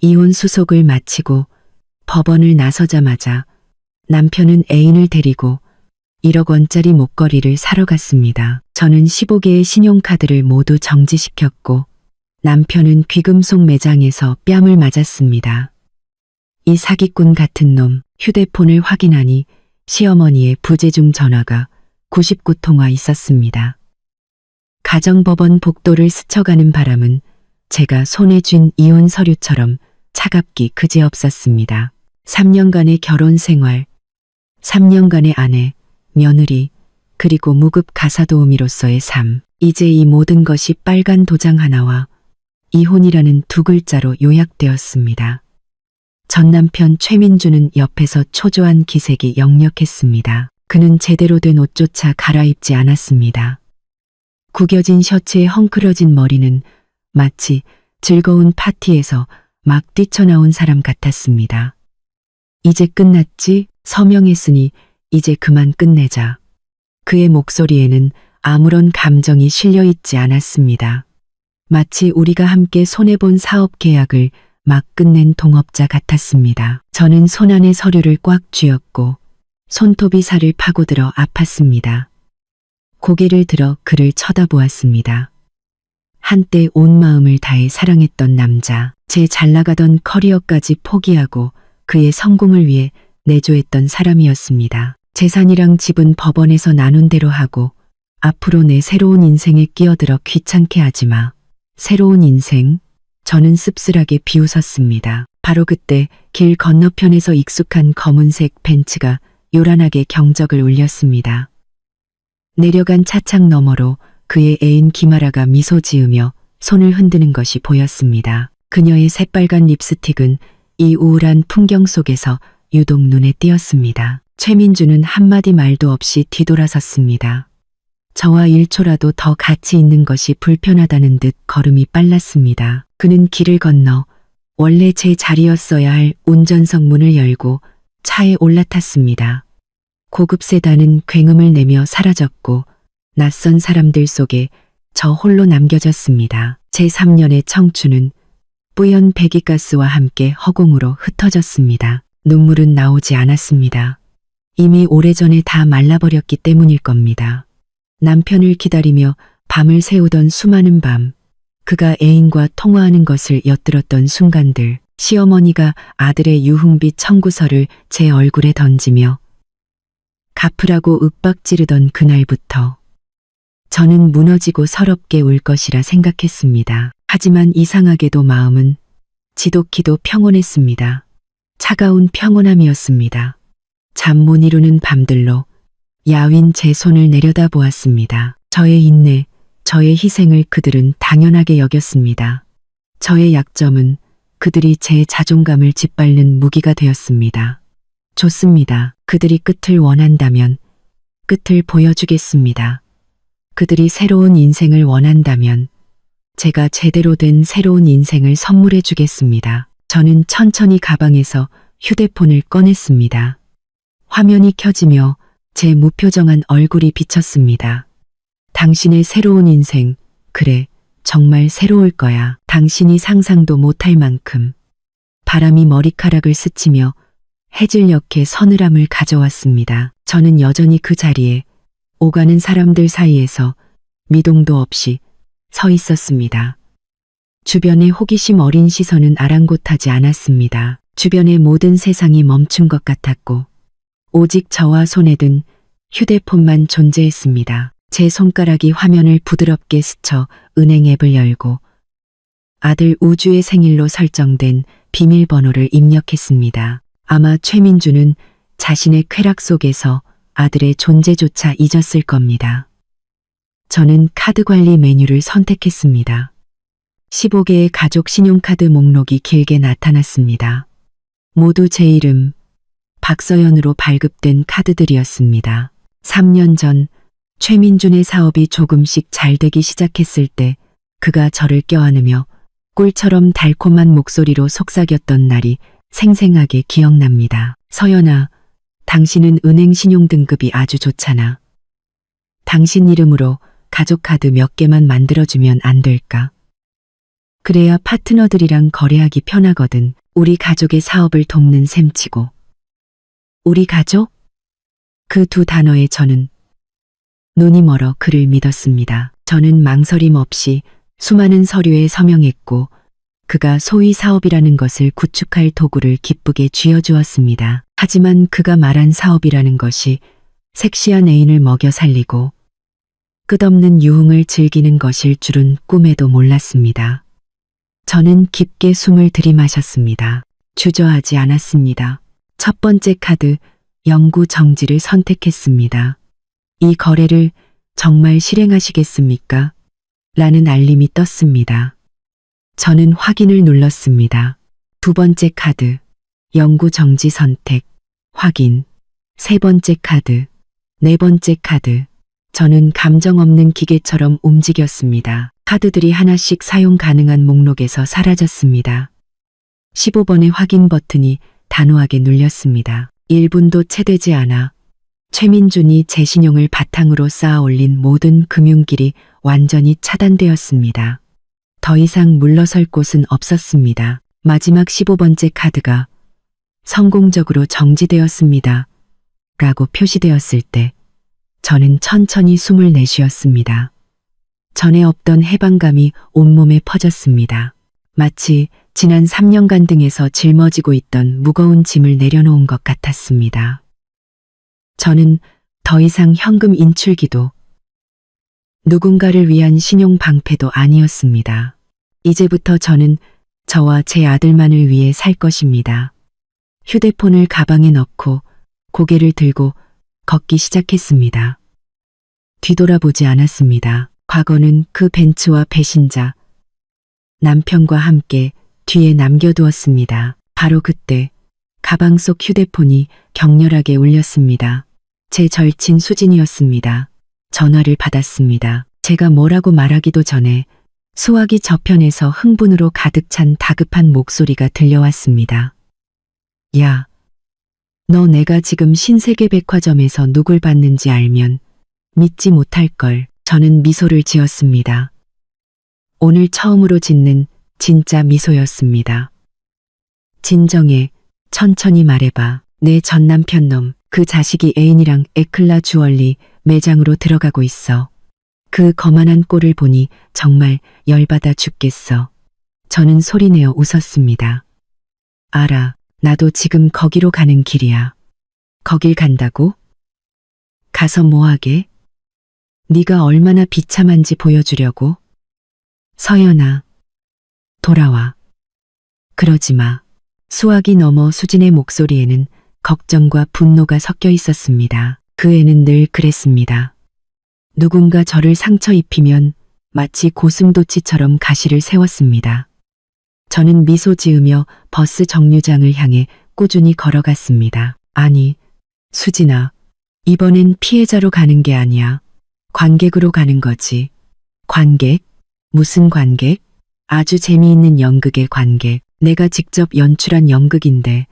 이혼 수속을 마치고 법원을 나서자마자 남편은 애인을 데리고 1억 원짜리 목걸이를 사러 갔습니다. 저는 15개의 신용카드를 모두 정지시켰고 남편은 귀금속 매장에서 뺨을 맞았습니다. 이 사기꾼 같은 놈. 휴대폰을 확인하니 시어머니의 부재중 전화가 99통화 있었습니다. 가정법원 복도를 스쳐가는 바람은 제가 손에 쥔 이혼 서류처럼 차갑기 그지없었습니다. 3년간의 결혼 생활, 3년간의 아내, 며느리, 그리고 무급 가사도우미로서의 삶. 이제 이 모든 것이 빨간 도장 하나와 이혼이라는 두 글자로 요약되었습니다. 전 남편 최민주는 옆에서 초조한 기색이 역력했습니다. 그는 제대로 된 옷조차 갈아입지 않았습니다. 구겨진 셔츠에 헝클어진 머리는 마치 즐거운 파티에서 막 뛰쳐나온 사람 같았습니다. 이제 끝났지? 서명했으니 이제 그만 끝내자. 그의 목소리에는 아무런 감정이 실려 있지 않았습니다. 마치 우리가 함께 손해본 사업 계약을 막 끝낸 동업자 같았습니다. 저는 손안의 서류를 꽉 쥐었고 손톱이 살을 파고들어 아팠습니다. 고개를 들어 그를 쳐다보았습니다. 한때 온 마음을 다해 사랑했던 남자, 제 잘나가던 커리어까지 포기하고 그의 성공을 위해 내조했던 사람이었습니다. 재산이랑 집은 법원에서 나눈 대로 하고 앞으로 내 새로운 인생에 끼어들어 귀찮게 하지 마. 새로운 인생? 저는 씁쓸하게 비웃었습니다. 바로 그때 길 건너편에서 익숙한 검은색 벤츠가 요란하게 경적을 울렸습니다. 내려간 차창 너머로 그의 애인 김아라가 미소 지으며 손을 흔드는 것이 보였습니다. 그녀의 새빨간 립스틱은 이 우울한 풍경 속에서 유독 눈에 띄었습니다. 최민주는 한마디 말도 없이 뒤돌아섰습니다. 저와 1초라도 더 같이 있는 것이 불편하다는 듯 걸음이 빨랐습니다. 그는 길을 건너 원래 제 자리였어야 할 운전석 문을 열고 차에 올라탔습니다. 고급 세단은 굉음을 내며 사라졌고 낯선 사람들 속에 저 홀로 남겨졌습니다. 제 3년의 청춘은 뿌연 배기가스와 함께 허공으로 흩어졌습니다. 눈물은 나오지 않았습니다. 이미 오래전에 다 말라버렸기 때문일 겁니다. 남편을 기다리며 밤을 새우던 수많은 밤, 그가 애인과 통화하는 것을 엿들었던 순간들, 시어머니가 아들의 유흥비 청구서를 제 얼굴에 던지며 갚으라고 윽박지르던 그날부터 저는 무너지고 서럽게 울 것이라 생각했습니다. 하지만 이상하게도 마음은 지독히도 평온했습니다. 차가운 평온함이었습니다. 잠 못 이루는 밤들로 야윈 제 손을 내려다보았습니다. 저의 인내, 저의 희생을 그들은 당연하게 여겼습니다. 저의 약점은 그들이 제 자존감을 짓밟는 무기가 되었습니다. 좋습니다. 그들이 끝을 원한다면 끝을 보여주겠습니다. 그들이 새로운 인생을 원한다면 제가 제대로 된 새로운 인생을 선물해 주겠습니다. 저는 천천히 가방에서 휴대폰을 꺼냈습니다. 화면이 켜지며 제 무표정한 얼굴이 비쳤습니다. 당신의 새로운 인생, 그래, 정말 새로울 거야. 당신이 상상도 못할 만큼. 바람이 머리카락을 스치며 해질녘의 서늘함을 가져왔습니다. 저는 여전히 그 자리에 오가는 사람들 사이에서 미동도 없이 서 있었습니다. 주변의 호기심 어린 시선은 아랑곳하지 않았습니다. 주변의 모든 세상이 멈춘 것 같았고 오직 저와 손에 든 휴대폰만 존재했습니다. 제 손가락이 화면을 부드럽게 스쳐 은행 앱을 열고 아들 우주의 생일로 설정된 비밀번호를 입력했습니다. 아마 최민주는 자신의 쾌락 속에서 아들의 존재조차 잊었을 겁니다. 저는 카드 관리 메뉴를 선택했습니다. 15개의 가족 신용카드 목록이 길게 나타났습니다. 모두 제 이름, 박서연으로 발급된 카드들이었습니다. 3년 전 최민준의 사업이 조금씩 잘 되기 시작했을 때 그가 저를 껴안으며 꿀처럼 달콤한 목소리로 속삭였던 날이 생생하게 기억납니다. 서연아, 당신은 은행 신용등급이 아주 좋잖아. 당신 이름으로 가족카드 몇 개만 만들어주면 안 될까? 그래야 파트너들이랑 거래하기 편하거든. 우리 가족의 사업을 돕는 셈치고. 우리 가족? 그 두 단어에 저는 눈이 멀어 그를 믿었습니다. 저는 망설임 없이 수많은 서류에 서명했고 그가 소위 사업이라는 것을 구축할 도구를 기쁘게 쥐어주었습니다. 하지만 그가 말한 사업이라는 것이 섹시한 애인을 먹여 살리고 끝없는 유흥을 즐기는 것일 줄은 꿈에도 몰랐습니다. 저는 깊게 숨을 들이마셨습니다. 주저하지 않았습니다. 첫 번째 카드, 영구 정지를 선택했습니다. 이 거래를 정말 실행하시겠습니까? 라는 알림이 떴습니다. 저는 확인을 눌렀습니다. 두 번째 카드, 영구 정지 선택, 확인. 세 번째 카드, 네 번째 카드. 저는 감정 없는 기계처럼 움직였습니다. 카드들이 하나씩 사용 가능한 목록에서 사라졌습니다. 15번의 확인 버튼이 단호하게 눌렸습니다. 1분도 채 되지 않아 최민준이 제 신용을 바탕으로 쌓아 올린 모든 금융길이 완전히 차단되었습니다. 더 이상 물러설 곳은 없었습니다. 마지막 15번째 카드가 성공적으로 정지되었습니다. 라고 표시되었을 때 저는 천천히 숨을 내쉬었습니다. 전에 없던 해방감이 온몸에 퍼졌습니다. 마치 지난 3년간 등에서 짊어지고 있던 무거운 짐을 내려놓은 것 같았습니다. 저는 더 이상 현금 인출기도 누군가를 위한 신용 방패도 아니었습니다. 이제부터 저는 저와 제 아들만을 위해 살 것입니다. 휴대폰을 가방에 넣고 고개를 들고 걷기 시작했습니다. 뒤돌아보지 않았습니다. 과거는 그 벤츠와 배신자, 남편과 함께 뒤에 남겨두었습니다. 바로 그때 가방 속 휴대폰이 격렬하게 울렸습니다. 제 절친 수진이었습니다. 전화를 받았습니다. 제가 뭐라고 말하기도 전에 수화기 저편에서 흥분으로 가득 찬 다급한 목소리가 들려왔습니다. 야, 너 내가 지금 신세계백화점에서 누굴 봤는지 알면 믿지 못할걸. 저는 미소를 지었습니다. 오늘 처음으로 짓는 진짜 미소였습니다. 진정해, 천천히 말해봐. 내 전 남편 놈, 그 자식이 애인이랑 에클라 주얼리 매장으로 들어가고 있어. 그 거만한 꼴을 보니 정말 열받아 죽겠어. 저는 소리내어 웃었습니다. 알아, 나도 지금 거기로 가는 길이야. 거길 간다고? 가서 뭐하게? 네가 얼마나 비참한지 보여주려고? 서연아, 돌아와. 그러지 마. 수화기 너머 수진의 목소리에는 걱정과 분노가 섞여 있었습니다. 그 애는 늘 그랬습니다. 누군가 저를 상처 입히면 마치 고슴도치처럼 가시를 세웠습니다. 저는 미소 지으며 버스 정류장을 향해 꾸준히 걸어갔습니다. 아니, 수진아, 이번엔 피해자로 가는 게 아니야. 관객으로 가는 거지. 관객? 무슨 관객? 아주 재미있는 연극의 관객. 내가 직접 연출한 연극인데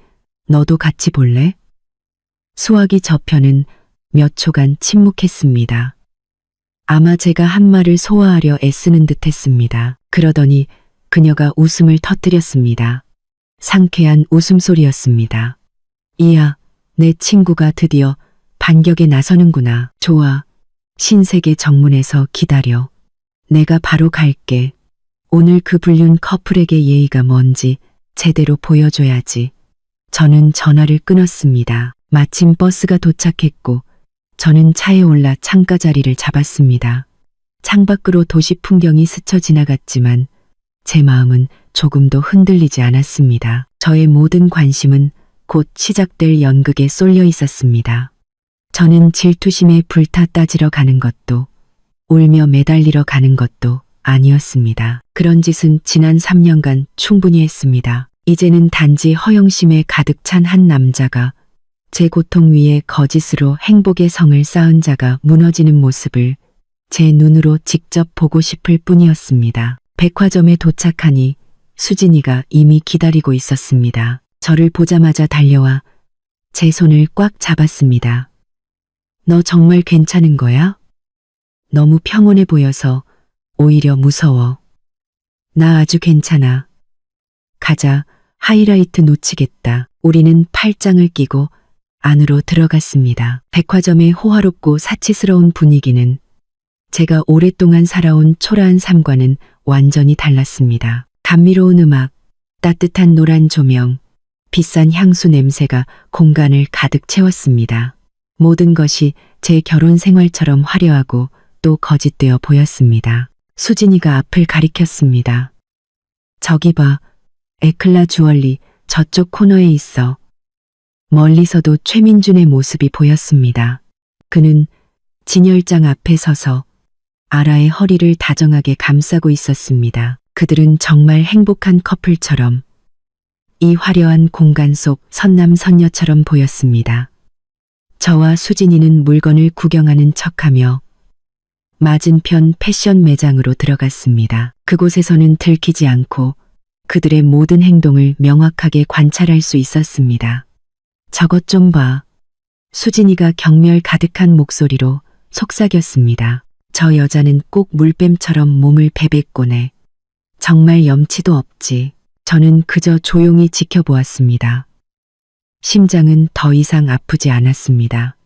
너도 같이 볼래? 수화기 저편은 몇 초간 침묵했습니다. 아마 제가 한 말을 소화하려 애쓰는 듯 했습니다. 그러더니 그녀가 웃음을 터뜨렸습니다. 상쾌한 웃음소리였습니다. 이야, 내 친구가 드디어 반격에 나서는구나. 좋아. 신세계 정문에서 기다려. 내가 바로 갈게. 오늘 그 불륜 커플에게 예의가 뭔지 제대로 보여줘야지. 저는 전화를 끊었습니다. 마침 버스가 도착했고 저는 차에 올라 창가 자리를 잡았습니다. 창밖으로 도시 풍경이 스쳐 지나갔지만 제 마음은 조금도 흔들리지 않았습니다. 저의 모든 관심은 곧 시작될 연극에 쏠려 있었습니다. 저는 질투심에 불타 따지러 가는 것도 울며 매달리러 가는 것도 아니었습니다. 그런 짓은 지난 3년간 충분히 했습니다. 이제는 단지 허영심에 가득 찬 한 남자가 제 고통 위에 거짓으로 행복의 성을 쌓은 자가 무너지는 모습을 제 눈으로 직접 보고 싶을 뿐이었습니다. 백화점에 도착하니 수진이가 이미 기다리고 있었습니다. 저를 보자마자 달려와 제 손을 꽉 잡았습니다. 너 정말 괜찮은 거야? 너무 평온해 보여서 오히려 무서워. 나 아주 괜찮아. 가자. 하이라이트 놓치겠다. 우리는 팔짱을 끼고 안으로 들어갔습니다. 백화점의 호화롭고 사치스러운 분위기는 제가 오랫동안 살아온 초라한 삶과는 완전히 달랐습니다. 감미로운 음악, 따뜻한 노란 조명, 비싼 향수 냄새가 공간을 가득 채웠습니다. 모든 것이 제 결혼 생활처럼 화려하고 또 거짓되어 보였습니다. 수진이가 앞을 가리켰습니다. 저기 봐, 에클라 주얼리 저쪽 코너에 있어. 멀리서도 최민준의 모습이 보였습니다. 그는 진열장 앞에 서서 아라의 허리를 다정하게 감싸고 있었습니다. 그들은 정말 행복한 커플처럼 이 화려한 공간 속 선남선녀처럼 보였습니다. 저와 수진이는 물건을 구경하는 척하며 맞은편 패션 매장으로 들어갔습니다. 그곳에서는 들키지 않고 그들의 모든 행동을 명확하게 관찰할 수 있었습니다. 저것 좀 봐. 수진이가 경멸 가득한 목소리로 속삭였습니다. 저 여자는 꼭 물뱀처럼 몸을 베베꼬네. 정말 염치도 없지. 저는 그저 조용히 지켜보았습니다. 심장은 더 이상 아프지 않았습니다.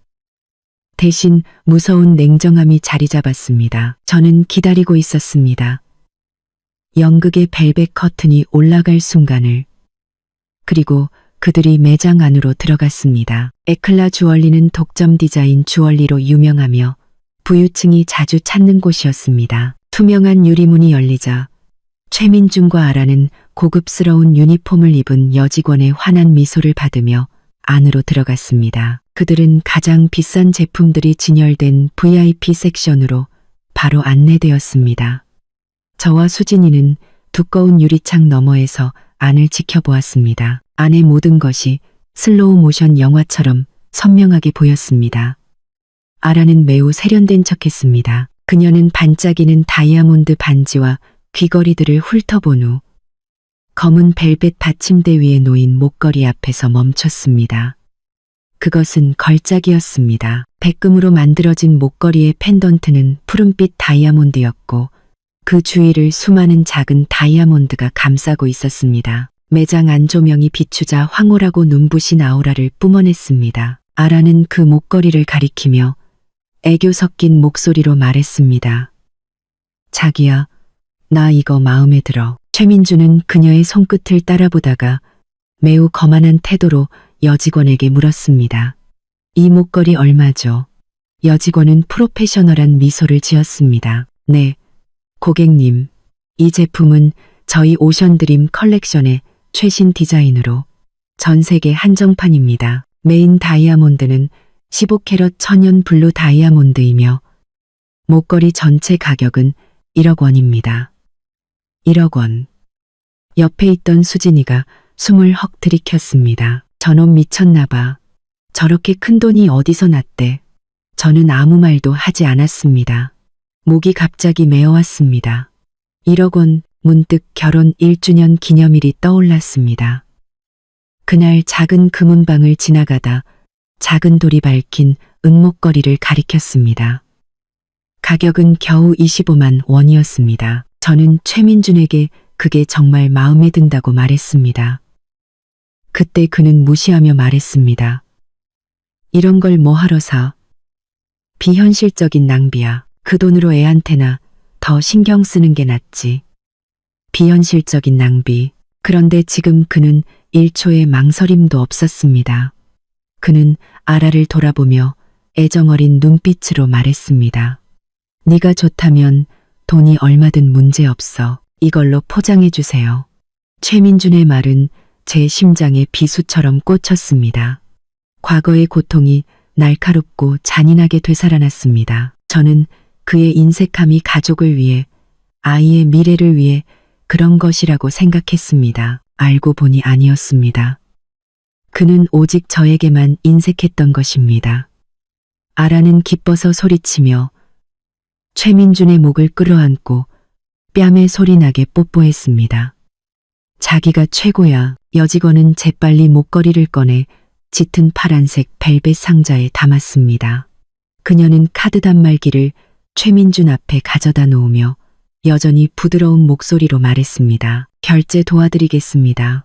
대신 무서운 냉정함이 자리 잡았습니다. 저는 기다리고 있었습니다. 연극의 벨벳 커튼이 올라갈 순간을. 그리고 그들이 매장 안으로 들어갔습니다. 에클라 주얼리는 독점 디자인 주얼리로 유명하며 부유층이 자주 찾는 곳이었습니다. 투명한 유리문이 열리자 최민준과 아라는 고급스러운 유니폼을 입은 여직원의 환한 미소를 받으며 안으로 들어갔습니다. 그들은 가장 비싼 제품들이 진열된 VIP 섹션으로 바로 안내되었습니다. 저와 수진이는 두꺼운 유리창 너머에서 안을 지켜보았습니다. 안의 모든 것이 슬로우 모션 영화처럼 선명하게 보였습니다. 아라는 매우 세련된 척했습니다. 그녀는 반짝이는 다이아몬드 반지와 귀걸이들을 훑어본 후 검은 벨벳 받침대 위에 놓인 목걸이 앞에서 멈췄습니다. 그것은 걸작이었습니다. 백금으로 만들어진 목걸이의 펜던트는 푸른빛 다이아몬드였고 그 주위를 수많은 작은 다이아몬드가 감싸고 있었습니다. 매장 안 조명이 비추자 황홀하고 눈부신 아우라를 뿜어냈습니다. 아라는 그 목걸이를 가리키며 애교 섞인 목소리로 말했습니다. 자기야, 나 이거 마음에 들어. 최민주는 그녀의 손끝을 따라보다가 매우 거만한 태도로 여직원에게 물었습니다. 이 목걸이 얼마죠? 여직원은 프로페셔널한 미소를 지었습니다. 네, 고객님. 이 제품은 저희 오션드림 컬렉션의 최신 디자인으로 전 세계 한정판입니다. 메인 다이아몬드는 15캐럿 천연 블루 다이아몬드이며 목걸이 전체 가격은 1억 원입니다. 1억 원. 옆에 있던 수진이가 숨을 헉 들이켰습니다. 저놈 미쳤나 봐. 저렇게 큰 돈이 어디서 났대. 저는 아무 말도 하지 않았습니다. 목이 갑자기 메어왔습니다. 1억 원. 문득 결혼 1주년 기념일이 떠올랐습니다. 그날 작은 금은방을 지나가다 작은 돌이 밝힌 은목걸이를 가리켰습니다. 가격은 겨우 25만 원이었습니다. 저는 최민준에게 그게 정말 마음에 든다고 말했습니다. 그때 그는 무시하며 말했습니다. 이런 걸 뭐하러 사? 비현실적인 낭비야. 그 돈으로 애한테나 더 신경 쓰는 게 낫지. 비현실적인 낭비. 그런데 지금 그는 1초의 망설임도 없었습니다. 그는 아라를 돌아보며 애정어린 눈빛으로 말했습니다. 네가 좋다면 돈이 얼마든 문제없어. 이걸로 포장해 주세요. 최민준의 말은 제 심장에 비수처럼 꽂혔습니다. 과거의 고통이 날카롭고 잔인하게 되살아났습니다. 저는 그의 인색함이 가족을 위해, 아이의 미래를 위해 그런 것이라고 생각했습니다. 알고 보니 아니었습니다. 그는 오직 저에게만 인색했던 것입니다. 아라는 기뻐서 소리치며 최민준의 목을 끌어안고 뺨에 소리나게 뽀뽀했습니다. 자기가 최고야. 여직원은 재빨리 목걸이를 꺼내 짙은 파란색 벨벳 상자에 담았습니다. 그녀는 카드 단말기를 최민준 앞에 가져다 놓으며 여전히 부드러운 목소리로 말했습니다. 결제 도와드리겠습니다.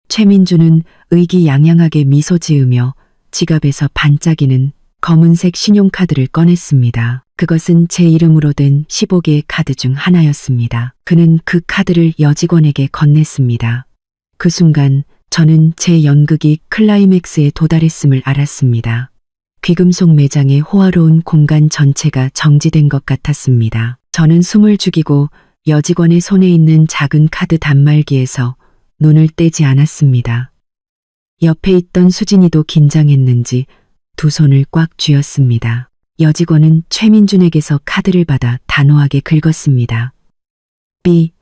최민주는 의기양양하게 미소 지으며 지갑에서 반짝이는 검은색 신용카드를 꺼냈습니다. 그것은 제 이름으로 된 15개의 카드 중 하나였습니다. 그는 그 카드를 여직원에게 건넸습니다. 그 순간 저는 제 연극이 클라이맥스에 도달했음을 알았습니다. 귀금속 매장의 호화로운 공간 전체가 정지된 것 같았습니다. 저는 숨을 죽이고 여직원의 손에 있는 작은 카드 단말기에서 눈을 떼지 않았습니다. 옆에 있던 수진이도 긴장했는지 두 손을 꽉 쥐었습니다. 여직원은 최민준에게서 카드를 받아 단호하게 긁었습니다. 삐.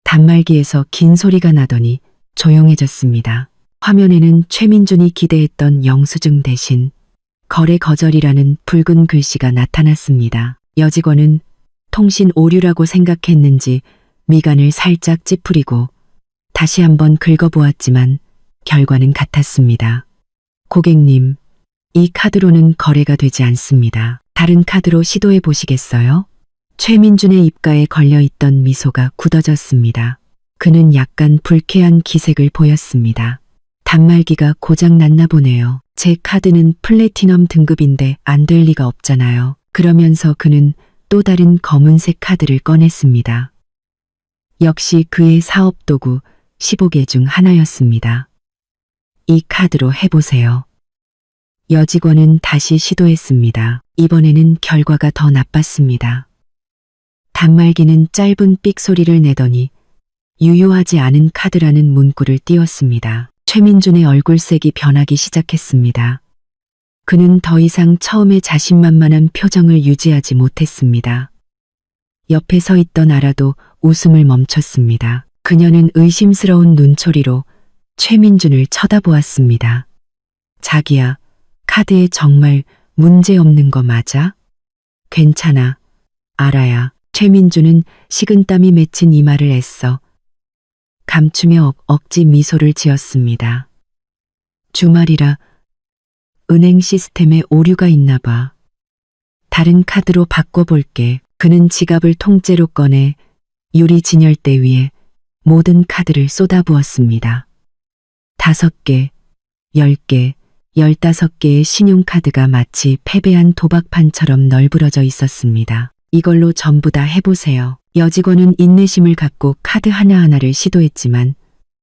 단말기에서 긴 소리가 나더니 조용해졌습니다. 화면에는 최민준이 기대했던 영수증 대신 거래 거절이라는 붉은 글씨가 나타났습니다. 여직원은 통신 오류라고 생각했는지 미간을 살짝 찌푸리고 다시 한번 긁어보았지만 결과는 같았습니다. 고객님, 이 카드로는 거래가 되지 않습니다. 다른 카드로 시도해 보시겠어요? 최민준의 입가에 걸려있던 미소가 굳어졌습니다. 그는 약간 불쾌한 기색을 보였습니다. 단말기가 고장 났나 보네요. 제 카드는 플래티넘 등급인데 안 될 리가 없잖아요. 그러면서 그는 또 다른 검은색 카드를 꺼냈습니다. 역시 그의 사업도구 15개 중 하나였습니다. 이 카드로 해보세요. 여직원은 다시 시도했습니다. 이번에는 결과가 더 나빴습니다. 단말기는 짧은 삑 소리를 내더니 유효하지 않은 카드라는 문구를 띄웠습니다. 최민준의 얼굴색이 변하기 시작했습니다. 그는 더 이상 처음의 자신만만한 표정을 유지하지 못했습니다. 옆에 서 있던 아라도 웃음을 멈췄습니다. 그녀는 의심스러운 눈초리로 최민준을 쳐다보았습니다. 자기야, 카드에 정말 문제 없는 거 맞아? 괜찮아, 아라야. 최민준은 식은땀이 맺힌 이마를 애써 감추며 억지 미소를 지었습니다. 주말이라 은행 시스템에 오류가 있나 봐. 다른 카드로 바꿔볼게. 그는 지갑을 통째로 꺼내 유리 진열대 위에 모든 카드를 쏟아부었습니다. 5개, 10개, 15개의 신용카드가 마치 패배한 도박판처럼 널브러져 있었습니다. 이걸로 전부 다 해보세요. 여직원은 인내심을 갖고 카드 하나하나를 시도했지만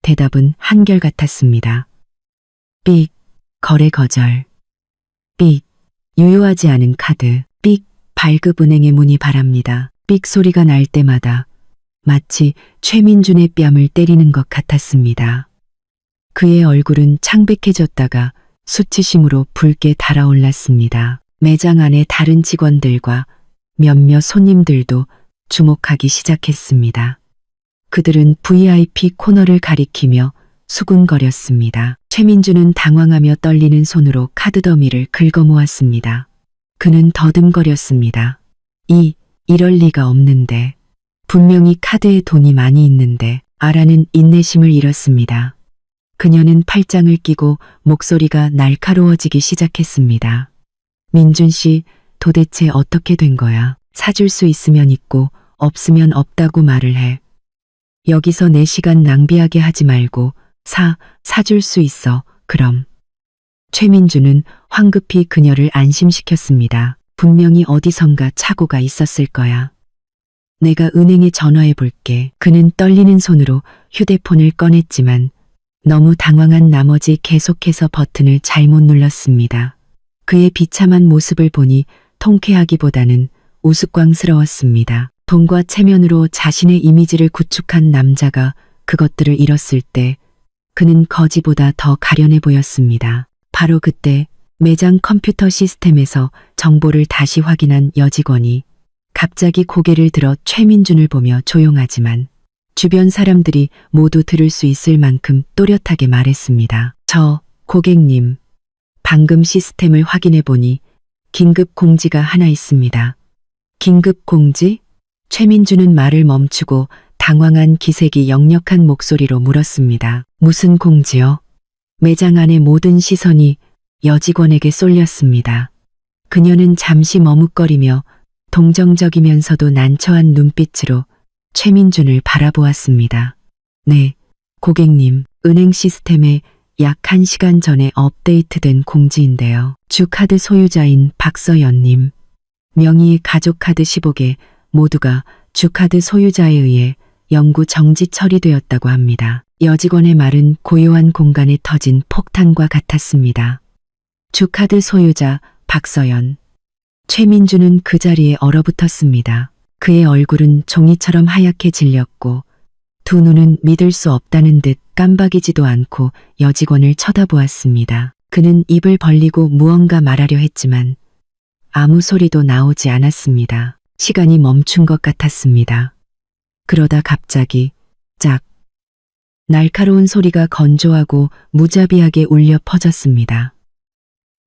대답은 한결같았습니다. 삑, 거래 거절. 삑, 유효하지 않은 카드. 삑, 발급은행의 문의 바랍니다. 삑 소리가 날 때마다 마치 최민준의 뺨을 때리는 것 같았습니다. 그의 얼굴은 창백해졌다가 수치심으로 붉게 달아올랐습니다. 매장 안의 다른 직원들과 몇몇 손님들도 주목하기 시작했습니다. 그들은 VIP 코너를 가리키며 수군거렸습니다. 최민준은 당황하며 떨리는 손으로 카드 더미를 긁어모았습니다. 그는 더듬거렸습니다. 이럴 리가 없는데. 분명히 카드에 돈이 많이 있는데. 아라는 인내심을 잃었습니다. 그녀는 팔짱을 끼고 목소리가 날카로워지기 시작했습니다. 민준 씨, 도대체 어떻게 된 거야? 사줄 수 있으면 있고 없으면 없다고 말을 해. 여기서 내 시간 낭비하게 하지 말고 사줄 수 있어. 그럼. 최민준은 황급히 그녀를 안심시켰습니다. 분명히 어디선가 착오가 있었을 거야. 내가 은행에 전화해 볼게. 그는 떨리는 손으로 휴대폰을 꺼냈지만 너무 당황한 나머지 계속해서 버튼을 잘못 눌렀습니다. 그의 비참한 모습을 보니 통쾌하기보다는 우스꽝스러웠습니다. 돈과 체면으로 자신의 이미지를 구축한 남자가 그것들을 잃었을 때 그는 거지보다 더 가련해 보였습니다. 바로 그때 매장 컴퓨터 시스템에서 정보를 다시 확인한 여직원이 갑자기 고개를 들어 최민준을 보며 조용하지만 주변 사람들이 모두 들을 수 있을 만큼 또렷하게 말했습니다. 고객님, 방금 시스템을 확인해 보니 긴급 공지가 하나 있습니다. 긴급 공지? 최민준은 말을 멈추고 당황한 기색이 역력한 목소리로 물었습니다. 무슨 공지요? 매장 안의 모든 시선이 여직원에게 쏠렸습니다. 그녀는 잠시 머뭇거리며 동정적이면서도 난처한 눈빛으로 최민준을 바라보았습니다. 네, 고객님, 은행 시스템에 약 1시간 전에 업데이트된 공지인데요. 주카드 소유자인 박서연님, 명의의 가족카드 15개 모두가 주카드 소유자에 의해 영구 정지 처리되었다고 합니다. 여직원의 말은 고요한 공간에 터진 폭탄과 같았습니다. 주카드 소유자 박서연. 최민준은 그 자리에 얼어붙었습니다. 그의 얼굴은 종이처럼 하얗게 질렸고 두 눈은 믿을 수 없다는 듯 깜박이지도 않고 여직원을 쳐다보았습니다. 그는 입을 벌리고 무언가 말하려 했지만 아무 소리도 나오지 않았습니다. 시간이 멈춘 것 같았습니다. 그러다 갑자기 짝! 날카로운 소리가 건조하고 무자비하게 울려 퍼졌습니다.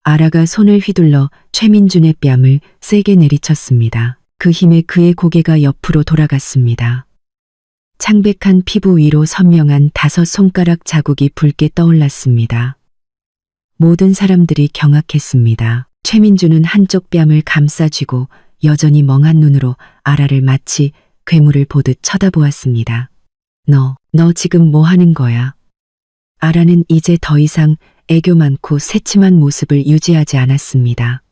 아라가 손을 휘둘러 최민준의 뺨을 세게 내리쳤습니다. 그 힘에 그의 고개가 옆으로 돌아갔습니다. 창백한 피부 위로 선명한 5 손가락 자국이 붉게 떠올랐습니다. 모든 사람들이 경악했습니다. 최민준은 한쪽 뺨을 감싸쥐고 여전히 멍한 눈으로 아라를 마치 괴물을 보듯 쳐다보았습니다. 너 지금 뭐 하는 거야? 아라는 이제 더 이상 애교 많고 새침한 모습을 유지하지 않았습니다.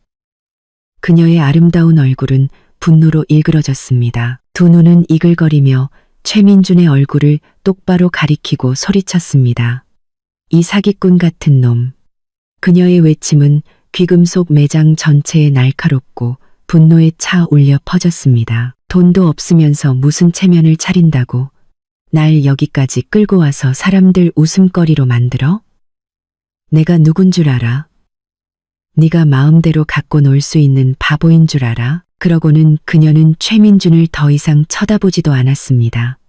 그녀의 아름다운 얼굴은 분노로 일그러졌습니다. 두 눈은 이글거리며 최민준의 얼굴을 똑바로 가리키고 소리쳤습니다. 이 사기꾼 같은 놈. 그녀의 외침은 귀금속 매장 전체에 날카롭고 분노에 차 울려 퍼졌습니다. 돈도 없으면서 무슨 체면을 차린다고 날 여기까지 끌고 와서 사람들 웃음거리로 만들어? 내가 누군 줄 알아? 네가 마음대로 갖고 놀 수 있는 바보인 줄 알아? 그러고는 그녀는 최민준을 더 이상 쳐다보지도 않았습니다.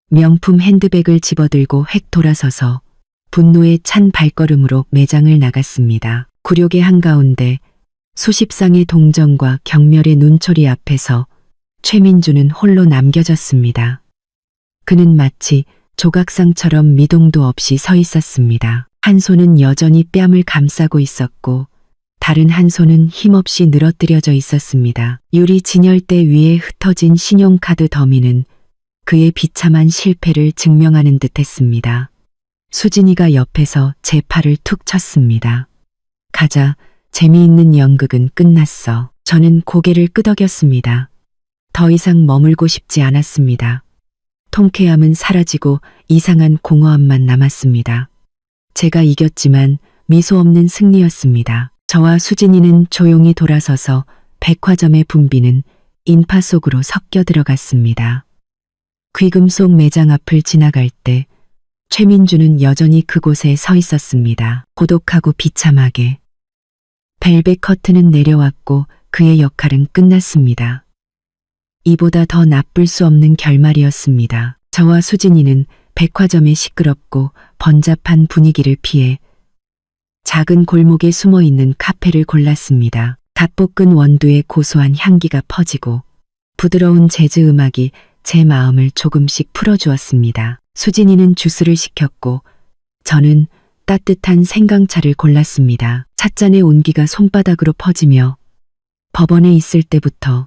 명품 핸드백을 집어들고 획 돌아서서 분노에 찬 발걸음으로 매장을 나갔습니다. 굴욕의 한가운데 수십 쌍의 동정과 경멸의 눈초리 앞에서 최민준은 홀로 남겨졌습니다. 그는 마치 조각상처럼 미동도 없이 서 있었습니다. 한 손은 여전히 뺨을 감싸고 있었고 다른 한 손은 힘없이 늘어뜨려져 있었습니다. 유리 진열대 위에 흩어진 신용카드 더미는 그의 비참한 실패를 증명하는 듯했습니다. 수진이가 옆에서 제 팔을 툭 쳤습니다. 가자, 재미있는 연극은 끝났어. 저는 고개를 끄덕였습니다. 더 이상 머물고 싶지 않았습니다. 통쾌함은 사라지고 이상한 공허함만 남았습니다. 제가 이겼지만 미소 없는 승리였습니다. 저와 수진이는 조용히 돌아서서 백화점의 붐비는 인파 속으로 섞여 들어갔습니다. 귀금속 매장 앞을 지나갈 때 최민준은 여전히 그곳에 서 있었습니다. 고독하고 비참하게. 벨벳 커튼은 내려왔고 그의 역할은 끝났습니다. 이보다 더 나쁠 수 없는 결말이었습니다. 저와 수진이는 백화점의 시끄럽고 번잡한 분위기를 피해 작은 골목에 숨어있는 카페를 골랐습니다. 갓볶은 원두의 고소한 향기가 퍼지고 부드러운 재즈 음악이 제 마음을 조금씩 풀어주었습니다. 수진이는 주스를 시켰고 저는 따뜻한 생강차를 골랐습니다. 찻잔의 온기가 손바닥으로 퍼지며 법원에 있을 때부터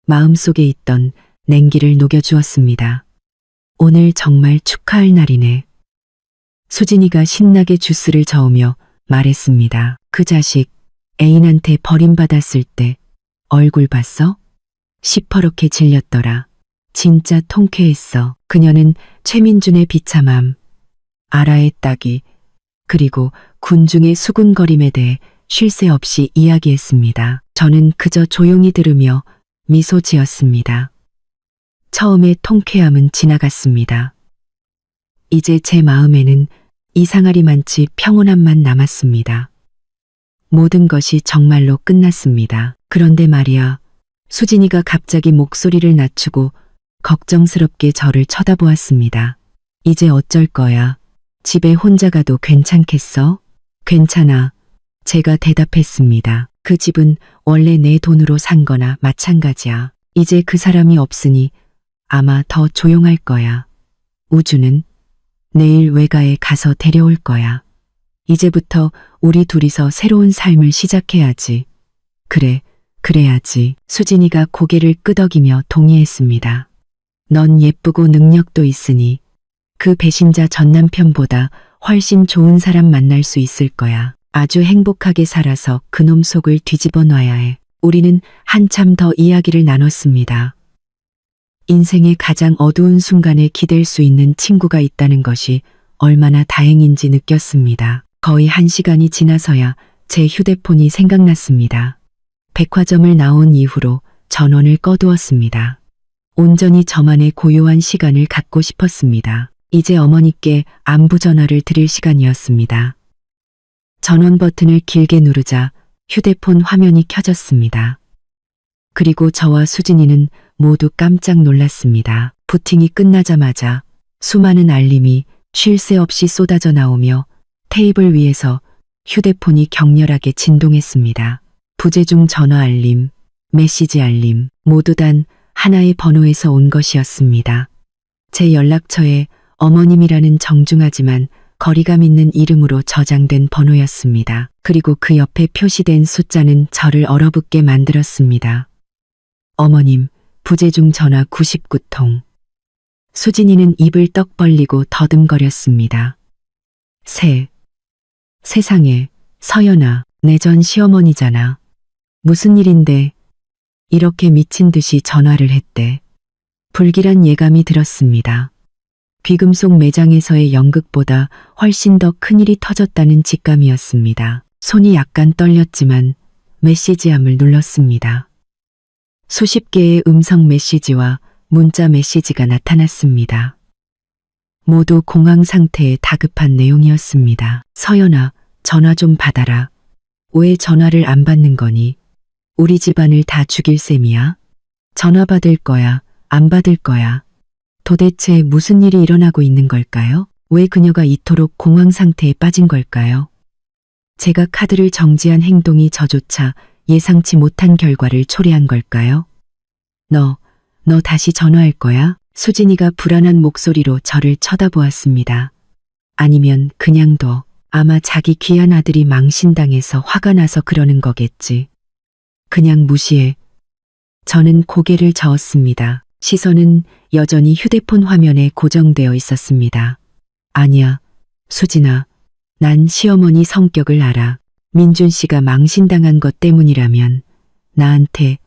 마음속에 있던 냉기를 녹여주었습니다. 오늘 정말 축하할 날이네. 수진이가 신나게 주스를 저으며 말했습니다. 그 자식 애인한테 버림받았을 때 얼굴 봤어? 시퍼렇게 질렸더라. 진짜 통쾌했어. 그녀는 최민준의 비참함, 아라의 따기, 그리고 군중의 수군거림에 대해 쉴 새 없이 이야기했습니다. 저는 그저 조용히 들으며 미소 지었습니다. 처음의 통쾌함은 지나갔습니다. 이제 제 마음에는 이상하리만치 평온함만 남았습니다. 모든 것이 정말로 끝났습니다. 그런데 말이야, 수진이가 갑자기 목소리를 낮추고 걱정스럽게 저를 쳐다보았습니다. 이제 어쩔 거야? 집에 혼자 가도 괜찮겠어? 괜찮아. 제가 대답했습니다. 그 집은 원래 내 돈으로 산 거나 마찬가지야. 이제 그 사람이 없으니 아마 더 조용할 거야. 우주는 내일 외가에 가서 데려올 거야. 이제부터 우리 둘이서 새로운 삶을 시작해야지. 그래, 그래야지. 수진이가 고개를 끄덕이며 동의했습니다. 넌 예쁘고 능력도 있으니 그 배신자 전 남편보다 훨씬 좋은 사람 만날 수 있을 거야. 아주 행복하게 살아서 그놈 속을 뒤집어 놔야 해. 우리는 한참 더 이야기를 나눴습니다. 인생의 가장 어두운 순간에 기댈 수 있는 친구가 있다는 것이 얼마나 다행인지 느꼈습니다. 거의 1시간이 지나서야 제 휴대폰이 생각났습니다. 백화점을 나온 이후로 전원을 꺼두었습니다. 온전히 저만의 고요한 시간을 갖고 싶었습니다. 이제 어머니께 안부 전화를 드릴 시간이었습니다. 전원 버튼을 길게 누르자 휴대폰 화면이 켜졌습니다. 그리고 저와 수진이는 모두 깜짝 놀랐습니다. 부팅이 끝나자마자 수많은 알림이 쉴 새 없이 쏟아져 나오며 테이블 위에서 휴대폰이 격렬하게 진동했습니다. 부재중 전화 알림, 메시지 알림, 모두 단 하나의 번호에서 온 것이었습니다. 제 연락처에 어머님이라는 정중하지만 거리감 있는 이름으로 저장된 번호였습니다. 그리고 그 옆에 표시된 숫자는 저를 얼어붙게 만들었습니다. 어머님, 부재중 전화 99통. 수진이는 입을 떡 벌리고 더듬거렸습니다. 세상에, 서연아, 내 전 시어머니잖아. 무슨 일인데 이렇게 미친 듯이 전화를 했대. 불길한 예감이 들었습니다. 귀금속 매장에서의 연극보다 훨씬 더 큰일이 터졌다는 직감이었습니다. 손이 약간 떨렸지만 메시지함을 눌렀습니다. 수십 개의 음성 메시지와 문자 메시지가 나타났습니다. 모두 공황 상태의 다급한 내용이었습니다. 서연아, 전화 좀 받아라. 왜 전화를 안 받는 거니? 우리 집안을 다 죽일 셈이야? 전화 받을 거야, 안 받을 거야. 도대체 무슨 일이 일어나고 있는 걸까요? 왜 그녀가 이토록 공황 상태에 빠진 걸까요? 제가 카드를 정지한 행동이 저조차 예상치 못한 결과를 초래한 걸까요? 너 다시 전화할 거야? 수진이가 불안한 목소리로 저를 쳐다보았습니다. 아니면 그냥 둬. 아마 자기 귀한 아들이 망신당해서 화가 나서 그러는 거겠지. 그냥 무시해. 저는 고개를 저었습니다. 시선은 여전히 휴대폰 화면에 고정되어 있었습니다. 아니야, 수진아. 난 시어머니 성격을 알아. 민준 씨가 망신당한 것 때문이라면 나한테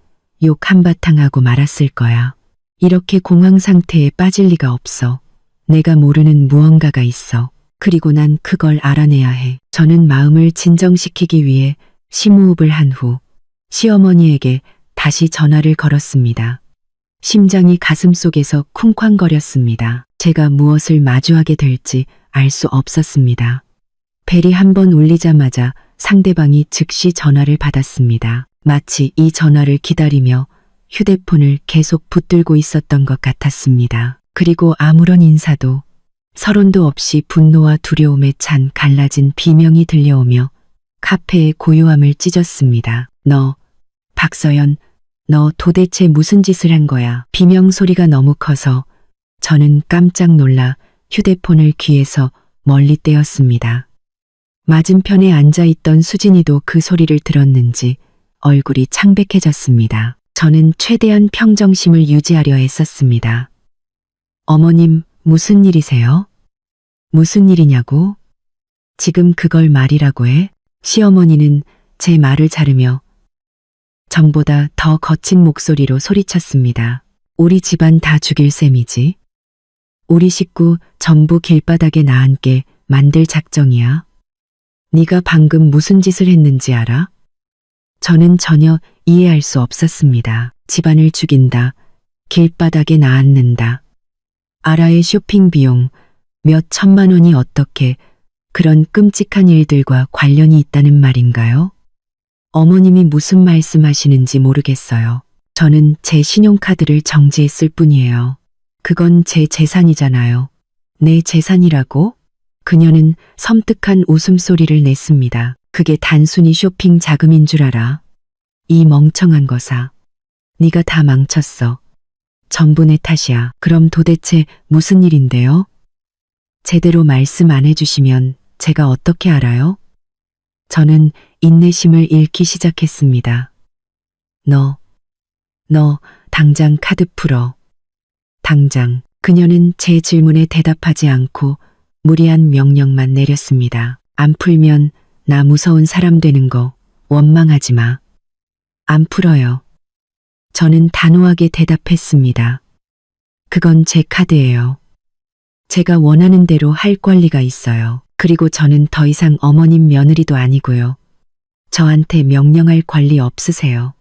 욕 한바탕 하고 말았을 거야. 이렇게 공황 상태에 빠질 리가 없어. 내가 모르는 무언가가 있어. 그리고 난 그걸 알아내야 해. 저는 마음을 진정시키기 위해 심호흡을 한 후 시어머니에게 다시 전화를 걸었습니다. 심장이 가슴속에서 쿵쾅거렸습니다. 제가 무엇을 마주하게 될지 알 수 없었습니다. 벨이 한 번 울리자마자 상대방이 즉시 전화를 받았습니다. 마치 이 전화를 기다리며 휴대폰을 계속 붙들고 있었던 것 같았습니다. 그리고 아무런 인사도 서론도 없이 분노와 두려움에 찬 갈라진 비명이 들려오며 카페의 고요함을 찢었습니다. 너, 박서연, 너 도대체 무슨 짓을 한 거야? 비명 소리가 너무 커서 저는 깜짝 놀라 휴대폰을 귀에서 멀리 떼었습니다. 맞은편에 앉아있던 수진이도 그 소리를 들었는지 얼굴이 창백해졌습니다. 저는 최대한 평정심을 유지하려 했었습니다. 어머님, 무슨 일이세요? 무슨 일이냐고? 지금 그걸 말이라고 해? 시어머니는 제 말을 자르며 전보다 더 거친 목소리로 소리쳤습니다. 우리 집안 다 죽일 셈이지. 우리 식구 전부 길바닥에 나앉게 만들 작정이야. 네가 방금 무슨 짓을 했는지 알아? 저는 전혀 이해할 수 없었습니다. 집안을 죽인다. 길바닥에 나앉는다. 아라의 쇼핑 비용 몇 천만 원이 어떻게 그런 끔찍한 일들과 관련이 있다는 말인가요? 어머님이 무슨 말씀하시는지 모르겠어요. 저는 제 신용카드를 정지했을 뿐이에요. 그건 제 재산이잖아요. 내 재산이라고? 그녀는 섬뜩한 웃음소리를 냈습니다. 그게 단순히 쇼핑 자금인 줄 알아. 이 멍청한 거사. 네가 다 망쳤어. 전부 내 탓이야. 그럼 도대체 무슨 일인데요? 제대로 말씀 안 해주시면 제가 어떻게 알아요? 저는 인내심을 잃기 시작했습니다. 너 당장 카드 풀어. 당장. 그녀는 제 질문에 대답하지 않고 무리한 명령만 내렸습니다. 안 풀면 나 무서운 사람 되는 거 원망하지 마. 안 풀어요. 저는 단호하게 대답했습니다. 그건 제 카드예요. 제가 원하는 대로 할 권리가 있어요. 그리고 저는 더 이상 어머님 며느리도 아니고요. 저한테 명령할 권리 없으세요.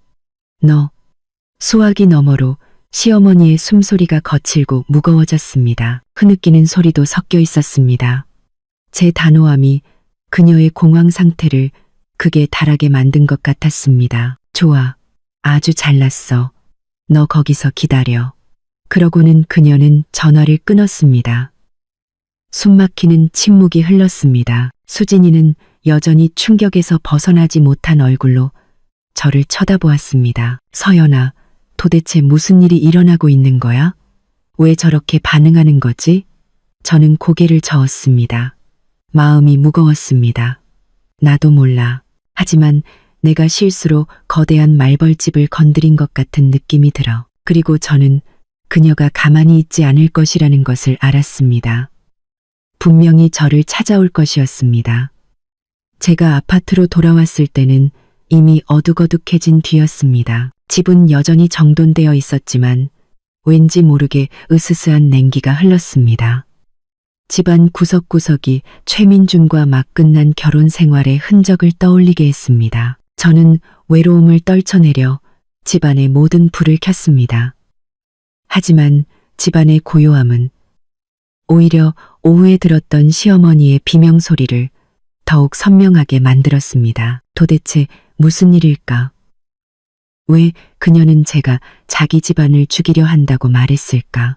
수화기 너머로 시어머니의 숨소리가 거칠고 무거워졌습니다. 흐느끼는 소리도 섞여 있었습니다. 제 단호함이 그녀의 공황 상태를 극에 달하게 만든 것 같았습니다. 좋아. 아주 잘났어. 너 거기서 기다려. 그러고는 그녀는 전화를 끊었습니다. 숨막히는 침묵이 흘렀습니다. 수진이는 여전히 충격에서 벗어나지 못한 얼굴로 저를 쳐다보았습니다. 서연아, 도대체 무슨 일이 일어나고 있는 거야? 왜 저렇게 반응하는 거지? 저는 고개를 저었습니다. 마음이 무거웠습니다. 나도 몰라. 하지만 내가 실수로 거대한 말벌집을 건드린 것 같은 느낌이 들어. 그리고 저는 그녀가 가만히 있지 않을 것이라는 것을 알았습니다. 분명히 저를 찾아올 것이었습니다. 제가 아파트로 돌아왔을 때는 이미 어둑어둑해진 뒤였습니다. 집은 여전히 정돈되어 있었지만 왠지 모르게 으스스한 냉기가 흘렀습니다. 집안 구석구석이 최민준과 막 끝난 결혼 생활의 흔적을 떠올리게 했습니다. 저는 외로움을 떨쳐내려 집안의 모든 불을 켰습니다. 하지만 집안의 고요함은 오히려 오후에 들었던 시어머니의 비명소리를 더욱 선명하게 만들었습니다. 도대체 무슨 일일까? 왜 그녀는 제가 자기 집안을 죽이려 한다고 말했을까?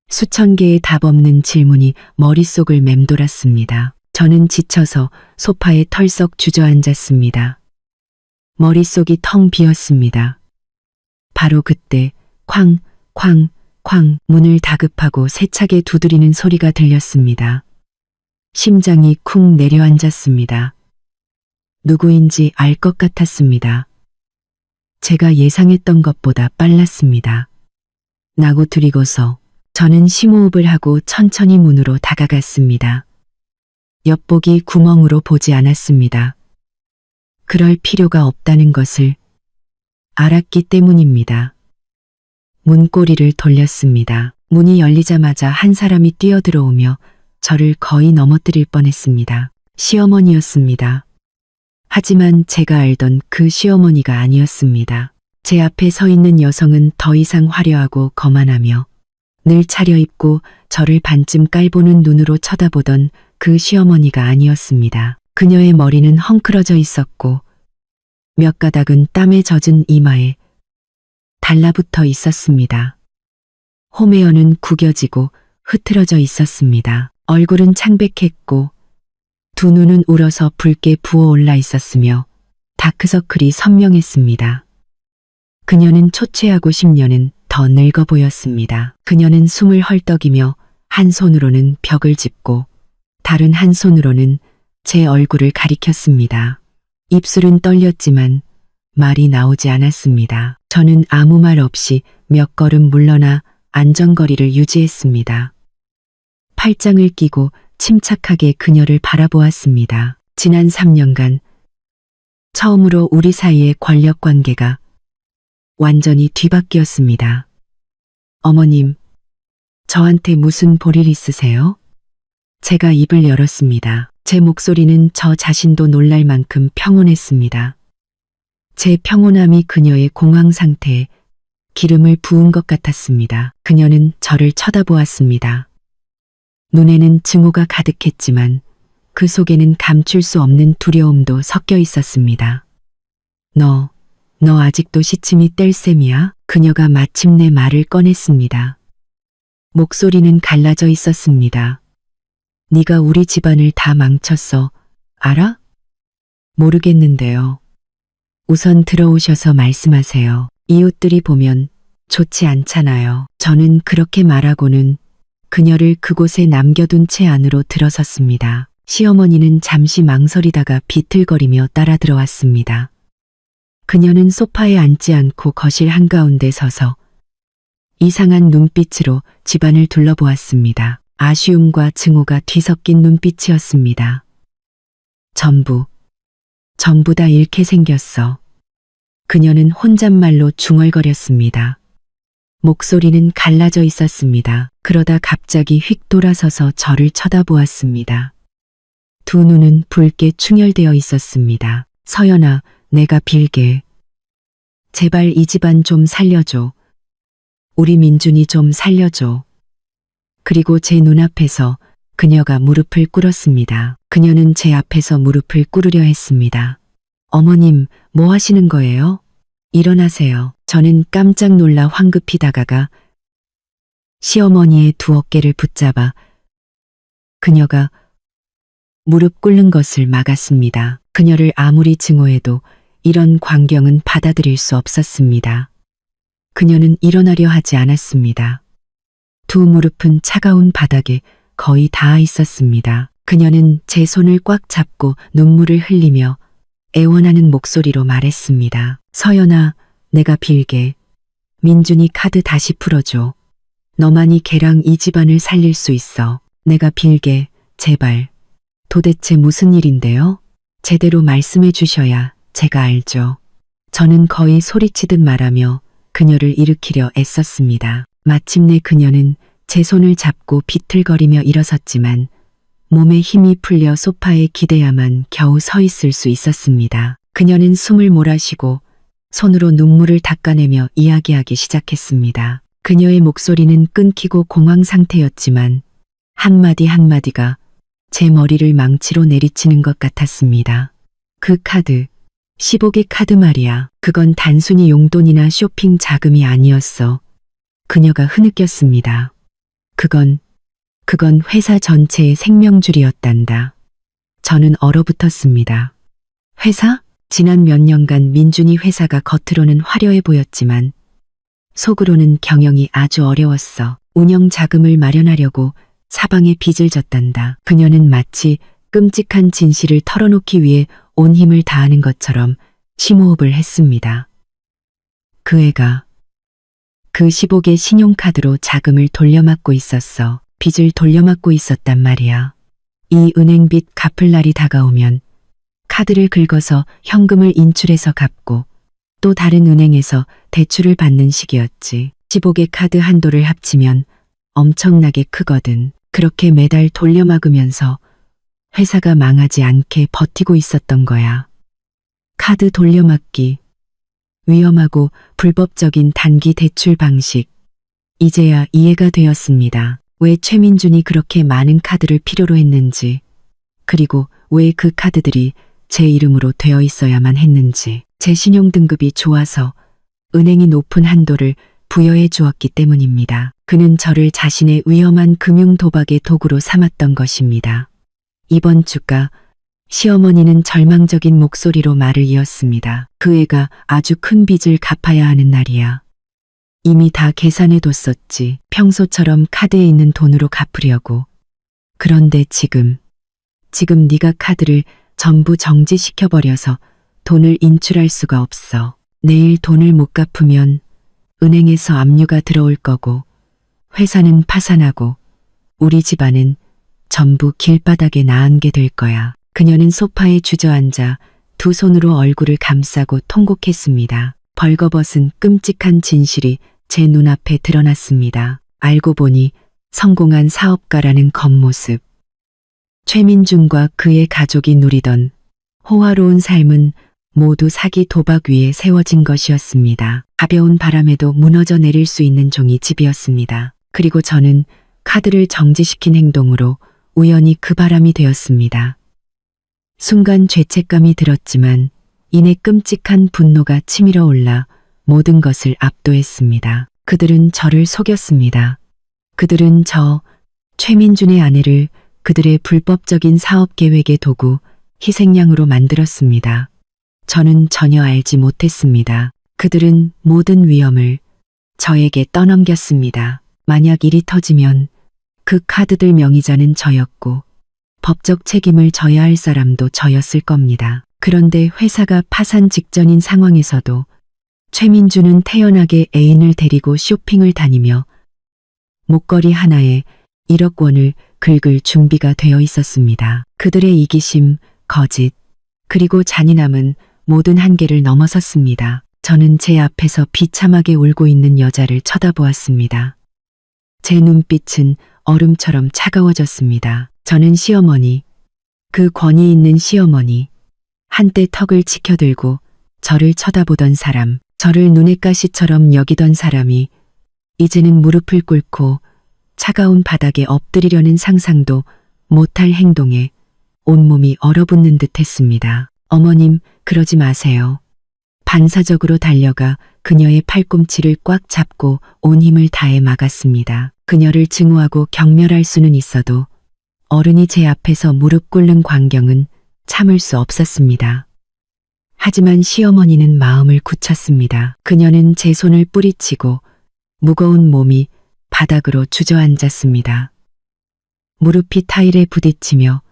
수천 개의 답 없는 질문이 머릿속을 맴돌았습니다. 저는 지쳐서 소파에 털썩 주저앉았습니다. 머릿속이 텅 비었습니다. 바로 그때 쾅, 쾅, 쾅 문을 다급하고 세차게 두드리는 소리가 들렸습니다. 심장이 쿵 내려앉았습니다. 누구인지 알 것 같았습니다. 제가 예상했던 것보다 빨랐습니다. 나고 들이고서 저는 심호흡을 하고 천천히 문으로 다가갔습니다. 엿보기 구멍으로 보지 않았습니다. 그럴 필요가 없다는 것을 알았기 때문입니다. 문고리를 돌렸습니다. 문이 열리자마자 한 사람이 뛰어들어오며 저를 거의 넘어뜨릴 뻔했습니다. 시어머니였습니다. 하지만 제가 알던 그 시어머니가 아니었습니다. 제 앞에 서 있는 여성은 더 이상 화려하고 거만하며 늘 차려입고 저를 반쯤 깔보는 눈으로 쳐다보던 그 시어머니가 아니었습니다. 그녀의 머리는 헝클어져 있었고 몇 가닥은 땀에 젖은 이마에 달라붙어 있었습니다. 홈웨어는 구겨지고 흐트러져 있었습니다. 얼굴은 창백했고 두 눈은 울어서 붉게 부어올라 있었으며 다크서클이 선명했습니다. 그녀는 초췌하고 10년은 더 늙어 보였습니다. 그녀는 숨을 헐떡이며 한 손으로는 벽을 짚고 다른 한 손으로는 제 얼굴을 가리켰습니다. 입술은 떨렸지만 말이 나오지 않았습니다. 저는 아무 말 없이 몇 걸음 물러나 안전거리를 유지했습니다. 팔짱을 끼고 침착하게 그녀를 바라보았습니다. 지난 3년간 처음으로 우리 사이의 권력관계가 완전히 뒤바뀌었습니다. 어머님, 저한테 무슨 볼일 있으세요? 제가 입을 열었습니다. 제 목소리는 저 자신도 놀랄 만큼 평온했습니다. 제 평온함이 그녀의 공황 상태에 기름을 부은 것 같았습니다. 그녀는 저를 쳐다보았습니다. 눈에는 증오가 가득했지만 그 속에는 감출 수 없는 두려움도 섞여 있었습니다. 너 아직도 시침이 뗄 셈이야? 그녀가 마침내 말을 꺼냈습니다. 목소리는 갈라져 있었습니다. 네가 우리 집안을 다 망쳤어. 알아? 모르겠는데요. 우선 들어오셔서 말씀하세요. 이웃들이 보면 좋지 않잖아요. 저는 그렇게 말하고는 그녀를 그곳에 남겨둔 채 안으로 들어섰습니다. 시어머니는 잠시 망설이다가 비틀거리며 따라 들어왔습니다. 그녀는 소파에 앉지 않고 거실 한가운데 서서 이상한 눈빛으로 집안을 둘러보았습니다. 아쉬움과 증오가 뒤섞인 눈빛이었습니다. 전부 다 잃게 생겼어. 그녀는 혼잣말로 중얼거렸습니다. 목소리는 갈라져 있었습니다. 그러다 갑자기 휙 돌아서서 저를 쳐다보았습니다. 두 눈은 붉게 충혈되어 있었습니다. 서연아, 내가 빌게. 제발 이 집안 좀 살려줘. 우리 민준이 좀 살려줘. 그리고 제 눈앞에서 그녀가 무릎을 꿇었습니다. 그녀는 제 앞에서 무릎을 꿇으려 했습니다. 어머님, 뭐 하시는 거예요? 일어나세요. 저는 깜짝 놀라 황급히 다가가 시어머니의 두 어깨를 붙잡아 그녀가 무릎 꿇는 것을 막았습니다. 그녀를 아무리 증오해도 이런 광경은 받아들일 수 없었습니다. 그녀는 일어나려 하지 않았습니다. 두 무릎은 차가운 바닥에 거의 닿아 있었습니다. 그녀는 제 손을 꽉 잡고 눈물을 흘리며 애원하는 목소리로 말했습니다. 서연아, 내가 빌게. 민준이 카드 다시 풀어줘. 너만이 걔랑 이 집안을 살릴 수 있어. 내가 빌게, 제발. 도대체 무슨 일인데요? 제대로 말씀해 주셔야 제가 알죠. 저는 거의 소리치듯 말하며 그녀를 일으키려 애썼습니다. 마침내 그녀는 제 손을 잡고 비틀거리며 일어섰지만 몸에 힘이 풀려 소파에 기대야만 겨우 서 있을 수 있었습니다. 그녀는 숨을 몰아쉬고 손으로 눈물을 닦아내며 이야기하기 시작했습니다. 그녀의 목소리는 끊기고 공황 상태였지만 한마디 한마디가 제 머리를 망치로 내리치는 것 같았습니다. 그 카드, 15개 카드 말이야. 그건 단순히 용돈이나 쇼핑 자금이 아니었어. 그녀가 흐느꼈습니다. 그건 회사 전체의 생명줄이었단다. 저는 얼어붙었습니다. 회사? 지난 몇 년간 민준이 회사가 겉으로는 화려해 보였지만 속으로는 경영이 아주 어려웠어. 운영 자금을 마련하려고 사방에 빚을 졌단다. 그녀는 마치 끔찍한 진실을 털어놓기 위해 온 힘을 다하는 것처럼 심호흡을 했습니다. 그 애가 그 15개 신용카드로 자금을 돌려막고 있었어. 빚을 돌려막고 있었단 말이야. 이 은행빚 갚을 날이 다가오면 카드를 긁어서 현금을 인출해서 갚고 또 다른 은행에서 대출을 받는 시기였지. 15개 카드 한도를 합치면 엄청나게 크거든. 그렇게 매달 돌려막으면서 회사가 망하지 않게 버티고 있었던 거야. 카드 돌려막기, 위험하고 불법적인 단기 대출 방식. 이제야 이해가 되었습니다. 왜 최민준이 그렇게 많은 카드를 필요로 했는지, 그리고 왜 그 카드들이 제 이름으로 되어 있어야만 했는지. 제 신용등급이 좋아서 은행이 높은 한도를 부여해 주었기 때문입니다. 그는 저를 자신의 위험한 금융 도박의 도구로 삼았던 것입니다. 이번 주가 시어머니는 절망적인 목소리로 말을 이었습니다. 그 애가 아주 큰 빚을 갚아야 하는 날이야. 이미 다 계산해 뒀었지. 평소처럼 카드에 있는 돈으로 갚으려고. 그런데 지금 네가 카드를 전부 정지시켜버려서 돈을 인출할 수가 없어. 내일 돈을 못 갚으면 은행에서 압류가 들어올 거고 회사는 파산하고 우리 집안은 전부 길바닥에 나앉게 될 거야. 그녀는 소파에 주저앉아 두 손으로 얼굴을 감싸고 통곡했습니다. 벌거벗은 끔찍한 진실이 제 눈앞에 드러났습니다. 알고 보니 성공한 사업가라는 겉모습. 최민준과 그의 가족이 누리던 호화로운 삶은 모두 사기 도박 위에 세워진 것이었습니다. 가벼운 바람에도 무너져 내릴 수 있는 종이 집이었습니다. 그리고 저는 카드를 정지시킨 행동으로 우연히 그 바람이 되었습니다. 순간 죄책감이 들었지만 이내 끔찍한 분노가 치밀어 올라 모든 것을 압도했습니다. 그들은 저를 속였습니다. 그들은 최민준의 아내를 그들의 불법적인 사업 계획의 도구, 희생양으로 만들었습니다. 저는 전혀 알지 못했습니다. 그들은 모든 위험을 저에게 떠넘겼습니다. 만약 일이 터지면 그 카드들 명의자는 저였고 법적 책임을 져야 할 사람도 저였을 겁니다. 그런데 회사가 파산 직전인 상황에서도 최민주는 태연하게 애인을 데리고 쇼핑을 다니며 목걸이 하나에 1억 원을 긁을 준비가 되어 있었습니다. 그들의 이기심, 거짓, 그리고 잔인함은 모든 한계를 넘어섰습니다. 저는 제 앞에서 비참하게 울고 있는 여자를 쳐다보았습니다. 제 눈빛은 얼음처럼 차가워졌습니다. 저는 시어머니, 그 권위 있는 시어머니, 한때 턱을 치켜들고 저를 쳐다보던 사람, 저를 눈의 가시처럼 여기던 사람이 이제는 무릎을 꿇고 차가운 바닥에 엎드리려는 상상도 못할 행동에 온몸이 얼어붙는 듯 했습니다. 어머님, 그러지 마세요. 반사적으로 달려가 그녀의 팔꿈치를 꽉 잡고 온 힘을 다해 막았습니다. 그녀를 증오하고 경멸할 수는 있어도 어른이 제 앞에서 무릎 꿇는 광경은 참을 수 없었습니다. 하지만 시어머니는 마음을 굳혔습니다. 그녀는 제 손을 뿌리치고 무거운 몸이 바닥으로 주저앉았습니다. 무릎이 타일에 부딪히며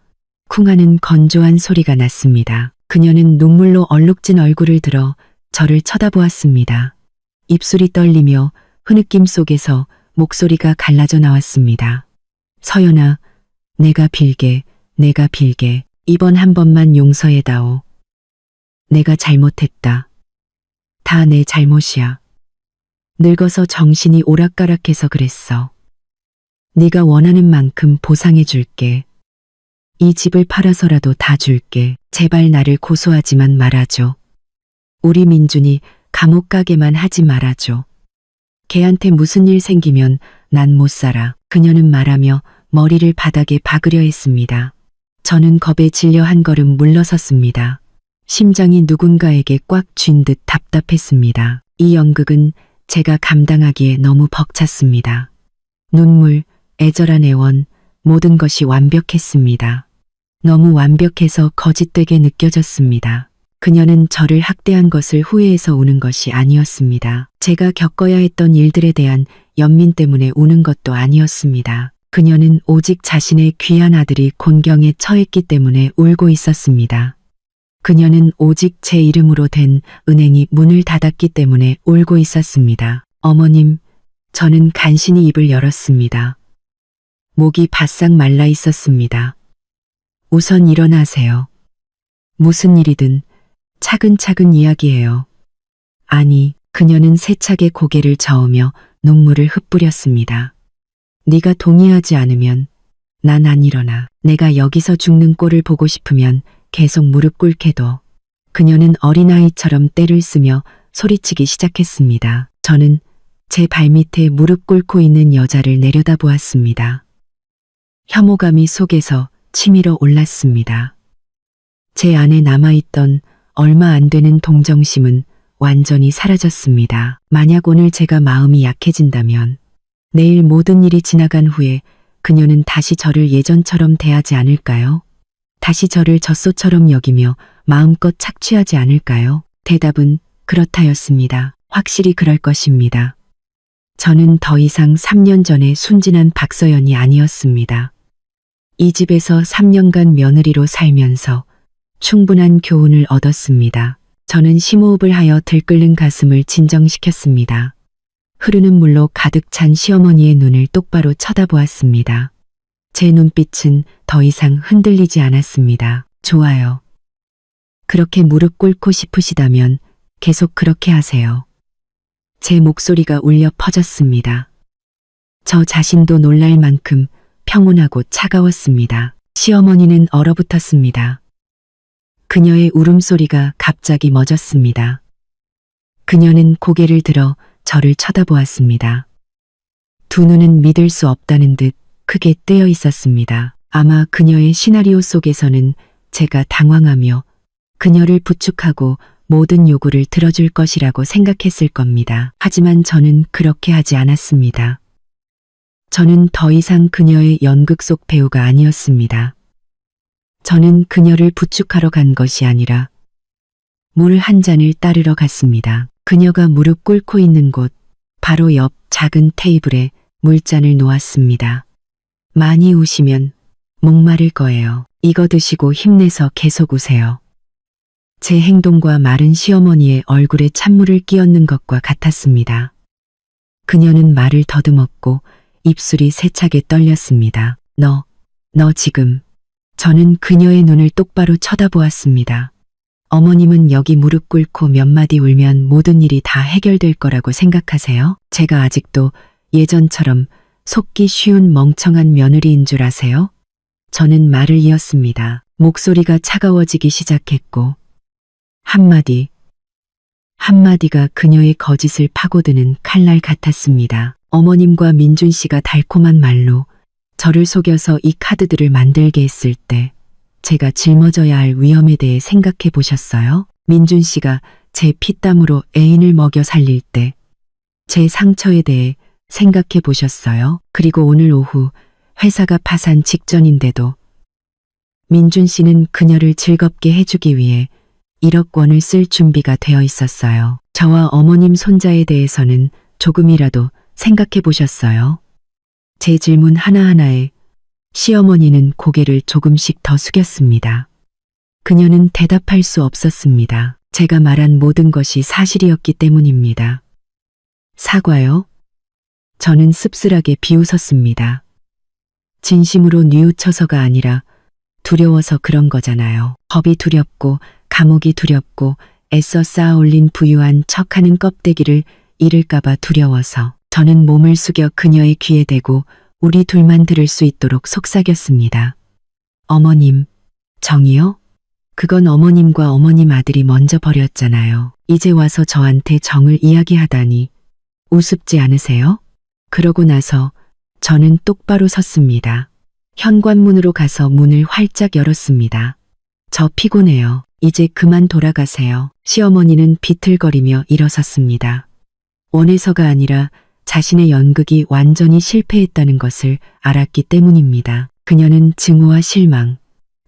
쿵하는 건조한 소리가 났습니다. 그녀는 눈물로 얼룩진 얼굴을 들어 저를 쳐다보았습니다. 입술이 떨리며 흐느낌 속에서 목소리가 갈라져 나왔습니다. 서연아, 내가 빌게, 이번 한 번만 용서해다오. 내가 잘못했다. 다 내 잘못이야. 늙어서 정신이 오락가락해서 그랬어. 네가 원하는 만큼 보상해 줄게. 이 집을 팔아서라도 다 줄게. 제발 나를 고소하지만 말아줘. 우리 민준이 감옥 가게만 하지 말아줘. 걔한테 무슨 일 생기면 난 못 살아. 그녀는 말하며 머리를 바닥에 박으려 했습니다. 저는 겁에 질려 한 걸음 물러섰습니다. 심장이 누군가에게 꽉 쥔 듯 답답했습니다. 이 연극은 제가 감당하기에 너무 벅찼습니다. 눈물, 애절한 애원, 모든 것이 완벽했습니다. 너무 완벽해서 거짓되게 느껴졌습니다. 그녀는 저를 학대한 것을 후회해서 우는 것이 아니었습니다. 제가 겪어야 했던 일들에 대한 연민 때문에 우는 것도 아니었습니다. 그녀는 오직 자신의 귀한 아들이 곤경에 처했기 때문에 울고 있었습니다. 그녀는 오직 제 이름으로 된 은행이 문을 닫았기 때문에 울고 있었습니다. 어머님, 저는 간신히 입을 열었습니다. 목이 바싹 말라 있었습니다. 우선 일어나세요. 무슨 일이든 차근차근 이야기해요. 아니, 그녀는 세차게 고개를 저으며 눈물을 흩뿌렸습니다. 네가 동의하지 않으면 난 안 일어나. 내가 여기서 죽는 꼴을 보고 싶으면 계속 무릎 꿇게 둬. 그녀는 어린아이처럼 떼를 쓰며 소리치기 시작했습니다. 저는 제 발밑에 무릎 꿇고 있는 여자를 내려다보았습니다. 혐오감이 속에서 치밀어 올랐습니다. 제 안에 남아있던 얼마 안 되는 동정심은 완전히 사라졌습니다. 만약 오늘 제가 마음이 약해진다면 내일 모든 일이 지나간 후에 그녀는 다시 저를 예전처럼 대하지 않을까요? 다시 저를 젖소처럼 여기며 마음껏 착취하지 않을까요? 대답은 그렇다였습니다. 확실히 그럴 것입니다. 저는 더 이상 3년 전의 순진한 박서연이 아니었습니다. 이 집에서 3년간 며느리로 살면서 충분한 교훈을 얻었습니다. 저는 심호흡을 하여 들끓는 가슴을 진정시켰습니다. 흐르는 물로 가득 찬 시어머니의 눈을 똑바로 쳐다보았습니다. 제 눈빛은 더 이상 흔들리지 않았습니다. 좋아요. 그렇게 무릎 꿇고 싶으시다면 계속 그렇게 하세요. 제 목소리가 울려 퍼졌습니다. 저 자신도 놀랄 만큼 평온하고 차가웠습니다. 시어머니는 얼어붙었습니다. 그녀의 울음소리가 갑자기 멎었습니다. 그녀는 고개를 들어 저를 쳐다보았습니다. 두 눈은 믿을 수 없다는 듯 크게 뜨여 있었습니다. 아마 그녀의 시나리오 속에서는 제가 당황하며 그녀를 부축하고 모든 요구를 들어줄 것이라고 생각했을 겁니다. 하지만 저는 그렇게 하지 않았습니다. 저는 더 이상 그녀의 연극 속 배우가 아니었습니다. 저는 그녀를 부축하러 간 것이 아니라 물 한 잔을 따르러 갔습니다. 그녀가 무릎 꿇고 있는 곳, 바로 옆 작은 테이블에 물잔을 놓았습니다. 많이 우시면 목마를 거예요. 이거 드시고 힘내서 계속 우세요. 제 행동과 말은 시어머니의 얼굴에 찬물을 끼얹는 것과 같았습니다. 그녀는 말을 더듬었고 입술이 세차게 떨렸습니다. 너 지금. 저는 그녀의 눈을 똑바로 쳐다보았습니다. 어머님은 여기 무릎 꿇고 몇 마디 울면 모든 일이 다 해결될 거라고 생각하세요? 제가 아직도 예전처럼 속기 쉬운 멍청한 며느리인 줄 아세요? 저는 말을 이었습니다. 목소리가 차가워지기 시작했고 한마디가 그녀의 거짓을 파고드는 칼날 같았습니다. 어머님과 민준 씨가 달콤한 말로 저를 속여서 이 카드들을 만들게 했을 때 제가 짊어져야 할 위험에 대해 생각해 보셨어요? 민준 씨가 제 피땀으로 애인을 먹여 살릴 때 제 상처에 대해 생각해 보셨어요? 그리고 오늘 오후 회사가 파산 직전인데도 민준 씨는 그녀를 즐겁게 해주기 위해 1억 원을 쓸 준비가 되어 있었어요. 저와 어머님 손자에 대해서는 조금이라도 생각해 보셨어요? 제 질문 하나하나에 시어머니는 고개를 조금씩 더 숙였습니다. 그녀는 대답할 수 없었습니다. 제가 말한 모든 것이 사실이었기 때문입니다. 사과요? 저는 씁쓸하게 비웃었습니다. 진심으로 뉘우쳐서가 아니라 두려워서 그런 거잖아요. 법이 두렵고 감옥이 두렵고 애써 쌓아 올린 부유한 척하는 껍데기를 잃을까봐 두려워서 저는 몸을 숙여 그녀의 귀에 대고 우리 둘만 들을 수 있도록 속삭였습니다. 어머님, 정이요? 그건 어머님과 어머님 아들이 먼저 버렸잖아요. 이제 와서 저한테 정을 이야기하다니 우습지 않으세요? 그러고 나서 저는 똑바로 섰습니다. 현관문으로 가서 문을 활짝 열었습니다. 저 피곤해요. 이제 그만 돌아가세요. 시어머니는 비틀거리며 일어섰습니다. 원해서가 아니라 자신의 연극이 완전히 실패했다는 것을 알았기 때문입니다. 그녀는 증오와 실망,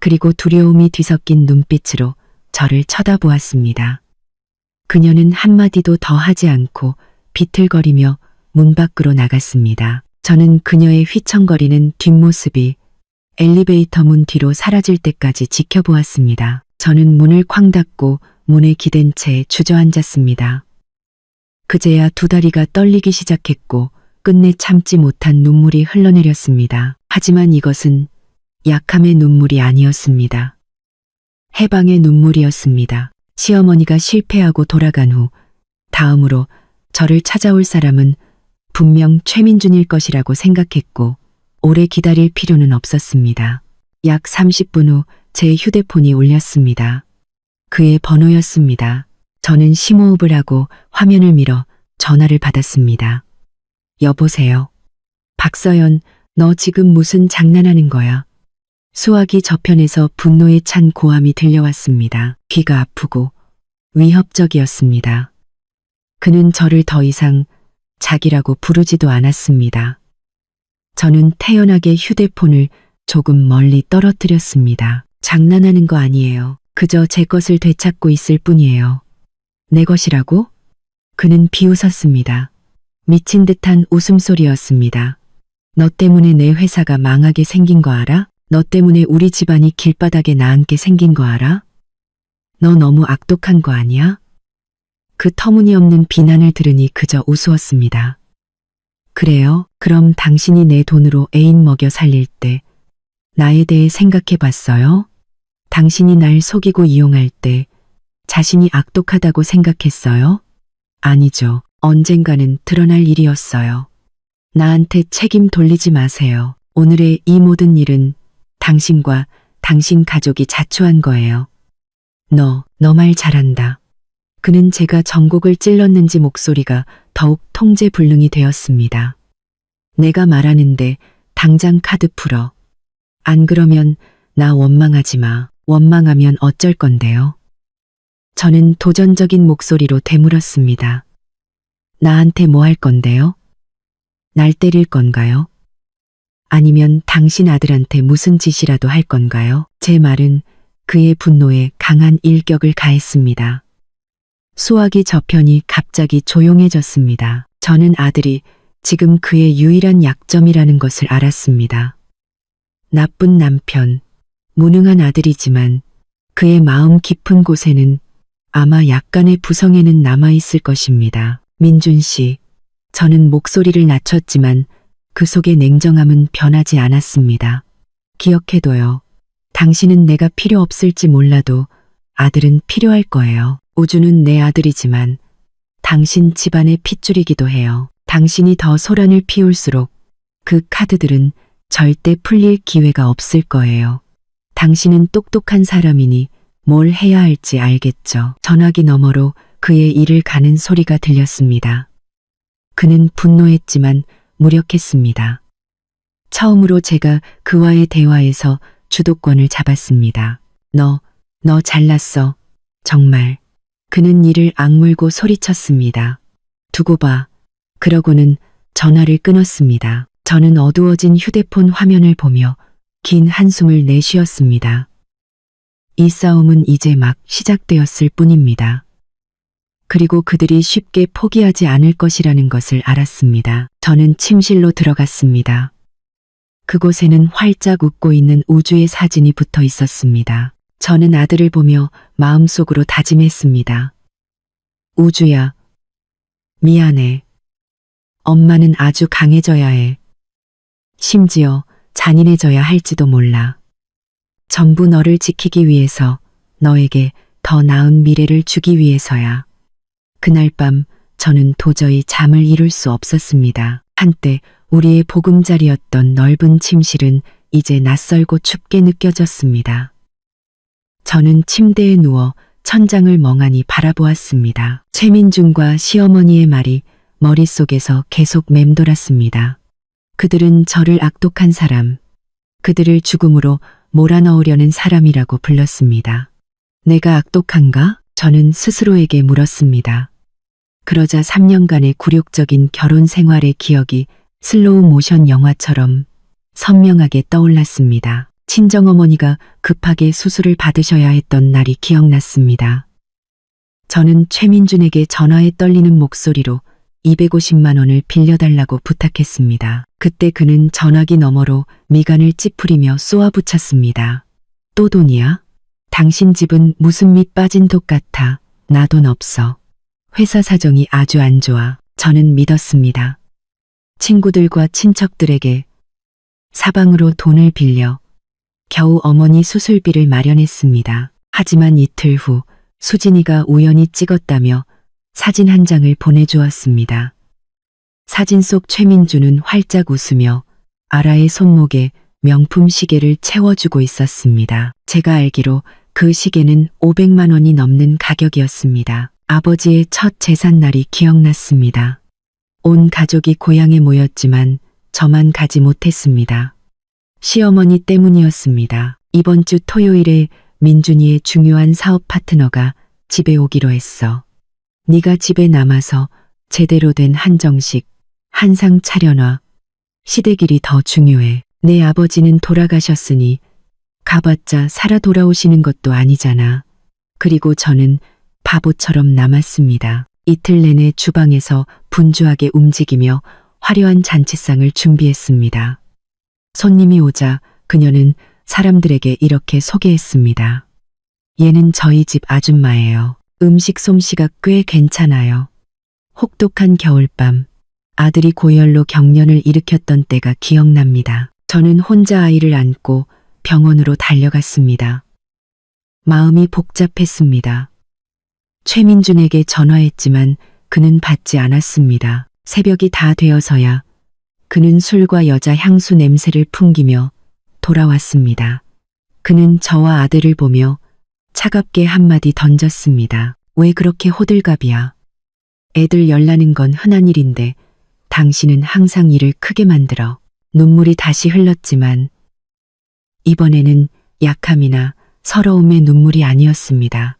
그리고 두려움이 뒤섞인 눈빛으로 저를 쳐다보았습니다. 그녀는 한마디도 더 하지 않고 비틀거리며 문 밖으로 나갔습니다. 저는 그녀의 휘청거리는 뒷모습이 엘리베이터 문 뒤로 사라질 때까지 지켜보았습니다. 저는 문을 쾅 닫고 문에 기댄 채 주저앉았습니다. 그제야 두 다리가 떨리기 시작했고 끝내 참지 못한 눈물이 흘러내렸습니다. 하지만 이것은 약함의 눈물이 아니었습니다. 해방의 눈물이었습니다. 시어머니가 실패하고 돌아간 후 다음으로 저를 찾아올 사람은 분명 최민준일 것이라고 생각했고 오래 기다릴 필요는 없었습니다. 약 30분 후 제 휴대폰이 울렸습니다. 그의 번호였습니다. 저는 심호흡을 하고 화면을 밀어 전화를 받았습니다. 여보세요. 박서연, 너 지금 무슨 장난하는 거야? 수화기 저편에서 분노에 찬 고함이 들려왔습니다. 귀가 아프고 위협적이었습니다. 그는 저를 더 이상 자기라고 부르지도 않았습니다. 저는 태연하게 휴대폰을 조금 멀리 떨어뜨렸습니다. 장난하는 거 아니에요. 그저 제 것을 되찾고 있을 뿐이에요. 내 것이라고? 그는 비웃었습니다. 미친 듯한 웃음소리였습니다. 너 때문에 내 회사가 망하게 생긴 거 알아? 너 때문에 우리 집안이 길바닥에 나앉게 생긴 거 알아? 너 너무 악독한 거 아니야? 그 터무니없는 비난을 들으니 그저 우스웠습니다. 그래요? 그럼 당신이 내 돈으로 애인 먹여 살릴 때 나에 대해 생각해 봤어요? 당신이 날 속이고 이용할 때 자신이 악독하다고 생각했어요? 아니죠. 언젠가는 드러날 일이었어요. 나한테 책임 돌리지 마세요. 오늘의 이 모든 일은 당신과 당신 가족이 자초한 거예요. 너 말 잘한다. 그는 제가 전곡을 찔렀는지 목소리가 더욱 통제불능이 되었습니다. 내가 말하는데 당장 카드 풀어. 안 그러면 나 원망하지 마. 원망하면 어쩔 건데요? 저는 도전적인 목소리로 되물었습니다. 나한테 뭐 할 건데요? 날 때릴 건가요? 아니면 당신 아들한테 무슨 짓이라도 할 건가요? 제 말은 그의 분노에 강한 일격을 가했습니다. 수화기 저편이 갑자기 조용해졌습니다. 저는 아들이 지금 그의 유일한 약점이라는 것을 알았습니다. 나쁜 남편, 무능한 아들이지만 그의 마음 깊은 곳에는 아마 약간의 부성에는 남아있을 것입니다. 민준 씨, 저는 목소리를 낮췄지만 그 속의 냉정함은 변하지 않았습니다. 기억해둬요. 당신은 내가 필요 없을지 몰라도 아들은 필요할 거예요. 우주는 내 아들이지만 당신 집안의 핏줄이기도 해요. 당신이 더 소란을 피울수록 그 카드들은 절대 풀릴 기회가 없을 거예요. 당신은 똑똑한 사람이니 뭘 해야 할지 알겠죠. 전화기 너머로 그의 이를 가는 소리가 들렸습니다. 그는 분노했지만 무력했습니다. 처음으로 제가 그와의 대화에서 주도권을 잡았습니다. 너 잘났어. 정말. 그는 이를 악물고 소리쳤습니다. 두고 봐. 그러고는 전화를 끊었습니다. 저는 어두워진 휴대폰 화면을 보며 긴 한숨을 내쉬었습니다. 이 싸움은 이제 막 시작되었을 뿐입니다. 그리고 그들이 쉽게 포기하지 않을 것이라는 것을 알았습니다. 저는 침실로 들어갔습니다. 그곳에는 활짝 웃고 있는 우주의 사진이 붙어 있었습니다. 저는 아들을 보며 마음속으로 다짐했습니다. 우주야, 미안해. 엄마는 아주 강해져야 해. 심지어 잔인해져야 할지도 몰라. 전부 너를 지키기 위해서, 너에게 더 나은 미래를 주기 위해서야. 그날 밤 저는 도저히 잠을 이룰 수 없었습니다. 한때 우리의 보금자리였던 넓은 침실은 이제 낯설고 춥게 느껴졌습니다. 저는 침대에 누워 천장을 멍하니 바라보았습니다. 최민준과 시어머니의 말이 머릿속에서 계속 맴돌았습니다. 그들은 저를 악독한 사람, 그들을 죽음으로 몰아넣으려는 사람이라고 불렀습니다. 내가 악독한가? 저는 스스로에게 물었습니다. 그러자 3년간의 굴욕적인 결혼 생활의 기억이 슬로우 모션 영화처럼 선명하게 떠올랐습니다. 친정어머니가 급하게 수술을 받으셔야 했던 날이 기억났습니다. 저는 최민준에게 전화에 떨리는 목소리로 250만 원을 빌려달라고 부탁했습니다. 그때 그는 전화기 너머로 미간을 찌푸리며 쏘아붙였습니다. 또 돈이야? 당신 집은 무슨 밑 빠진 독 같아. 나 돈 없어. 회사 사정이 아주 안 좋아. 저는 믿었습니다. 친구들과 친척들에게 사방으로 돈을 빌려 겨우 어머니 수술비를 마련했습니다. 하지만 이틀 후 수진이가 우연히 찍었다며 사진 한 장을 보내주었습니다. 사진 속 최민주는 활짝 웃으며 아라의 손목에 명품 시계를 채워주고 있었습니다. 제가 알기로 그 시계는 500만 원이 넘는 가격이었습니다. 아버지의 첫 제삿날이 기억났습니다. 온 가족이 고향에 모였지만 저만 가지 못했습니다. 시어머니 때문이었습니다. 이번 주 토요일에 민준이의 중요한 사업 파트너가 집에 오기로 했어. 네가 집에 남아서 제대로 된 한정식, 한상 차려놔. 시댁일이 더 중요해. 내 아버지는 돌아가셨으니 가봤자 살아 돌아오시는 것도 아니잖아. 그리고 저는 바보처럼 남았습니다. 이틀 내내 주방에서 분주하게 움직이며 화려한 잔치상을 준비했습니다. 손님이 오자 그녀는 사람들에게 이렇게 소개했습니다. 얘는 저희 집 아줌마예요. 음식 솜씨가 꽤 괜찮아요. 혹독한 겨울밤, 아들이 고열로 경련을 일으켰던 때가 기억납니다. 저는 혼자 아이를 안고 병원으로 달려갔습니다. 마음이 복잡했습니다. 최민준에게 전화했지만 그는 받지 않았습니다. 새벽이 다 되어서야 그는 술과 여자 향수 냄새를 풍기며 돌아왔습니다. 그는 저와 아들을 보며 차갑게 한마디 던졌습니다. 왜 그렇게 호들갑이야? 애들 열나는 건 흔한 일인데 당신은 항상 일을 크게 만들어. 눈물이 다시 흘렀지만 이번에는 약함이나 서러움의 눈물이 아니었습니다.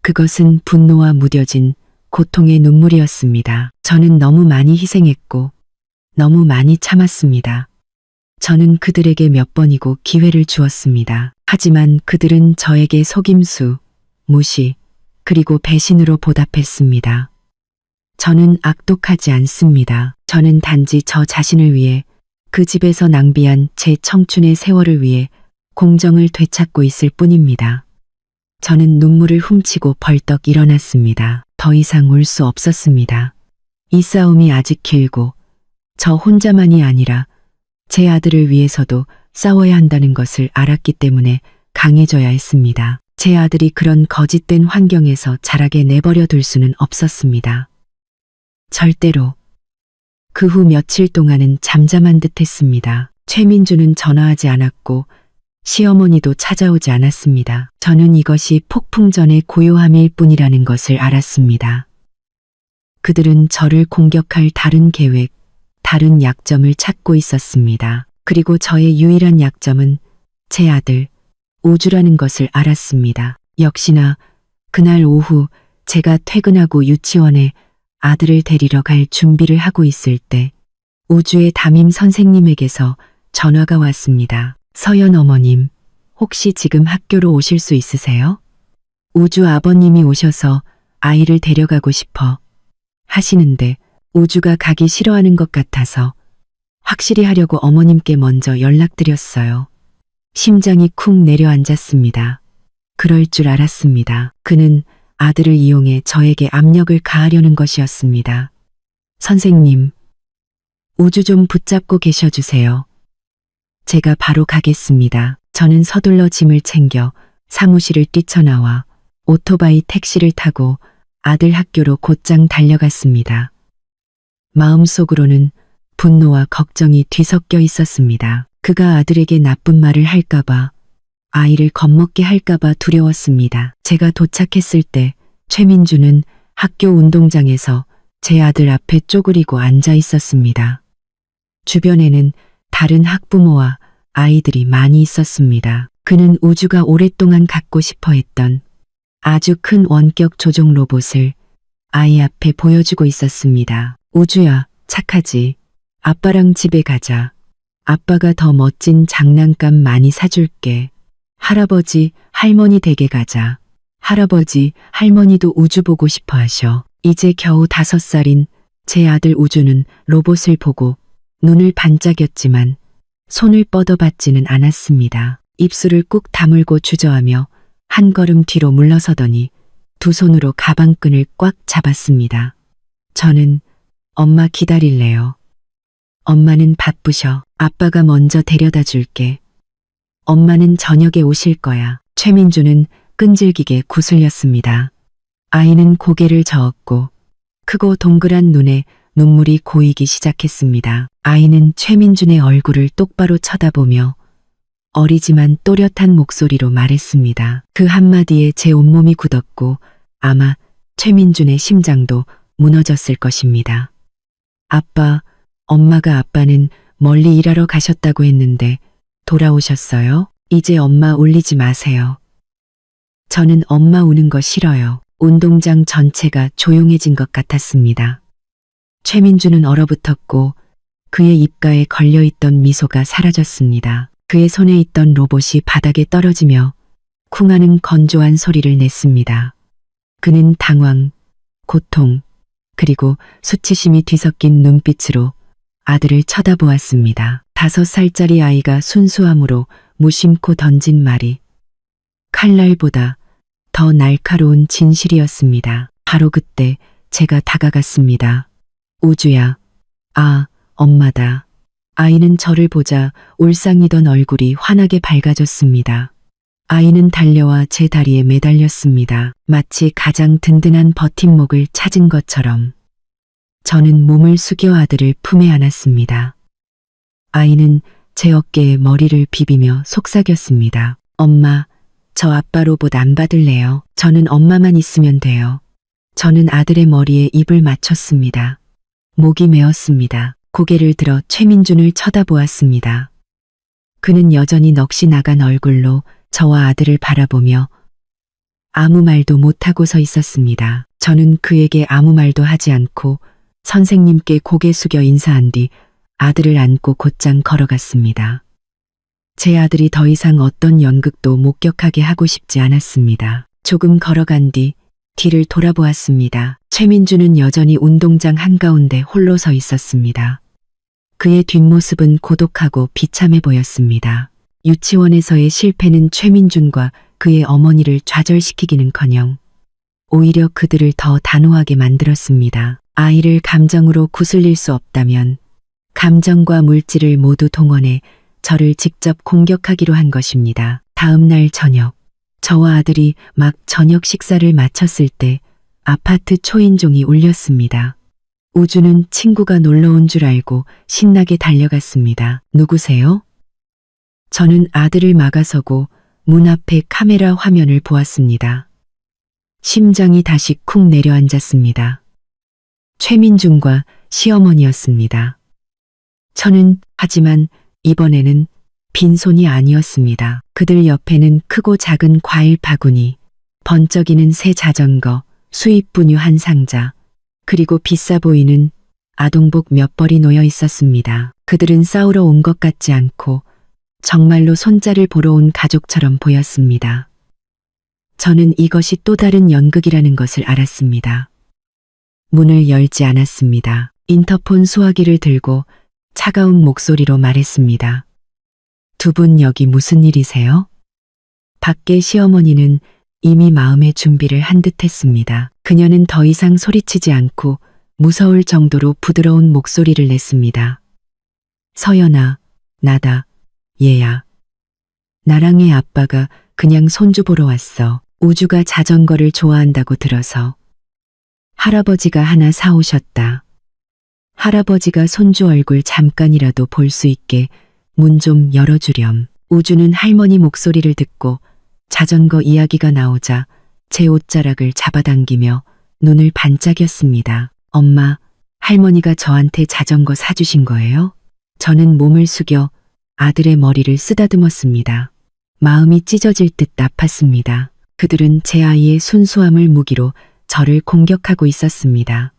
그것은 분노와 무뎌진 고통의 눈물이었습니다. 저는 너무 많이 희생했고 너무 많이 참았습니다. 저는 그들에게 몇 번이고 기회를 주었습니다. 하지만 그들은 저에게 속임수, 무시, 그리고 배신으로 보답했습니다. 저는 악독하지 않습니다. 저는 단지 저 자신을 위해, 그 집에서 낭비한 제 청춘의 세월을 위해 공정을 되찾고 있을 뿐입니다. 저는 눈물을 훔치고 벌떡 일어났습니다. 더 이상 울 수 없었습니다. 이 싸움이 아직 길고 저 혼자만이 아니라 제 아들을 위해서도 싸워야 한다는 것을 알았기 때문에 강해져야 했습니다. 제 아들이 그런 거짓된 환경에서 자라게 내버려 둘 수는 없었습니다. 절대로. 그 후 며칠 동안은 잠잠한 듯 했습니다. 최민주는 전화하지 않았고 시어머니도 찾아오지 않았습니다. 저는 이것이 폭풍전의 고요함일 뿐이라는 것을 알았습니다. 그들은 저를 공격할 다른 계획, 다른 약점을 찾고 있었습니다. 그리고 저의 유일한 약점은 제 아들, 우주라는 것을 알았습니다. 역시나 그날 오후 제가 퇴근하고 유치원에 아들을 데리러 갈 준비를 하고 있을 때 우주의 담임 선생님에게서 전화가 왔습니다. 서연 어머님, 혹시 지금 학교로 오실 수 있으세요? 우주 아버님이 오셔서 아이를 데려가고 싶어 하시는데 우주가 가기 싫어하는 것 같아서 확실히 하려고 어머님께 먼저 연락드렸어요. 심장이 쿵 내려앉았습니다. 그럴 줄 알았습니다. 그는 아들을 이용해 저에게 압력을 가하려는 것이었습니다. 선생님, 우주 좀 붙잡고 계셔주세요. 제가 바로 가겠습니다. 저는 서둘러 짐을 챙겨 사무실을 뛰쳐나와 오토바이 택시를 타고 아들 학교로 곧장 달려갔습니다. 마음속으로는 분노와 걱정이 뒤섞여 있었습니다. 그가 아들에게 나쁜 말을 할까봐, 아이를 겁먹게 할까봐 두려웠습니다. 제가 도착했을 때 최민주는 학교 운동장에서 제 아들 앞에 쪼그리고 앉아 있었습니다. 주변에는 다른 학부모와 아이들이 많이 있었습니다. 그는 우주가 오랫동안 갖고 싶어 했던 아주 큰 원격 조종 로봇을 아이 앞에 보여주고 있었습니다. 우주야, 착하지? 아빠랑 집에 가자. 아빠가 더 멋진 장난감 많이 사줄게. 할아버지, 할머니 댁에 가자. 할아버지, 할머니도 우주 보고 싶어 하셔. 이제 겨우 5살인 제 아들 우주는 로봇을 보고 눈을 반짝였지만 손을 뻗어받지는 않았습니다. 입술을 꾹 다물고 주저하며 한 걸음 뒤로 물러서더니 두 손으로 가방끈을 꽉 잡았습니다. 저는 엄마 기다릴래요. 엄마는 바쁘셔. 아빠가 먼저 데려다 줄게. 엄마는 저녁에 오실 거야. 최민주는 끈질기게 구슬렸습니다. 아이는 고개를 저었고 크고 동그란 눈에 눈물이 고이기 시작했습니다. 아이는 최민준의 얼굴을 똑바로 쳐다보며 어리지만 또렷한 목소리로 말했습니다. 그 한마디에 제 온몸이 굳었고 아마 최민준의 심장도 무너졌을 것입니다. 아빠, 엄마가 아빠는 멀리 일하러 가셨다고 했는데 돌아오셨어요? 이제 엄마 울리지 마세요. 저는 엄마 우는 거 싫어요. 운동장 전체가 조용해진 것 같았습니다. 최민주는 얼어붙었고 그의 입가에 걸려있던 미소가 사라졌습니다. 그의 손에 있던 로봇이 바닥에 떨어지며 쿵 하는 건조한 소리를 냈습니다. 그는 당황, 고통, 그리고 수치심이 뒤섞인 눈빛으로 아들을 쳐다보았습니다. 5살짜리 아이가 순수함으로 무심코 던진 말이 칼날보다 더 날카로운 진실이었습니다. 바로 그때 제가 다가갔습니다. 우주야, 아, 엄마다. 아이는 저를 보자 울상이던 얼굴이 환하게 밝아졌습니다. 아이는 달려와 제 다리에 매달렸습니다. 마치 가장 든든한 버팀목을 찾은 것처럼. 저는 몸을 숙여 아들을 품에 안았습니다. 아이는 제 어깨에 머리를 비비며 속삭였습니다. 엄마, 저 아빠 로봇 안 받을래요. 저는 엄마만 있으면 돼요. 저는 아들의 머리에 입을 맞췄습니다. 목이 메었습니다. 고개를 들어 최민준을 쳐다보았습니다. 그는 여전히 넋이 나간 얼굴로 저와 아들을 바라보며 아무 말도 못하고 서 있었습니다. 저는 그에게 아무 말도 하지 않고 선생님께 고개 숙여 인사한 뒤 아들을 안고 곧장 걸어갔습니다. 제 아들이 더 이상 어떤 연극도 목격하게 하고 싶지 않았습니다. 조금 걸어간 뒤 뒤를 돌아보았습니다. 최민주는 여전히 운동장 한가운데 홀로 서 있었습니다. 그의 뒷모습은 고독하고 비참해 보였습니다. 유치원에서의 실패는 최민준과 그의 어머니를 좌절시키기는커녕 오히려 그들을 더 단호하게 만들었습니다. 아이를 감정으로 구슬릴 수 없다면 감정과 물질을 모두 동원해 저를 직접 공격하기로 한 것입니다. 다음 날 저녁, 저와 아들이 막 저녁 식사를 마쳤을 때 아파트 초인종이 울렸습니다. 우주는 친구가 놀러 온 줄 알고 신나게 달려갔습니다. 누구세요? 저는 아들을 막아서고 문 앞에 카메라 화면을 보았습니다. 심장이 다시 쿵 내려앉았습니다. 최민중과 시어머니였습니다. 하지만 이번에는 빈손이 아니었습니다. 그들 옆에는 크고 작은 과일 바구니, 번쩍이는 새 자전거, 수입 분유 한 상자, 그리고 비싸 보이는 아동복 몇 벌이 놓여 있었습니다. 그들은 싸우러 온 것 같지 않고 정말로 손자를 보러 온 가족처럼 보였습니다. 저는 이것이 또 다른 연극이라는 것을 알았습니다. 문을 열지 않았습니다. 인터폰 수화기를 들고 차가운 목소리로 말했습니다. 두 분 여기 무슨 일이세요? 밖에 시어머니는 이미 마음의 준비를 한 듯 했습니다. 그녀는 더 이상 소리치지 않고 무서울 정도로 부드러운 목소리를 냈습니다. 서연아, 나다, 얘야. 나랑 애 아빠가 그냥 손주 보러 왔어. 우주가 자전거를 좋아한다고 들어서. 할아버지가 하나 사오셨다. 할아버지가 손주 얼굴 잠깐이라도 볼 수 있게 문 좀 열어주렴. 우주는 할머니 목소리를 듣고 자전거 이야기가 나오자 제 옷자락을 잡아당기며 눈을 반짝였습니다. 엄마, 할머니가 저한테 자전거 사주신 거예요? 저는 몸을 숙여 아들의 머리를 쓰다듬었습니다. 마음이 찢어질 듯 아팠습니다. 그들은 제 아이의 순수함을 무기로 저를 공격하고 있었습니다.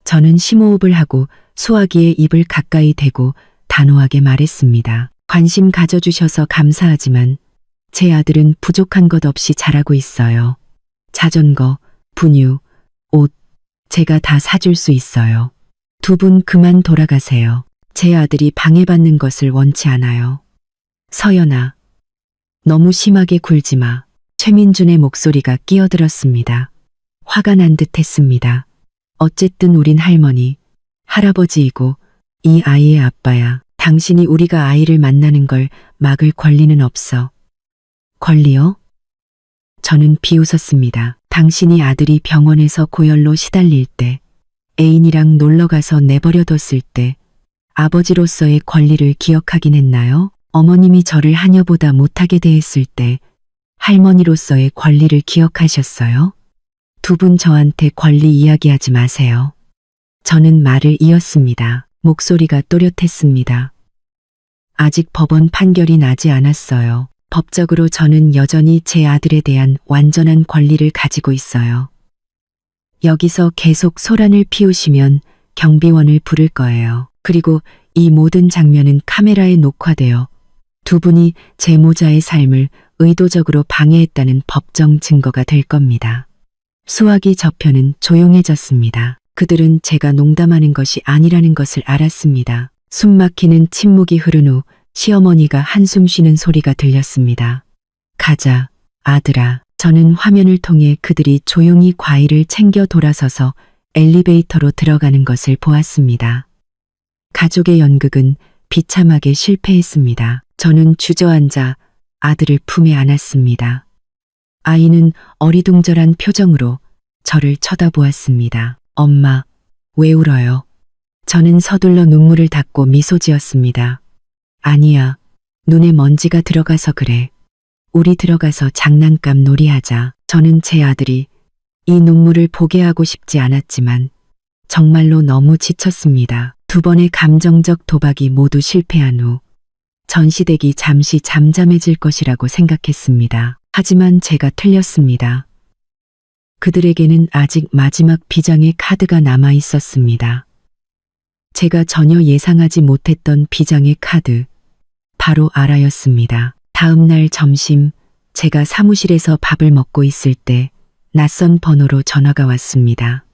저는 심호흡을 하고 수화기에 입을 가까이 대고 단호하게 말했습니다. 관심 가져주셔서 감사하지만 제 아들은 부족한 것 없이 자라고 있어요. 자전거, 분유, 옷, 제가 다 사줄 수 있어요. 두 분 그만 돌아가세요. 제 아들이 방해받는 것을 원치 않아요. 서연아, 너무 심하게 굴지 마. 최민준의 목소리가 끼어들었습니다. 화가 난 듯 했습니다. 어쨌든 우린 할머니, 할아버지이고 이 아이의 아빠야. 당신이 우리가 아이를 만나는 걸 막을 권리는 없어. 권리요? 저는 비웃었습니다. 당신이 아들이 병원에서 고열로 시달릴 때, 애인이랑 놀러가서 내버려뒀을 때 아버지로서의 권리를 기억하긴 했나요? 어머님이 저를 하녀보다 못하게 대했을 때 할머니로서의 권리를 기억하셨어요? 두 분 저한테 권리 이야기하지 마세요. 저는 말을 이었습니다. 목소리가 또렷했습니다. 아직 법원 판결이 나지 않았어요. 법적으로 저는 여전히 제 아들에 대한 완전한 권리를 가지고 있어요. 여기서 계속 소란을 피우시면 경비원을 부를 거예요. 그리고 이 모든 장면은 카메라에 녹화되어 두 분이 제 모자의 삶을 의도적으로 방해했다는 법정 증거가 될 겁니다. 수화기 저편은 조용해졌습니다. 그들은 제가 농담하는 것이 아니라는 것을 알았습니다. 숨막히는 침묵이 흐른 후 시어머니가 한숨 쉬는 소리가 들렸습니다. 가자, 아들아. 저는 화면을 통해 그들이 조용히 과일을 챙겨 돌아서서 엘리베이터로 들어가는 것을 보았습니다. 가족의 연극은 비참하게 실패했습니다. 저는 주저앉아 아들을 품에 안았습니다. 아이는 어리둥절한 표정으로 저를 쳐다보았습니다. 엄마, 왜 울어요? 저는 서둘러 눈물을 닦고 미소 지었습니다. 아니야, 눈에 먼지가 들어가서 그래. 우리 들어가서 장난감 놀이하자. 저는 제 아들이 이 눈물을 보게 하고 싶지 않았지만 정말로 너무 지쳤습니다. 두 번의 감정적 도박이 모두 실패한 후 전시댁이 잠시 잠잠해질 것이라고 생각했습니다. 하지만 제가 틀렸습니다. 그들에게는 아직 마지막 비장의 카드가 남아 있었습니다. 제가 전혀 예상하지 못했던 비장의 카드, 바로 아라였습니다. 다음 날 점심, 제가 사무실에서 밥을 먹고 있을 때 낯선 번호로 전화가 왔습니다.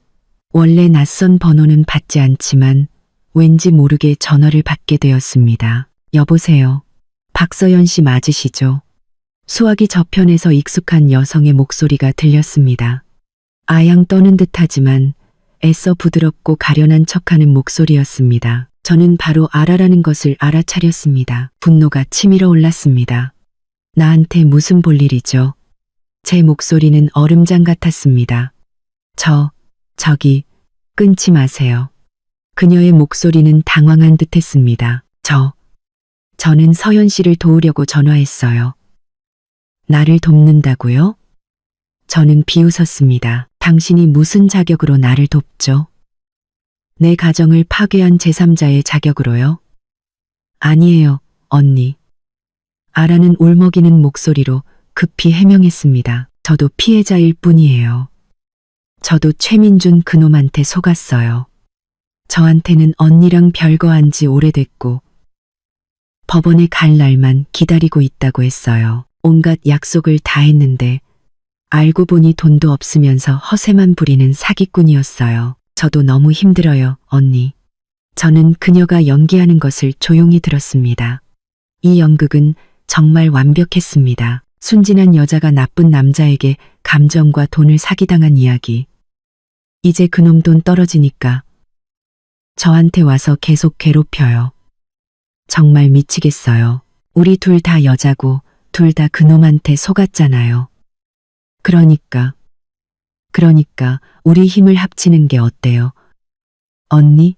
원래 낯선 번호는 받지 않지만 왠지 모르게 전화를 받게 되었습니다. 여보세요. 박서연 씨 맞으시죠? 수화기 저편에서 익숙한 여성의 목소리가 들렸습니다. 아양 떠는 듯하지만 애써 부드럽고 가련한 척하는 목소리였습니다. 저는 바로 아라라는 것을 알아차렸습니다. 분노가 치밀어 올랐습니다. 나한테 무슨 볼일이죠? 제 목소리는 얼음장 같았습니다. 저기, 끊지 마세요. 그녀의 목소리는 당황한 듯했습니다. 저는 서연 씨를 도우려고 전화했어요. 나를 돕는다고요? 저는 비웃었습니다. 당신이 무슨 자격으로 나를 돕죠? 내 가정을 파괴한 제3자의 자격으로요? 아니에요, 언니. 아라는 울먹이는 목소리로 급히 해명했습니다. 저도 피해자일 뿐이에요. 저도 최민준 그놈한테 속았어요. 저한테는 언니랑 별거한 지 오래됐고 법원에 갈 날만 기다리고 있다고 했어요. 온갖 약속을 다 했는데 알고 보니 돈도 없으면서 허세만 부리는 사기꾼이었어요. 저도 너무 힘들어요, 언니. 저는 그녀가 연기하는 것을 조용히 들었습니다. 이 연극은 정말 완벽했습니다. 순진한 여자가 나쁜 남자에게 감정과 돈을 사기당한 이야기. 이제 그놈 돈 떨어지니까 저한테 와서 계속 괴롭혀요. 정말 미치겠어요. 우리 둘 다 여자고 둘 다 그놈한테 속았잖아요. 그러니까 우리 힘을 합치는 게 어때요? 언니?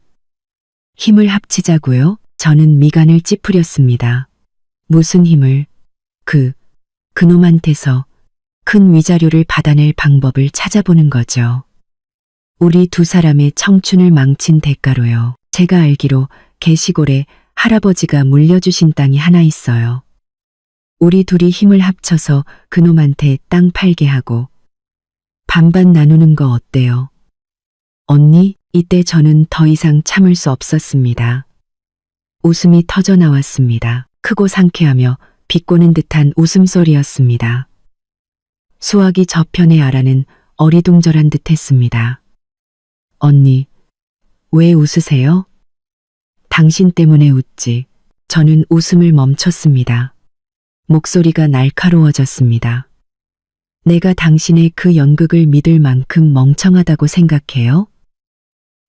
힘을 합치자고요? 저는 미간을 찌푸렸습니다. 무슨 힘을? 그놈한테서 큰 위자료를 받아낼 방법을 찾아보는 거죠. 우리 두 사람의 청춘을 망친 대가로요. 제가 알기로 계시골에 할아버지가 물려주신 땅이 하나 있어요. 우리 둘이 힘을 합쳐서 그놈한테 땅 팔게 하고 반반 나누는 거 어때요? 언니, 이때 저는 더 이상 참을 수 없었습니다. 웃음이 터져 나왔습니다. 크고 상쾌하며 비꼬는 듯한 웃음소리였습니다. 수화기 저편의 아라는 어리둥절한 듯했습니다. 언니, 왜 웃으세요? 당신 때문에 웃지. 저는 웃음을 멈췄습니다. 목소리가 날카로워졌습니다. 내가 당신의 그 연극을 믿을 만큼 멍청하다고 생각해요?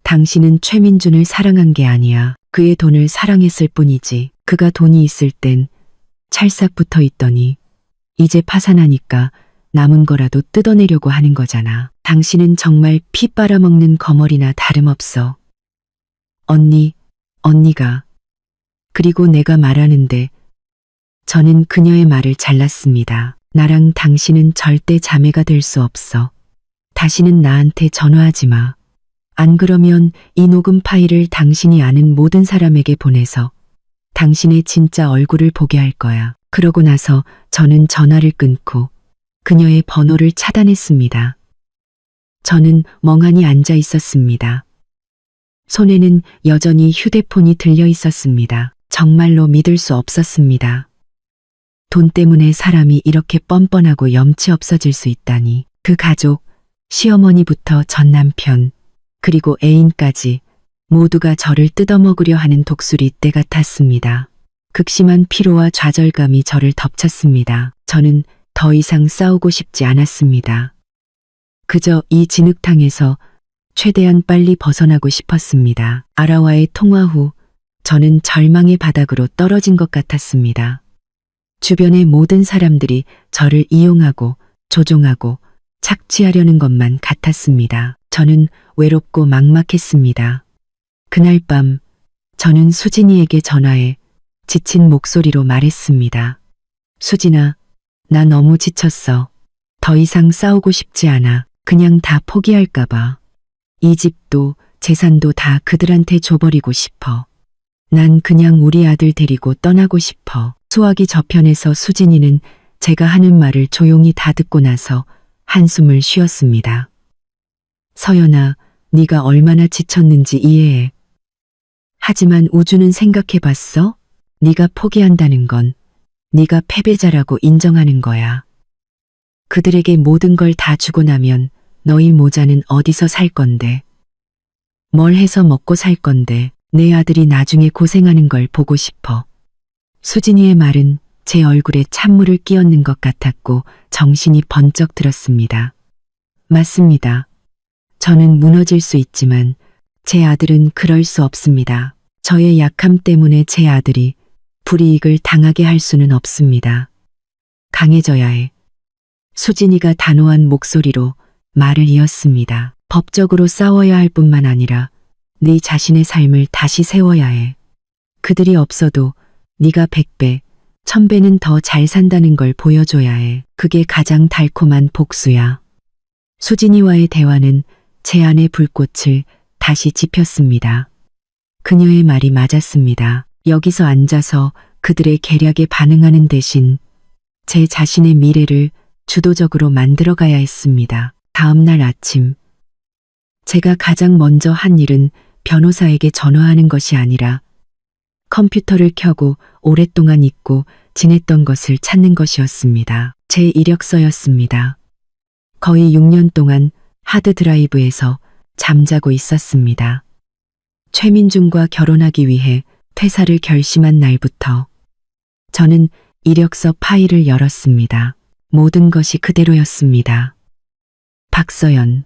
당신은 최민준을 사랑한 게 아니야. 그의 돈을 사랑했을 뿐이지. 그가 돈이 있을 땐 찰싹 붙어 있더니 이제 파산하니까 남은 거라도 뜯어내려고 하는 거잖아. 당신은 정말 피 빨아먹는 거머리나 다름없어. 언니가. 그리고 내가 말하는데 저는 그녀의 말을 잘랐습니다. 나랑 당신은 절대 자매가 될 수 없어. 다시는 나한테 전화하지 마. 안 그러면 이 녹음 파일을 당신이 아는 모든 사람에게 보내서 당신의 진짜 얼굴을 보게 할 거야. 그러고 나서 저는 전화를 끊고 그녀의 번호를 차단했습니다. 저는 멍하니 앉아 있었습니다. 손에는 여전히 휴대폰이 들려 있었습니다. 정말로 믿을 수 없었습니다. 돈 때문에 사람이 이렇게 뻔뻔하고 염치 없어질 수 있다니. 그 가족, 시어머니부터 전 남편, 그리고 애인까지 모두가 저를 뜯어먹으려 하는 독수리 떼 같았습니다. 극심한 피로와 좌절감이 저를 덮쳤습니다. 저는 더 이상 싸우고 싶지 않았습니다. 그저 이 진흙탕에서 최대한 빨리 벗어나고 싶었습니다. 아라와의 통화 후 저는 절망의 바닥으로 떨어진 것 같았습니다. 주변의 모든 사람들이 저를 이용하고 조종하고 착취하려는 것만 같았습니다. 저는 외롭고 막막했습니다. 그날 밤 저는 수진이에게 전화해 지친 목소리로 말했습니다. 수진아, 나 너무 지쳤어. 더 이상 싸우고 싶지 않아. 그냥 다 포기할까봐. 이 집도 재산도 다 그들한테 줘버리고 싶어. 난 그냥 우리 아들 데리고 떠나고 싶어. 수화기 저편에서 수진이는 제가 하는 말을 조용히 다 듣고 나서 한숨을 쉬었습니다. 서연아, 네가 얼마나 지쳤는지 이해해. 하지만 우주는 생각해봤어? 네가 포기한다는 건 네가 패배자라고 인정하는 거야. 그들에게 모든 걸 다 주고 나면 너희 모자는 어디서 살 건데? 뭘 해서 먹고 살 건데? 내 아들이 나중에 고생하는 걸 보고 싶어. 수진이의 말은 제 얼굴에 찬물을 끼얹는 것 같았고 정신이 번쩍 들었습니다. 맞습니다. 저는 무너질 수 있지만 제 아들은 그럴 수 없습니다. 저의 약함 때문에 제 아들이 불이익을 당하게 할 수는 없습니다. 강해져야 해. 수진이가 단호한 목소리로 말을 이었습니다. 법적으로 싸워야 할 뿐만 아니라 네 자신의 삶을 다시 세워야 해. 그들이 없어도 네가 100배, 1000배는 더 잘 산다는 걸 보여줘야 해. 그게 가장 달콤한 복수야. 수진이와의 대화는 제 안의 불꽃을 다시 지폈습니다. 그녀의 말이 맞았습니다. 여기서 앉아서 그들의 계략에 반응하는 대신 제 자신의 미래를 주도적으로 만들어가야 했습니다. 다음 날 아침, 제가 가장 먼저 한 일은 변호사에게 전화하는 것이 아니라 컴퓨터를 켜고 오랫동안 잊고 지냈던 것을 찾는 것이었습니다. 제 이력서였습니다. 거의 6년 동안 하드드라이브에서 잠자고 있었습니다. 최민중과 결혼하기 위해 퇴사를 결심한 날부터 저는 이력서 파일을 열었습니다. 모든 것이 그대로였습니다. 박서연,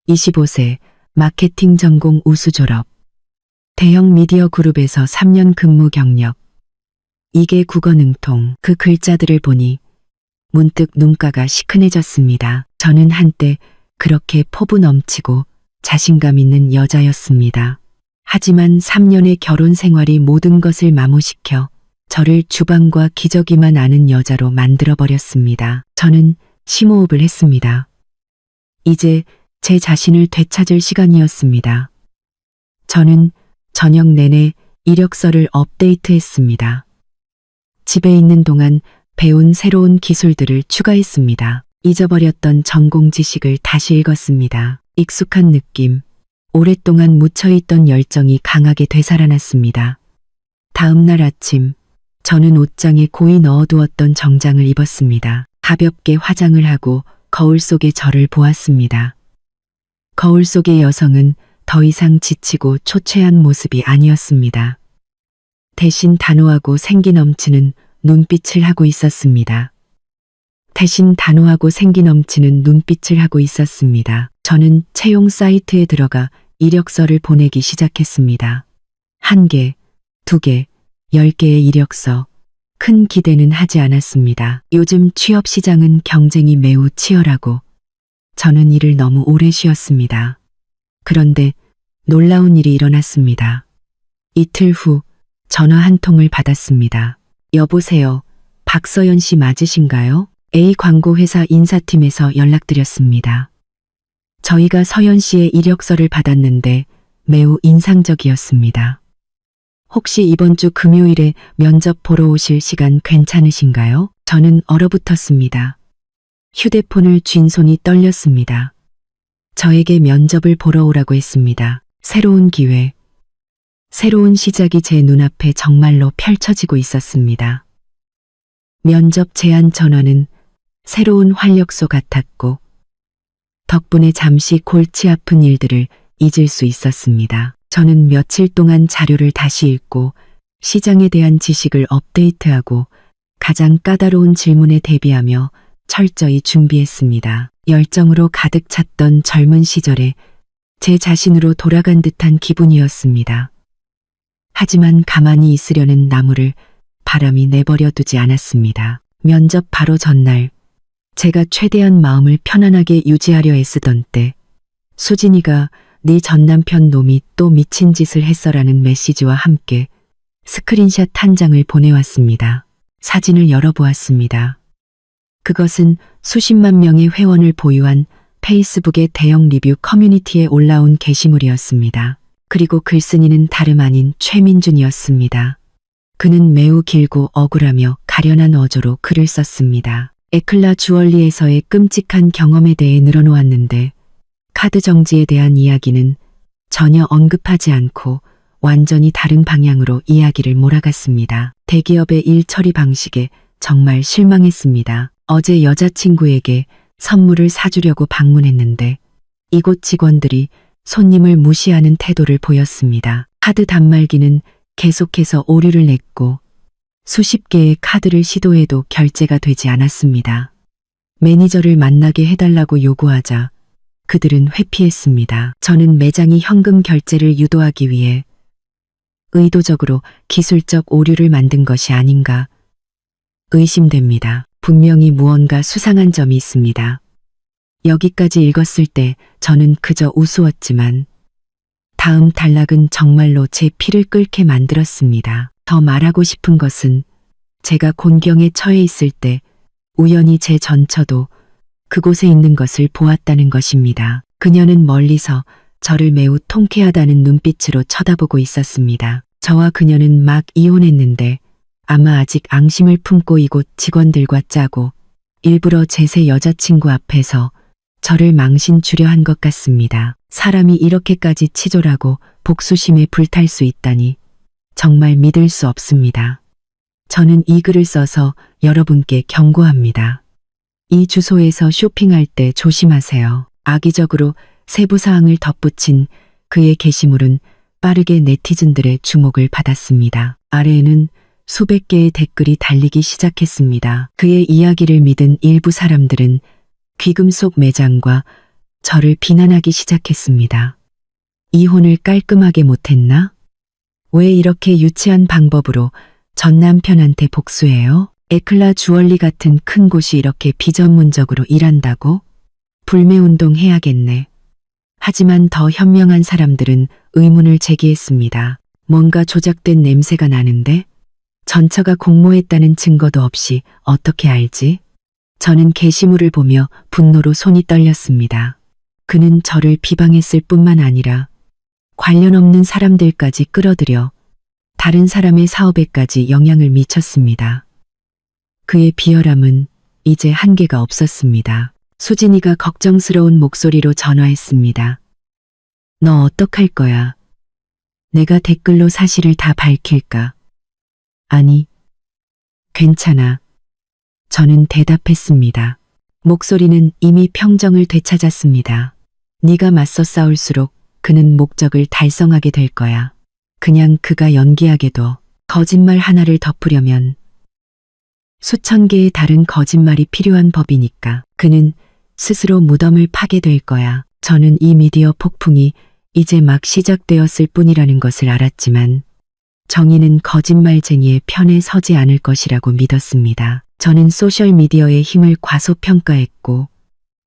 25세, 마케팅 전공 우수 졸업, 대형 미디어 그룹에서 3년 근무 경력, 이게 국어 능통. 그 글자들을 보니 문득 눈가가 시큰해졌습니다. 저는 한때 그렇게 포부 넘치고 자신감 있는 여자였습니다. 하지만 3년의 결혼 생활이 모든 것을 마모시켜 저를 주방과 기저귀만 아는 여자로 만들어버렸습니다. 저는 심호흡을 했습니다. 이제 제 자신을 되찾을 시간이었습니다. 저는 저녁 내내 이력서를 업데이트했습니다. 집에 있는 동안 배운 새로운 기술들을 추가했습니다. 잊어버렸던 전공 지식을 다시 읽었습니다. 익숙한 느낌, 오랫동안 묻혀있던 열정이 강하게 되살아났습니다. 다음 날 아침, 저는 옷장에 고이 넣어두었던 정장을 입었습니다. 가볍게 화장을 하고 거울 속의 저를 보았습니다. 거울 속의 여성은 더 이상 지치고 초췌한 모습이 아니었습니다. 대신 단호하고 생기 넘치는 눈빛을 하고 있었습니다. 저는 채용 사이트에 들어가 이력서를 보내기 시작했습니다. 1개, 2개, 10개의 이력서. 큰 기대는 하지 않았습니다. 요즘 취업 시장은 경쟁이 매우 치열하고 저는 일을 너무 오래 쉬었습니다. 그런데 놀라운 일이 일어났습니다. 이틀 후 전화 한 통을 받았습니다. 여보세요. 박서연 씨 맞으신가요? A 광고회사 인사팀에서 연락드렸습니다. 저희가 서연 씨의 이력서를 받았는데 매우 인상적이었습니다. 혹시 이번 주 금요일에 면접 보러 오실 시간 괜찮으신가요? 저는 얼어붙었습니다. 휴대폰을 쥔 손이 떨렸습니다. 저에게 면접을 보러 오라고 했습니다. 새로운 기회, 새로운 시작이 제 눈앞에 정말로 펼쳐지고 있었습니다. 면접 제안 전화는 새로운 활력소 같았고 덕분에 잠시 골치 아픈 일들을 잊을 수 있었습니다. 저는 며칠 동안 자료를 다시 읽고 시장에 대한 지식을 업데이트하고 가장 까다로운 질문에 대비하며 철저히 준비했습니다. 열정으로 가득 찼던 젊은 시절에 제 자신으로 돌아간 듯한 기분이었습니다. 하지만 가만히 있으려는 나무를 바람이 내버려 두지 않았습니다. 면접 바로 전날, 제가 최대한 마음을 편안하게 유지하려 애쓰던 때 수진이가 네 전남편 놈이 또 미친 짓을 했어라는 메시지와 함께 스크린샷 한 장을 보내왔습니다. 사진을 열어보았습니다. 그것은 수십만 명의 회원을 보유한 페이스북의 대형 리뷰 커뮤니티에 올라온 게시물이었습니다. 그리고 글쓴이는 다름 아닌 최민준이었습니다. 그는 매우 길고 억울하며 가련한 어조로 글을 썼습니다. 에클라 주얼리에서의 끔찍한 경험에 대해 늘어놓았는데 카드 정지에 대한 이야기는 전혀 언급하지 않고 완전히 다른 방향으로 이야기를 몰아갔습니다. 대기업의 일 처리 방식에 정말 실망했습니다. 어제 여자친구에게 선물을 사주려고 방문했는데 이곳 직원들이 손님을 무시하는 태도를 보였습니다. 카드 단말기는 계속해서 오류를 냈고 수십 개의 카드를 시도해도 결제가 되지 않았습니다. 매니저를 만나게 해달라고 요구하자 그들은 회피했습니다. 저는 매장이 현금 결제를 유도하기 위해 의도적으로 기술적 오류를 만든 것이 아닌가 의심됩니다. 분명히 무언가 수상한 점이 있습니다. 여기까지 읽었을 때 저는 그저 우스웠지만 다음 단락은 정말로 제 피를 끓게 만들었습니다. 더 말하고 싶은 것은 제가 곤경에 처해 있을 때 우연히 제 전처도 그곳에 있는 것을 보았다는 것입니다. 그녀는 멀리서 저를 매우 통쾌하다는 눈빛으로 쳐다보고 있었습니다. 저와 그녀는 막 이혼했는데 아마 아직 앙심을 품고 이곳 직원들과 짜고 일부러 제 새 여자친구 앞에서 저를 망신 주려 한 것 같습니다. 사람이 이렇게까지 치졸하고 복수심에 불탈 수 있다니 정말 믿을 수 없습니다. 저는 이 글을 써서 여러분께 경고합니다. 이 주소에서 쇼핑할 때 조심하세요. 악의적으로 세부사항을 덧붙인 그의 게시물은 빠르게 네티즌들의 주목을 받았습니다. 아래에는 수백 개의 댓글이 달리기 시작했습니다. 그의 이야기를 믿은 일부 사람들은 귀금속 매장과 저를 비난하기 시작했습니다. 이혼을 깔끔하게 못했나? 왜 이렇게 유치한 방법으로 전 남편한테 복수해요? 에클라 주얼리 같은 큰 곳이 이렇게 비전문적으로 일한다고? 불매운동 해야겠네. 하지만 더 현명한 사람들은 의문을 제기했습니다. 뭔가 조작된 냄새가 나는데? 전처가 공모했다는 증거도 없이 어떻게 알지? 저는 게시물을 보며 분노로 손이 떨렸습니다. 그는 저를 비방했을 뿐만 아니라 관련 없는 사람들까지 끌어들여 다른 사람의 사업에까지 영향을 미쳤습니다. 그의 비열함은 이제 한계가 없었습니다. 수진이가 걱정스러운 목소리로 전화했습니다. 너 어떡할 거야? 내가 댓글로 사실을 다 밝힐까? 아니, 괜찮아. 저는 대답했습니다. 목소리는 이미 평정을 되찾았습니다. 네가 맞서 싸울수록 그는 목적을 달성하게 될 거야. 그냥 그가 연기하게도 거짓말 하나를 덮으려면 수천 개의 다른 거짓말이 필요한 법이니까 그는 스스로 무덤을 파게 될 거야. 저는 이 미디어 폭풍이 이제 막 시작되었을 뿐이라는 것을 알았지만 정의는 거짓말쟁이의 편에 서지 않을 것이라고 믿었습니다. 저는 소셜미디어의 힘을 과소평가했고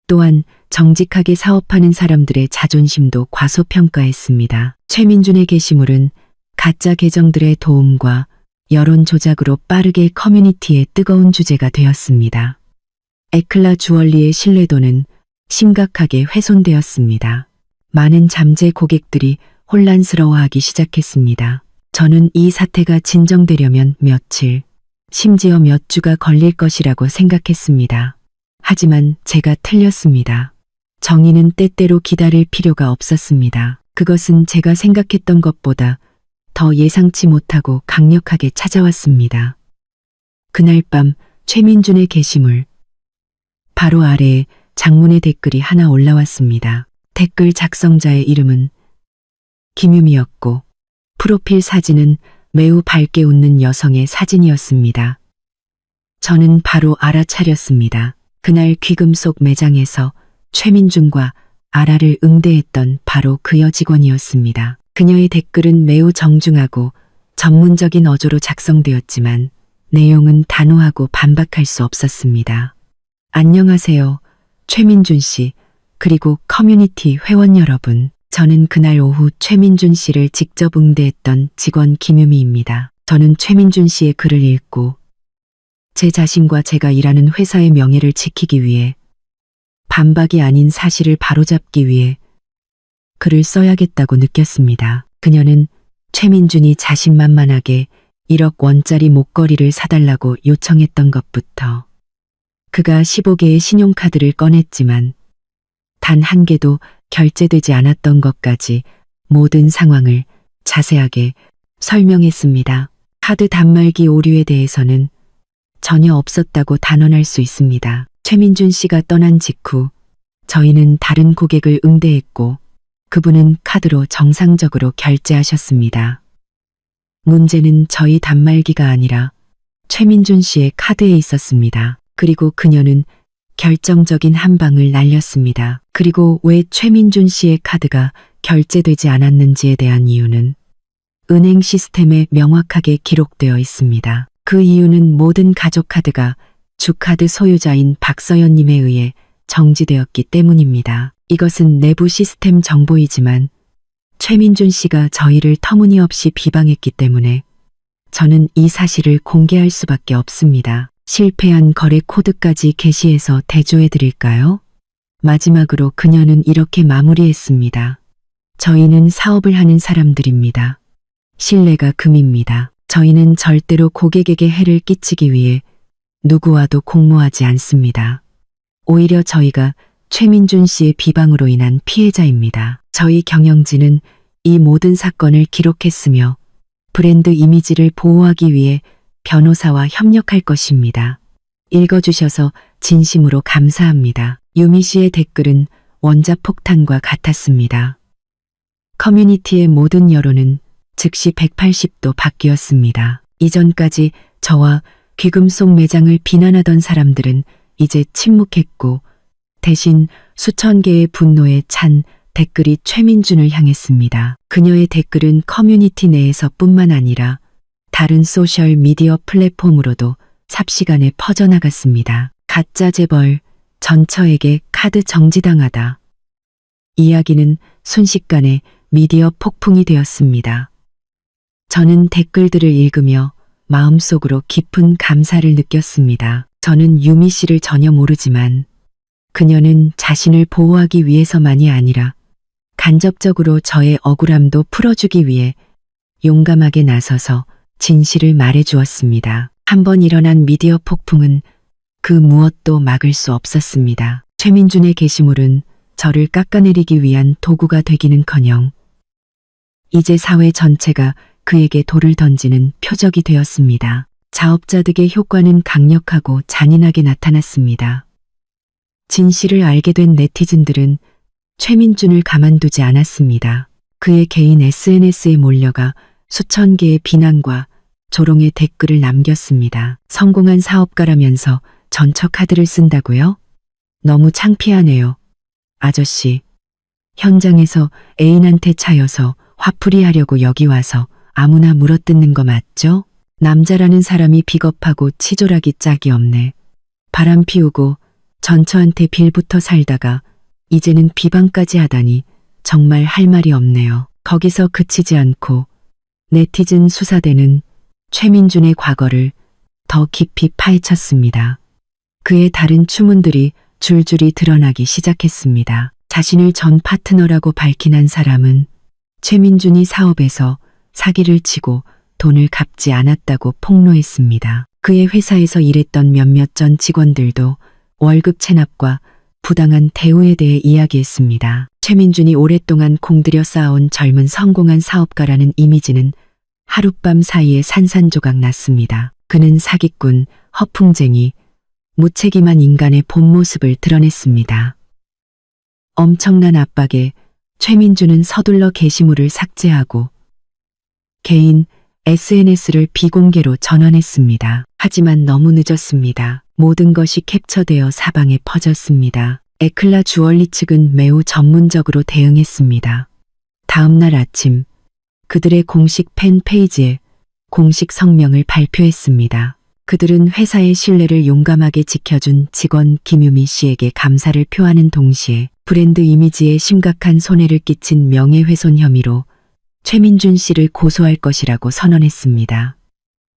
또한 정직하게 사업하는 사람들의 자존심도 과소평가했습니다. 최민준의 게시물은 가짜 계정들의 도움과 여론 조작으로 빠르게 커뮤니티의 뜨거운 주제가 되었습니다. 에클라 주얼리의 신뢰도는 심각하게 훼손되었습니다. 많은 잠재 고객들이 혼란스러워하기 시작했습니다. 저는 이 사태가 진정되려면 며칠, 심지어 몇 주가 걸릴 것이라고 생각했습니다. 하지만 제가 틀렸습니다. 정의는 때때로 기다릴 필요가 없었습니다. 그것은 제가 생각했던 것보다 더 예상치 못하고 강력하게 찾아왔습니다. 그날 밤 최민준의 게시물. 바로 아래에 장문의 댓글이 하나 올라왔습니다. 댓글 작성자의 이름은 김유미였고 프로필 사진은 매우 밝게 웃는 여성의 사진이었습니다. 저는 바로 알아차렸습니다. 그날 귀금속 매장에서 최민준과 아라를 응대했던 바로 그 여직원이었습니다. 그녀의 댓글은 매우 정중하고 전문적인 어조로 작성되었지만 내용은 단호하고 반박할 수 없었습니다. 안녕하세요, 최민준 씨, 그리고 커뮤니티 회원 여러분. 저는 그날 오후 최민준 씨를 직접 응대했던 직원 김유미입니다. 저는 최민준 씨의 글을 읽고 제 자신과 제가 일하는 회사의 명예를 지키기 위해 반박이 아닌 사실을 바로잡기 위해 글을 써야겠다고 느꼈습니다. 그녀는 최민준이 자신만만하게 1억 원짜리 목걸이를 사달라고 요청했던 것부터 그가 15개의 신용카드를 꺼냈지만 단 한 개도 결제되지 않았던 것까지 모든 상황을 자세하게 설명했습니다. 카드 단말기 오류에 대해서는 전혀 없었다고 단언할 수 있습니다. 최민준 씨가 떠난 직후 저희는 다른 고객을 응대했고 그분은 카드로 정상적으로 결제하셨습니다. 문제는 저희 단말기가 아니라 최민준 씨의 카드에 있었습니다. 그리고 그녀는 결정적인 한 방을 날렸습니다. 그리고 왜 최민준 씨의 카드가 결제되지 않았는지에 대한 이유는 은행 시스템에 명확하게 기록되어 있습니다. 그 이유는 모든 가족 카드가 주카드 소유자인 박서연님에 의해 정지되었기 때문입니다. 이것은 내부 시스템 정보이지만 최민준 씨가 저희를 터무니없이 비방했기 때문에 저는 이 사실을 공개할 수밖에 없습니다. 실패한 거래 코드까지 게시해서 대조해 드릴까요? 마지막으로 그녀는 이렇게 마무리했습니다. 저희는 사업을 하는 사람들입니다. 신뢰가 금입니다. 저희는 절대로 고객에게 해를 끼치기 위해 누구와도 공모하지 않습니다. 오히려 저희가 최민준 씨의 비방으로 인한 피해자입니다. 저희 경영진은 이 모든 사건을 기록했으며 브랜드 이미지를 보호하기 위해 변호사와 협력할 것입니다. 읽어주셔서 진심으로 감사합니다. 유미 씨의 댓글은 원자폭탄과 같았습니다. 커뮤니티의 모든 여론은 즉시 180도 바뀌었습니다. 이전까지 저와 귀금속 매장을 비난하던 사람들은 이제 침묵했고 대신 수천 개의 분노에 찬 댓글이 최민준을 향했습니다. 그녀의 댓글은 커뮤니티 내에서뿐만 아니라 다른 소셜 미디어 플랫폼으로도 삽시간에 퍼져나갔습니다. 가짜 재벌, 전처에게 카드 정지당하다. 이야기는 순식간에 미디어 폭풍이 되었습니다. 저는 댓글들을 읽으며 마음속으로 깊은 감사를 느꼈습니다. 저는 유미 씨를 전혀 모르지만 그녀는 자신을 보호하기 위해서만이 아니라 간접적으로 저의 억울함도 풀어주기 위해 용감하게 나서서 진실을 말해주었습니다. 한번 일어난 미디어 폭풍은 그 무엇도 막을 수 없었습니다. 최민준의 게시물은 저를 깎아내리기 위한 도구가 되기는커녕 이제 사회 전체가 그에게 돌을 던지는 표적이 되었습니다. 자업자득의 효과는 강력하고 잔인하게 나타났습니다. 진실을 알게 된 네티즌들은 최민준을 가만두지 않았습니다. 그의 개인 SNS에 몰려가 수천 개의 비난과 조롱의 댓글을 남겼습니다. 성공한 사업가라면서 전처 카드를 쓴다고요? 너무 창피하네요. 아저씨, 현장에서 애인한테 차여서 화풀이 하려고 여기 와서 아무나 물어뜯는 거 맞죠? 남자라는 사람이 비겁하고 치졸하기 짝이 없네. 바람 피우고 전처한테 빌부터 살다가 이제는 비방까지 하다니 정말 할 말이 없네요. 거기서 그치지 않고 네티즌 수사대는 최민준의 과거를 더 깊이 파헤쳤습니다. 그의 다른 추문들이 줄줄이 드러나기 시작했습니다. 자신을 전 파트너라고 밝힌 한 사람은 최민준이 사업에서 사기를 치고 돈을 갚지 않았다고 폭로했습니다. 그의 회사에서 일했던 몇몇 전 직원들도 월급 체납과 부당한 대우에 대해 이야기했습니다. 최민준이 오랫동안 공들여 쌓아온 젊은 성공한 사업가라는 이미지는 하룻밤 사이에 산산조각 났습니다. 그는 사기꾼, 허풍쟁이, 무책임한 인간의 본 모습을 드러냈습니다. 엄청난 압박에 최민준은 서둘러 게시물을 삭제하고 개인 SNS를 비공개로 전환했습니다. 하지만 너무 늦었습니다. 모든 것이 캡처되어 사방에 퍼졌습니다. 에클라 주얼리 측은 매우 전문적으로 대응했습니다. 다음 날 아침 그들의 공식 팬페이지에 공식 성명을 발표했습니다. 그들은 회사의 신뢰를 용감하게 지켜준 직원 김유미 씨에게 감사를 표하는 동시에 브랜드 이미지에 심각한 손해를 끼친 명예훼손 혐의로 최민준 씨를 고소할 것이라고 선언했습니다.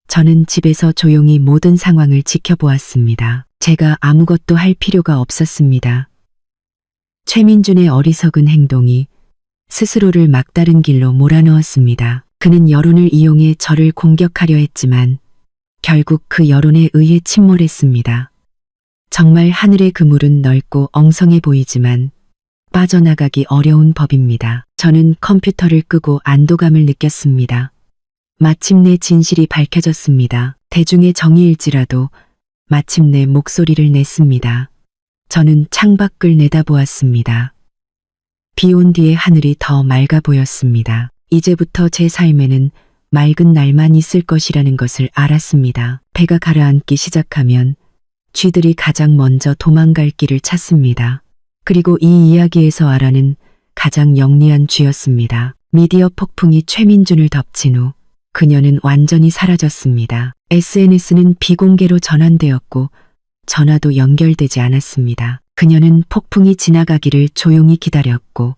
저는 집에서 조용히 모든 상황을 지켜보았습니다. 제가 아무것도 할 필요가 없었습니다. 최민준의 어리석은 행동이 스스로를 막다른 길로 몰아넣었습니다. 그는 여론을 이용해 저를 공격하려 했지만 결국 그 여론에 의해 침몰했습니다. 정말 하늘의 그물은 넓고 엉성해 보이지만 빠져나가기 어려운 법입니다. 저는 컴퓨터를 끄고 안도감을 느꼈습니다. 마침내 진실이 밝혀졌습니다. 대중의 정의일지라도 마침내 목소리를 냈습니다. 저는 창밖을 내다보았습니다. 비 온 뒤의 하늘이 더 맑아 보였습니다. 이제부터 제 삶에는 맑은 날만 있을 것이라는 것을 알았습니다. 배가 가라앉기 시작하면 쥐들이 가장 먼저 도망갈 길을 찾습니다. 그리고 이 이야기에서 아라는 가장 영리한 쥐였습니다. 미디어 폭풍이 최민준을 덮친 후 그녀는 완전히 사라졌습니다. SNS는 비공개로 전환되었고 전화도 연결되지 않았습니다. 그녀는 폭풍이 지나가기를 조용히 기다렸고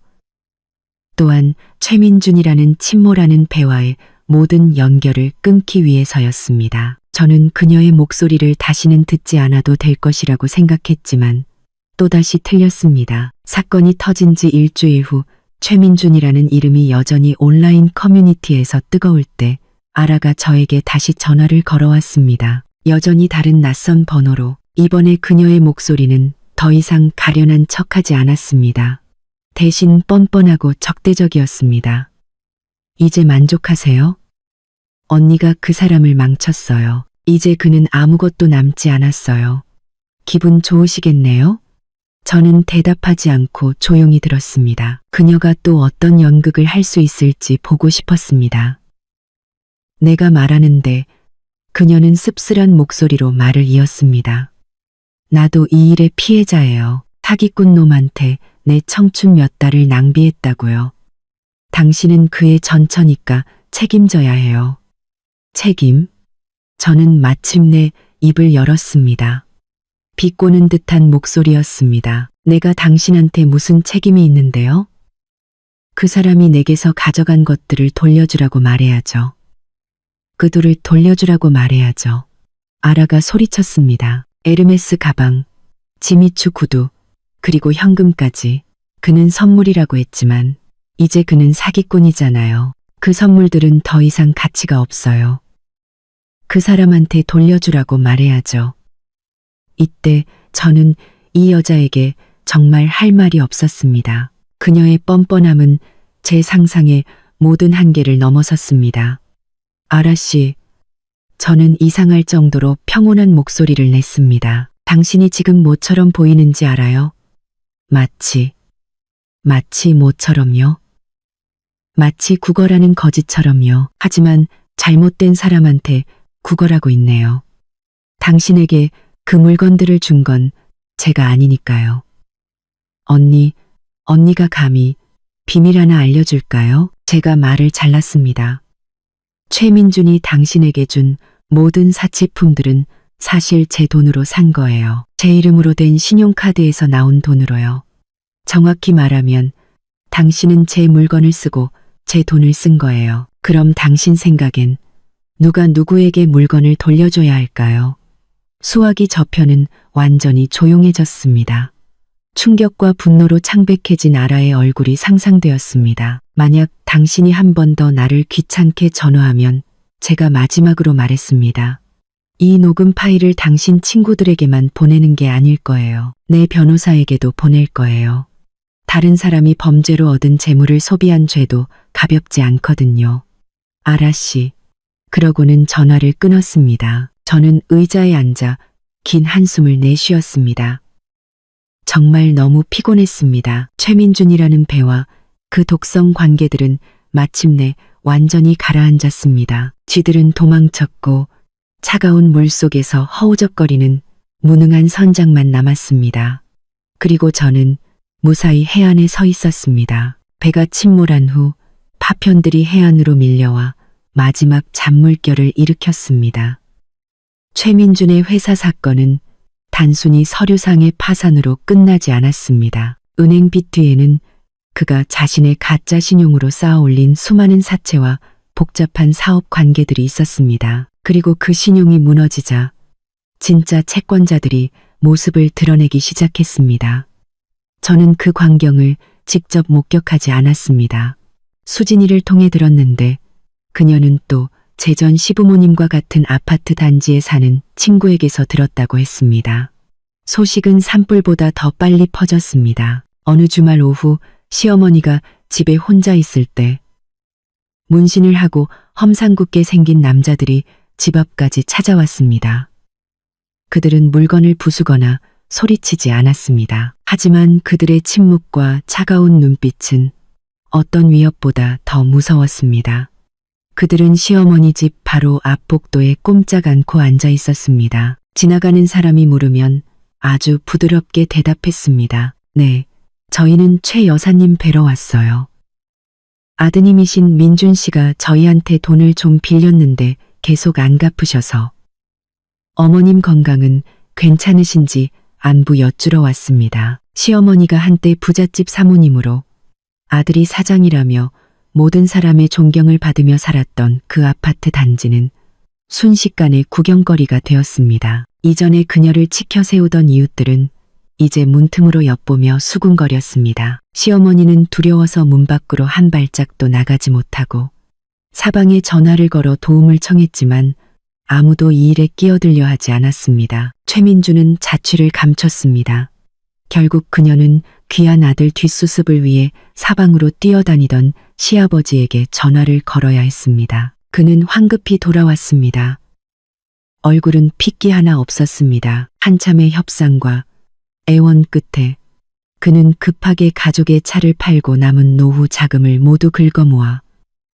또한 최민준이라는 침몰하는 배와의 모든 연결을 끊기 위해서였습니다. 저는 그녀의 목소리를 다시는 듣지 않아도 될 것이라고 생각했지만 또다시 틀렸습니다. 사건이 터진 지 일주일 후 최민준이라는 이름이 여전히 온라인 커뮤니티에서 뜨거울 때 아라가 저에게 다시 전화를 걸어왔습니다. 여전히 다른 낯선 번호로 이번에 그녀의 목소리는 더 이상 가련한 척하지 않았습니다. 대신 뻔뻔하고 적대적이었습니다. 이제 만족하세요? 언니가 그 사람을 망쳤어요. 이제 그는 아무것도 남지 않았어요. 기분 좋으시겠네요? 저는 대답하지 않고 조용히 들었습니다. 그녀가 또 어떤 연극을 할 수 있을지 보고 싶었습니다. 내가 말하는데 그녀는 씁쓸한 목소리로 말을 이었습니다. 나도 이 일의 피해자예요. 사기꾼 놈한테 내 청춘 몇 달을 낭비했다고요. 당신은 그의 전처니까 책임져야 해요. 책임? 저는 마침내 입을 열었습니다. 비꼬는 듯한 목소리였습니다. 내가 당신한테 무슨 책임이 있는데요? 그 사람이 내게서 가져간 것들을 돌려주라고 말해야죠. 그 돌을 돌려주라고 말해야죠. 아라가 소리쳤습니다. 에르메스 가방, 지미추 구두, 그리고 현금까지. 그는 선물이라고 했지만 이제 그는 사기꾼이잖아요. 그 선물들은 더 이상 가치가 없어요. 그 사람한테 돌려주라고 말해야죠. 이때 저는 이 여자에게 정말 할 말이 없었습니다. 그녀의 뻔뻔함은 제 상상의 모든 한계를 넘어섰습니다. 아라 씨, 저는 이상할 정도로 평온한 목소리를 냈습니다. 당신이 지금 뭐처럼 보이는지 알아요? 마치 뭐처럼요? 마치 국어라는 거짓처럼요. 하지만 잘못된 사람한테 국어라고 있네요. 당신에게 그 물건들을 준 건 제가 아니니까요. 언니가 감히 비밀 하나 알려줄까요? 제가 말을 잘랐습니다. 최민준이 당신에게 준 모든 사치품들은 사실 제 돈으로 산 거예요. 제 이름으로 된 신용카드에서 나온 돈으로요. 정확히 말하면 당신은 제 물건을 쓰고 제 돈을 쓴 거예요. 그럼 당신 생각엔 누가 누구에게 물건을 돌려줘야 할까요? 수화기 저편은 완전히 조용해졌습니다. 충격과 분노로 창백해진 아라의 얼굴이 상상되었습니다. 만약 당신이 한 번 더 나를 귀찮게 전화하면 제가 마지막으로 말했습니다. 이 녹음 파일을 당신 친구들에게만 보내는 게 아닐 거예요. 내 변호사에게도 보낼 거예요. 다른 사람이 범죄로 얻은 재물을 소비한 죄도 가볍지 않거든요. 아라 씨. 그러고는 전화를 끊었습니다. 저는 의자에 앉아 긴 한숨을 내쉬었습니다. 정말 너무 피곤했습니다. 최민준이라는 배와 그 독성 관계들은 마침내 완전히 가라앉았습니다. 쥐들은 도망쳤고 차가운 물속에서 허우적거리는 무능한 선장만 남았습니다. 그리고 저는 무사히 해안에 서 있었습니다. 배가 침몰한 후 파편들이 해안으로 밀려와 마지막 잔물결을 일으켰습니다. 최민준의 회사 사건은 단순히 서류상의 파산으로 끝나지 않았습니다. 은행빚 뒤에는 그가 자신의 가짜 신용으로 쌓아올린 수많은 사채와 복잡한 사업 관계들이 있었습니다. 그리고 그 신용이 무너지자 진짜 채권자들이 모습을 드러내기 시작했습니다. 저는 그 광경을 직접 목격하지 않았습니다. 수진이를 통해 들었는데 그녀는 또 제 전 시부모님과 같은 아파트 단지에 사는 친구에게서 들었다고 했습니다. 소식은 산불보다 더 빨리 퍼졌습니다. 어느 주말 오후 시어머니가 집에 혼자 있을 때 문신을 하고 험상궂게 생긴 남자들이 집 앞까지 찾아왔습니다. 그들은 물건을 부수거나 소리치지 않았습니다. 하지만 그들의 침묵과 차가운 눈빛은 어떤 위협보다 더 무서웠습니다. 그들은 시어머니 집 바로 앞 복도에 꼼짝 않고 앉아 있었습니다. 지나가는 사람이 물으면 아주 부드럽게 대답했습니다. 네, 저희는 최 여사님 뵈러 왔어요. 아드님이신 민준 씨가 저희한테 돈을 좀 빌렸는데 계속 안 갚으셔서 어머님 건강은 괜찮으신지 안부 여쭈러 왔습니다. 시어머니가 한때 부잣집 사모님으로 아들이 사장이라며 모든 사람의 존경을 받으며 살았던 그 아파트 단지는 순식간에 구경거리가 되었습니다. 이전에 그녀를 치켜 세우던 이웃들은 이제 문틈으로 엿보며 수군거렸습니다. 시어머니는 두려워서 문 밖으로 한 발짝도 나가지 못하고 사방에 전화를 걸어 도움을 청했지만 아무도 이 일에 끼어들려 하지 않았습니다. 최민주는 자취를 감췄습니다. 결국 그녀는 귀한 아들 뒷수습을 위해 사방으로 뛰어다니던 시아버지에게 전화를 걸어야 했습니다. 그는 황급히 돌아왔습니다. 얼굴은 핏기 하나 없었습니다. 한참의 협상과 애원 끝에 그는 급하게 가족의 차를 팔고 남은 노후 자금을 모두 긁어모아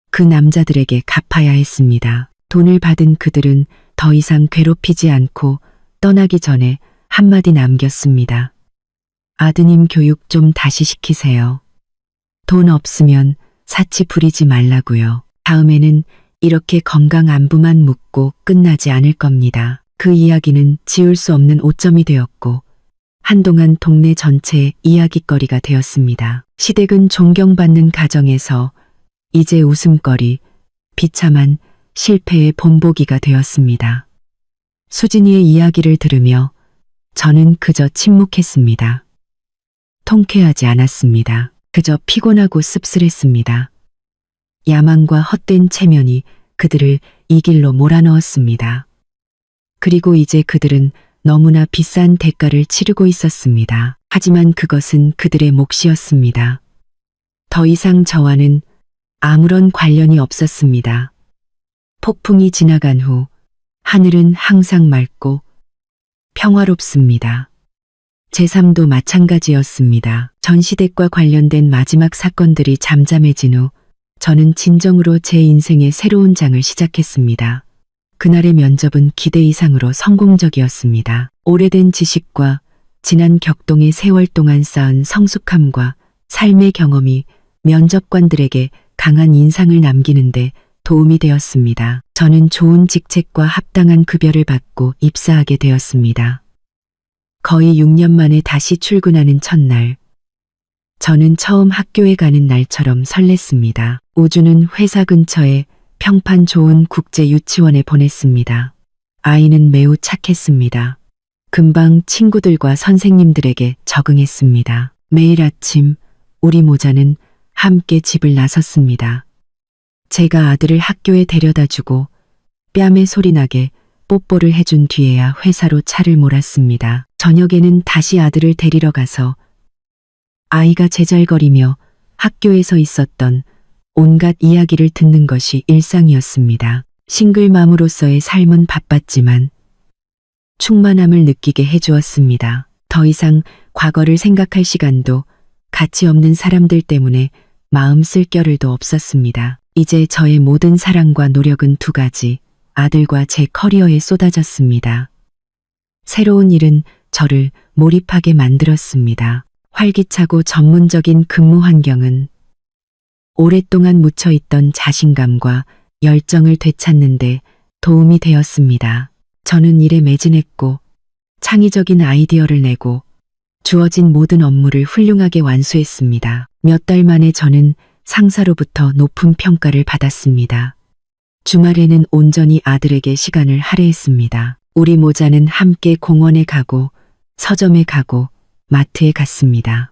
그 남자들에게 갚아야 했습니다. 돈을 받은 그들은 더 이상 괴롭히지 않고 떠나기 전에 한마디 남겼습니다. 아드님 교육 좀 다시 시키세요. 돈 없으면 사치 부리지 말라고요. 다음에는 이렇게 건강 안부만 묻고 끝나지 않을 겁니다. 그 이야기는 지울 수 없는 오점이 되었고 한동안 동네 전체의 이야깃거리가 되었습니다. 시댁은 존경받는 가정에서 이제 웃음거리, 비참한 실패의 본보기가 되었습니다. 수진이의 이야기를 들으며 저는 그저 침묵했습니다. 통쾌하지 않았습니다. 그저 피곤하고 씁쓸했습니다. 야망과 헛된 체면이 그들을 이 길로 몰아넣었습니다. 그리고 이제 그들은 너무나 비싼 대가를 치르고 있었습니다. 하지만 그것은 그들의 몫이었습니다. 더 이상 저와는 아무런 관련이 없었습니다. 폭풍이 지나간 후 하늘은 항상 맑고 평화롭습니다. 제 삶도 마찬가지였습니다. 전시댁과 관련된 마지막 사건들이 잠잠해진 후 저는 진정으로 제 인생의 새로운 장을 시작했습니다. 그날의 면접은 기대 이상으로 성공적이었습니다. 오래된 지식과 지난 격동의 세월 동안 쌓은 성숙함과 삶의 경험이 면접관들에게 강한 인상을 남기는데 도움이 되었습니다. 저는 좋은 직책과 합당한 급여를 받고 입사하게 되었습니다. 거의 6년 만에 다시 출근하는 첫날, 저는 처음 학교에 가는 날처럼 설렜습니다. 우주는 회사 근처에 평판 좋은 국제 유치원에 보냈습니다. 아이는 매우 착했습니다. 금방 친구들과 선생님들에게 적응했습니다. 매일 아침 우리 모자는 함께 집을 나섰습니다. 제가 아들을 학교에 데려다주고 뺨에 소리나게 뽀뽀를 해준 뒤에야 회사로 차를 몰았습니다. 저녁에는 다시 아들을 데리러 가서 아이가 제잘거리며 학교에서 있었던 온갖 이야기를 듣는 것이 일상이었습니다. 싱글맘으로서의 삶은 바빴지만 충만함을 느끼게 해주었습니다. 더 이상 과거를 생각할 시간도 가치 없는 사람들 때문에 마음 쓸 겨를도 없었습니다. 이제 저의 모든 사랑과 노력은 두 가지, 아들과 제 커리어에 쏟아졌습니다. 새로운 일은 저를 몰입하게 만들었습니다. 활기차고 전문적인 근무 환경은 오랫동안 묻혀있던 자신감과 열정을 되찾는데 도움이 되었습니다. 저는 일에 매진했고 창의적인 아이디어를 내고 주어진 모든 업무를 훌륭하게 완수했습니다. 몇 달 만에 저는 상사로부터 높은 평가를 받았습니다. 주말에는 온전히 아들에게 시간을 할애했습니다. 우리 모자는 함께 공원에 가고 서점에 가고 마트에 갔습니다.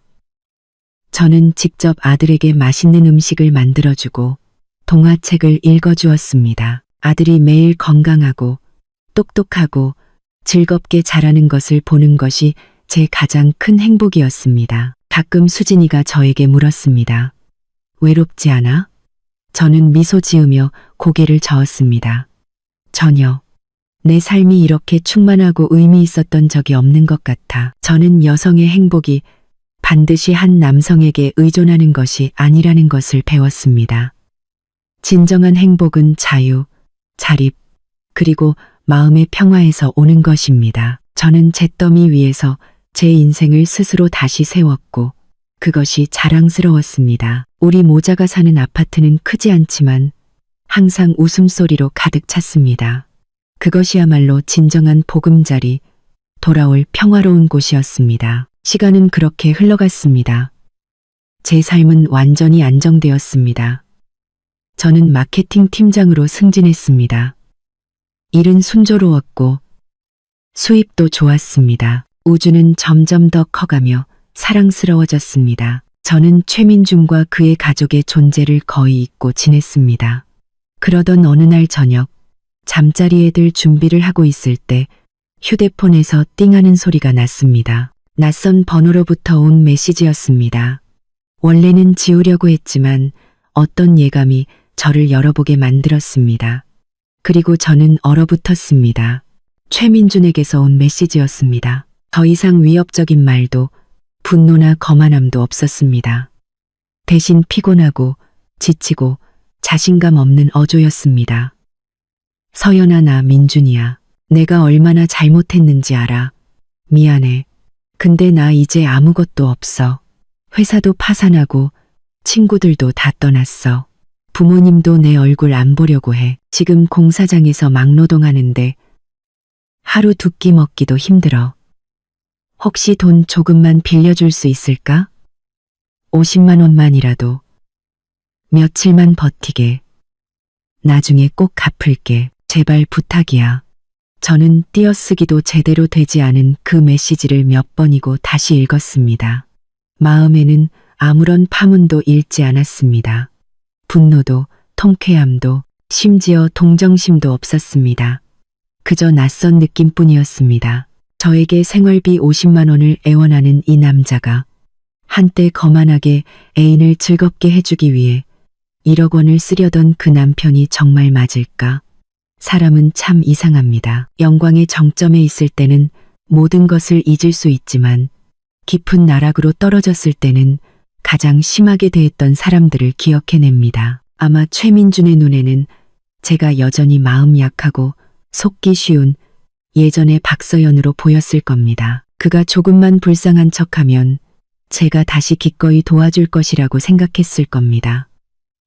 저는 직접 아들에게 맛있는 음식을 만들어주고 동화책을 읽어주었습니다. 아들이 매일 건강하고 똑똑하고 즐겁게 자라는 것을 보는 것이 제 가장 큰 행복이었습니다. 가끔 수진이가 저에게 물었습니다. 외롭지 않아? 저는 미소 지으며 고개를 저었습니다. 전혀. 내 삶이 이렇게 충만하고 의미 있었던 적이 없는 것 같아. 저는 여성의 행복이 반드시 한 남성에게 의존하는 것이 아니라는 것을 배웠습니다. 진정한 행복은 자유, 자립, 그리고 마음의 평화에서 오는 것입니다. 저는 잿더미 위에서 제 인생을 스스로 다시 세웠고 그것이 자랑스러웠습니다. 우리 모자가 사는 아파트는 크지 않지만 항상 웃음소리로 가득 찼습니다. 그것이야말로 진정한 보금자리, 돌아올 평화로운 곳이었습니다. 시간은 그렇게 흘러갔습니다. 제 삶은 완전히 안정되었습니다. 저는 마케팅 팀장으로 승진했습니다. 일은 순조로웠고 수입도 좋았습니다. 우주는 점점 더 커가며 사랑스러워졌습니다. 저는 최민중과 그의 가족의 존재를 거의 잊고 지냈습니다. 그러던 어느 날 저녁, 잠자리에 들 준비를 하고 있을 때 휴대폰에서 띵하는 소리가 났습니다. 낯선 번호로부터 온 메시지였습니다. 원래는 지우려고 했지만 어떤 예감이 저를 열어보게 만들었습니다. 그리고 저는 얼어붙었습니다. 최민준에게서 온 메시지였습니다. 더 이상 위협적인 말도 분노나 거만함도 없었습니다. 대신 피곤하고 지치고 자신감 없는 어조였습니다. 서연아, 나 민준이야. 내가 얼마나 잘못했는지 알아. 미안해. 근데 나 이제 아무것도 없어. 회사도 파산하고 친구들도 다 떠났어. 부모님도 내 얼굴 안 보려고 해. 지금 공사장에서 막노동하는데 하루 두 끼 먹기도 힘들어. 혹시 돈 조금만 빌려줄 수 있을까? 50만 원만이라도. 며칠만 버티게. 나중에 꼭 갚을게. 제발 부탁이야. 저는 띄어쓰기도 제대로 되지 않은 그 메시지를 몇 번이고 다시 읽었습니다. 마음에는 아무런 파문도 잃지 않았습니다. 분노도, 통쾌함도, 심지어 동정심도 없었습니다. 그저 낯선 느낌뿐이었습니다. 저에게 생활비 50만 원을 애원하는 이 남자가 한때 거만하게 애인을 즐겁게 해주기 위해 1억 원을 쓰려던 그 남편이 정말 맞을까? 사람은 참 이상합니다. 영광의 정점에 있을 때는 모든 것을 잊을 수 있지만 깊은 나락으로 떨어졌을 때는 가장 심하게 대했던 사람들을 기억해냅니다. 아마 최민준의 눈에는 제가 여전히 마음 약하고 속기 쉬운 예전의 박서연으로 보였을 겁니다. 그가 조금만 불쌍한 척하면 제가 다시 기꺼이 도와줄 것이라고 생각했을 겁니다.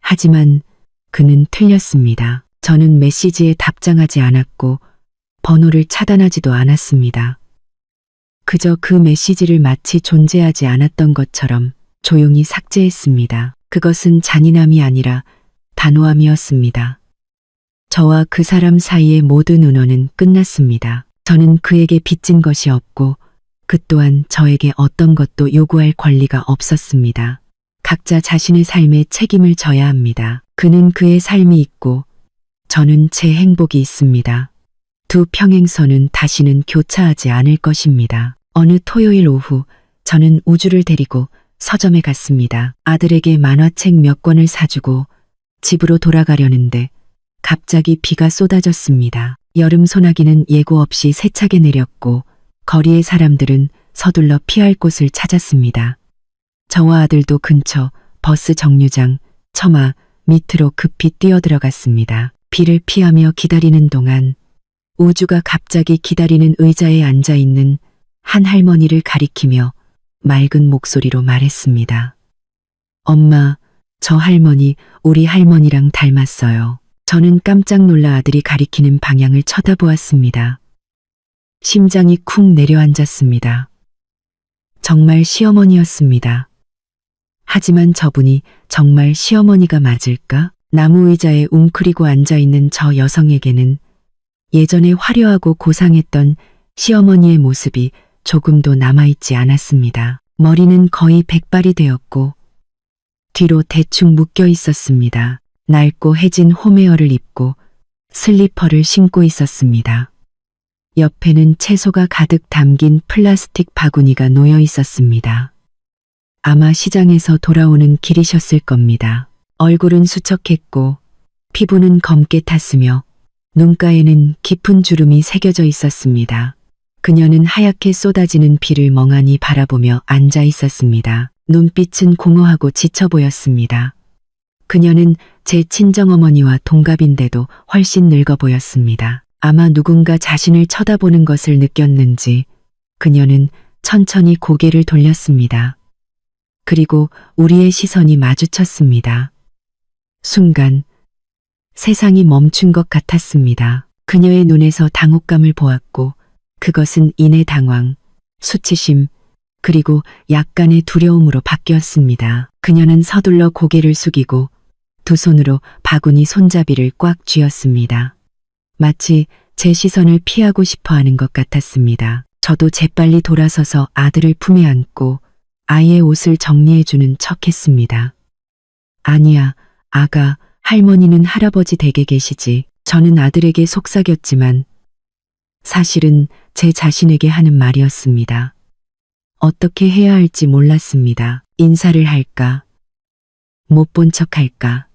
하지만 그는 틀렸습니다. 저는 메시지에 답장하지 않았고 번호를 차단하지도 않았습니다. 그저 그 메시지를 마치 존재하지 않았던 것처럼 조용히 삭제했습니다. 그것은 잔인함이 아니라 단호함이었습니다. 저와 그 사람 사이의 모든 은원은 끝났습니다. 저는 그에게 빚진 것이 없고 그 또한 저에게 어떤 것도 요구할 권리가 없었습니다. 각자 자신의 삶에 책임을 져야 합니다. 그는 그의 삶이 있고 저는 제 행복이 있습니다. 두 평행선은 다시는 교차하지 않을 것입니다. 어느 토요일 오후 저는 우주를 데리고 서점에 갔습니다. 아들에게 만화책 몇 권을 사주고 집으로 돌아가려는데 갑자기 비가 쏟아졌습니다. 여름 소나기는 예고 없이 세차게 내렸고 거리의 사람들은 서둘러 피할 곳을 찾았습니다. 저와 아들도 근처 버스 정류장 처마 밑으로 급히 뛰어들어갔습니다. 비를 피하며 기다리는 동안 우주가 갑자기 기다리는 의자에 앉아있는 한 할머니를 가리키며 맑은 목소리로 말했습니다. 엄마, 저 할머니 우리 할머니랑 닮았어요. 저는 깜짝 놀라 아들이 가리키는 방향을 쳐다보았습니다. 심장이 쿵 내려앉았습니다. 정말 시어머니였습니다. 하지만 저분이 정말 시어머니가 맞을까? 나무 의자에 웅크리고 앉아있는 저 여성에게는 예전에 화려하고 고상했던 시어머니의 모습이 조금도 남아있지 않았습니다. 머리는 거의 백발이 되었고 뒤로 대충 묶여 있었습니다. 낡고 해진 홈웨어를 입고 슬리퍼를 신고 있었습니다. 옆에는 채소가 가득 담긴 플라스틱 바구니가 놓여 있었습니다. 아마 시장에서 돌아오는 길이셨을 겁니다. 얼굴은 수척했고 피부는 검게 탔으며 눈가에는 깊은 주름이 새겨져 있었습니다. 그녀는 하얗게 쏟아지는 비를 멍하니 바라보며 앉아 있었습니다. 눈빛은 공허하고 지쳐 보였습니다. 그녀는 제 친정어머니와 동갑인데도 훨씬 늙어 보였습니다. 아마 누군가 자신을 쳐다보는 것을 느꼈는지 그녀는 천천히 고개를 돌렸습니다. 그리고 우리의 시선이 마주쳤습니다. 순간 세상이 멈춘 것 같았습니다. 그녀의 눈에서 당혹감을 보았고 그것은 인내 당황, 수치심, 그리고 약간의 두려움으로 바뀌었습니다. 그녀는 서둘러 고개를 숙이고 두 손으로 바구니 손잡이를 꽉 쥐었습니다. 마치 제 시선을 피하고 싶어 하는 것 같았습니다. 저도 재빨리 돌아서서 아들을 품에 안고 아이의 옷을 정리해주는 척 했습니다. 아니야, 아가, 할머니는 할아버지 댁에 계시지. 저는 아들에게 속삭였지만 사실은 제 자신에게 하는 말이었습니다. 어떻게 해야 할지 몰랐습니다. 인사를 할까? 못 본 척 할까?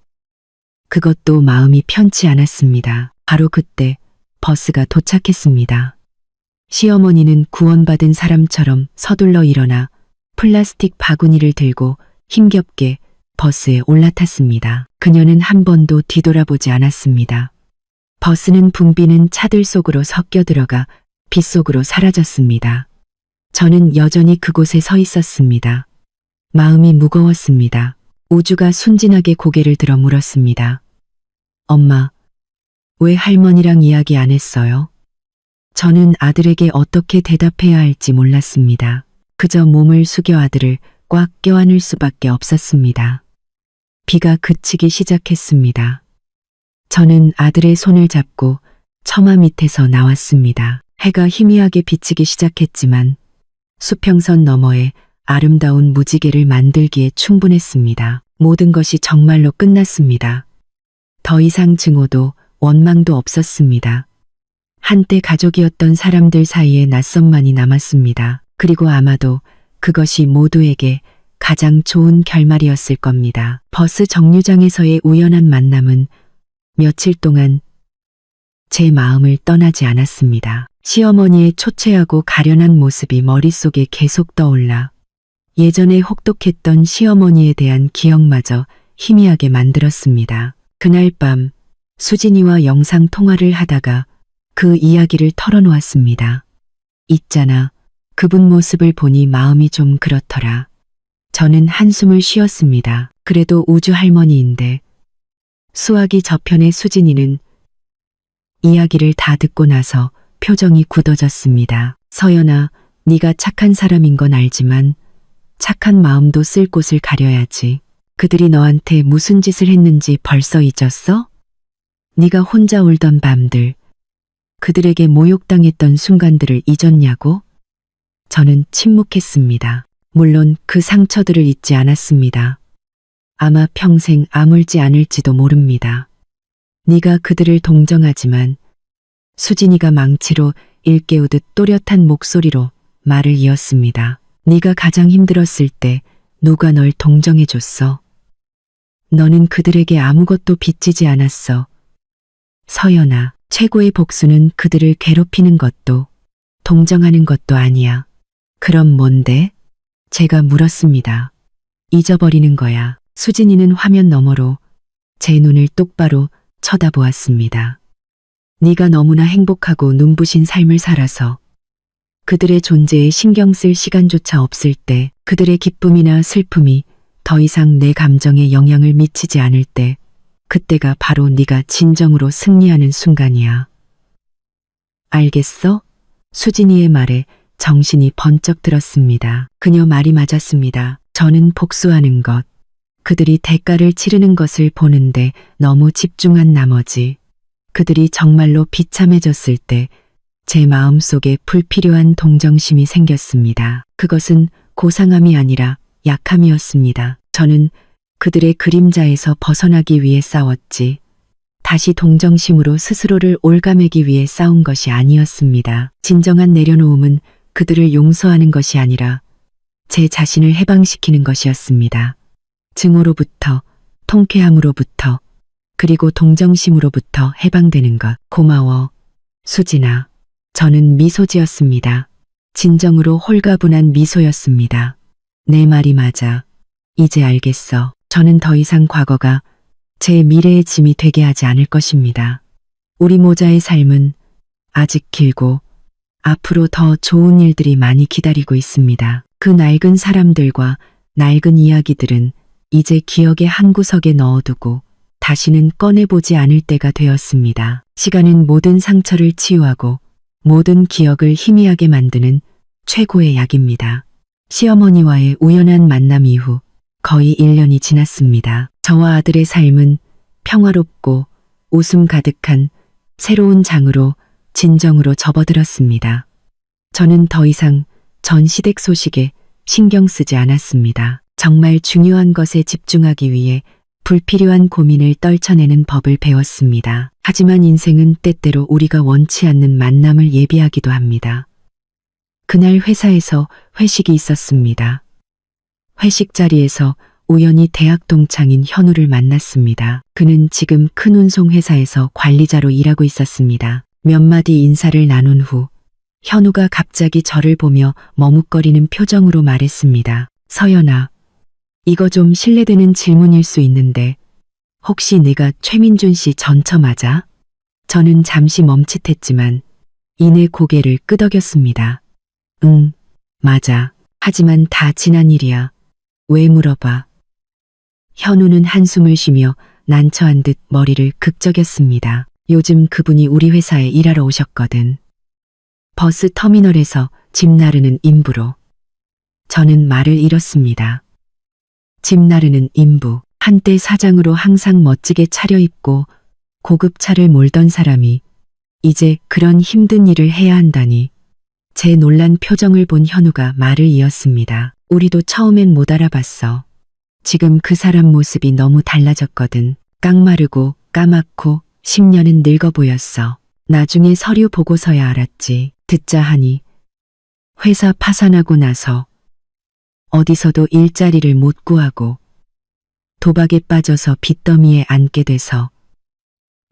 그것도 마음이 편치 않았습니다. 바로 그때 버스가 도착했습니다. 시어머니는 구원받은 사람처럼 서둘러 일어나 플라스틱 바구니를 들고 힘겹게 버스에 올라탔습니다. 그녀는 한 번도 뒤돌아보지 않았습니다. 버스는 붐비는 차들 속으로 섞여 들어가 빛 속으로 사라졌습니다. 저는 여전히 그곳에 서 있었습니다. 마음이 무거웠습니다. 우주가 순진하게 고개를 들어 물었습니다. 엄마, 왜 할머니랑 이야기 안 했어요? 저는 아들에게 어떻게 대답해야 할지 몰랐습니다. 그저 몸을 숙여 아들을 꽉 껴안을 수밖에 없었습니다. 비가 그치기 시작했습니다. 저는 아들의 손을 잡고 처마 밑에서 나왔습니다. 해가 희미하게 비치기 시작했지만 수평선 너머에 아름다운 무지개를 만들기에 충분했습니다. 모든 것이 정말로 끝났습니다. 더 이상 증오도 원망도 없었습니다. 한때 가족이었던 사람들 사이에 낯선만이 남았습니다. 그리고 아마도 그것이 모두에게 가장 좋은 결말이었을 겁니다. 버스 정류장에서의 우연한 만남은 며칠 동안 제 마음을 떠나지 않았습니다. 시어머니의 초췌하고 가련한 모습이 머릿속에 계속 떠올라 예전에 혹독했던 시어머니에 대한 기억마저 희미하게 만들었습니다. 그날 밤 수진이와 영상 통화를 하다가 그 이야기를 털어놓았습니다. 있잖아, 그분 모습을 보니 마음이 좀 그렇더라. 저는 한숨을 쉬었습니다. 그래도 우주 할머니인데. 수화기 저편의 수진이는 이야기를 다 듣고 나서 표정이 굳어졌습니다. 서연아, 네가 착한 사람인 건 알지만 착한 마음도 쓸 곳을 가려야지. 그들이 너한테 무슨 짓을 했는지 벌써 잊었어? 네가 혼자 울던 밤들, 그들에게 모욕당했던 순간들을 잊었냐고? 저는 침묵했습니다. 물론 그 상처들을 잊지 않았습니다. 아마 평생 아물지 않을지도 모릅니다. 네가 그들을 동정하지만 수진이가 망치로 일깨우듯 또렷한 목소리로 말을 이었습니다. 네가 가장 힘들었을 때 누가 널 동정해줬어? 너는 그들에게 아무것도 빚지지 않았어. 서연아, 최고의 복수는 그들을 괴롭히는 것도 동정하는 것도 아니야. 그럼 뭔데? 제가 물었습니다. 잊어버리는 거야. 수진이는 화면 너머로 제 눈을 똑바로 쳐다보았습니다. 네가 너무나 행복하고 눈부신 삶을 살아서 그들의 존재에 신경 쓸 시간조차 없을 때, 그들의 기쁨이나 슬픔이 더 이상 내 감정에 영향을 미치지 않을 때, 그때가 바로 네가 진정으로 승리하는 순간이야. 알겠어? 수진이의 말에 정신이 번쩍 들었습니다. 그녀 말이 맞았습니다. 저는 복수하는 것, 그들이 대가를 치르는 것을 보는데 너무 집중한 나머지 그들이 정말로 비참해졌을 때 제 마음속에 불필요한 동정심이 생겼습니다. 그것은 고상함이 아니라 약함이었습니다. 저는 그들의 그림자에서 벗어나기 위해 싸웠지 다시 동정심으로 스스로를 올가매기 위해 싸운 것이 아니었습니다. 진정한 내려놓음은 그들을 용서하는 것이 아니라 제 자신을 해방시키는 것이었습니다. 증오로부터, 통쾌함으로부터, 그리고 동정심으로부터 해방되는 것. 고마워, 수진아. 저는 미소 지었습니다. 진정으로 홀가분한 미소였습니다. 내 말이 맞아. 이제 알겠어. 저는 더 이상 과거가 제 미래의 짐이 되게 하지 않을 것입니다. 우리 모자의 삶은 아직 길고 앞으로 더 좋은 일들이 많이 기다리고 있습니다. 그 낡은 사람들과 낡은 이야기들은 이제 기억의 한 구석에 넣어두고 다시는 꺼내보지 않을 때가 되었습니다. 시간은 모든 상처를 치유하고 모든 기억을 희미하게 만드는 최고의 약입니다. 시어머니와의 우연한 만남 이후 거의 1년이 지났습니다. 저와 아들의 삶은 평화롭고 웃음 가득한 새로운 장으로 진정으로 접어들었습니다. 저는 더 이상 전 시댁 소식에 신경 쓰지 않았습니다. 정말 중요한 것에 집중하기 위해 불필요한 고민을 떨쳐내는 법을 배웠습니다. 하지만 인생은 때때로 우리가 원치 않는 만남을 예비하기도 합니다. 그날 회사에서 회식이 있었습니다. 회식 자리에서 우연히 대학 동창인 현우를 만났습니다. 그는 지금 큰 운송 회사에서 관리자로 일하고 있었습니다. 몇 마디 인사를 나눈 후 현우가 갑자기 저를 보며 머뭇거리는 표정으로 말했습니다. 서연아, 이거 좀 실례되는 질문일 수 있는데 혹시 네가 최민준 씨 전처 맞아? 저는 잠시 멈칫했지만 이내 고개를 끄덕였습니다. 응, 맞아. 하지만 다 지난 일이야. 왜 물어봐? 현우는 한숨을 쉬며 난처한 듯 머리를 극적였습니다. 요즘 그분이 우리 회사에 일하러 오셨거든. 버스 터미널에서 짐 나르는 인부로. 저는 말을 잃었습니다. 짐 나르는 인부. 한때 사장으로 항상 멋지게 차려입고 고급 차를 몰던 사람이 이제 그런 힘든 일을 해야 한다니. 제 놀란 표정을 본 현우가 말을 이었습니다. 우리도 처음엔 못 알아봤어. 지금 그 사람 모습이 너무 달라졌거든. 깡마르고 까맣고 10년은 늙어 보였어. 나중에 서류 보고서야 알았지. 듣자 하니 회사 파산하고 나서 어디서도 일자리를 못 구하고 도박에 빠져서 빚더미에 앉게 돼서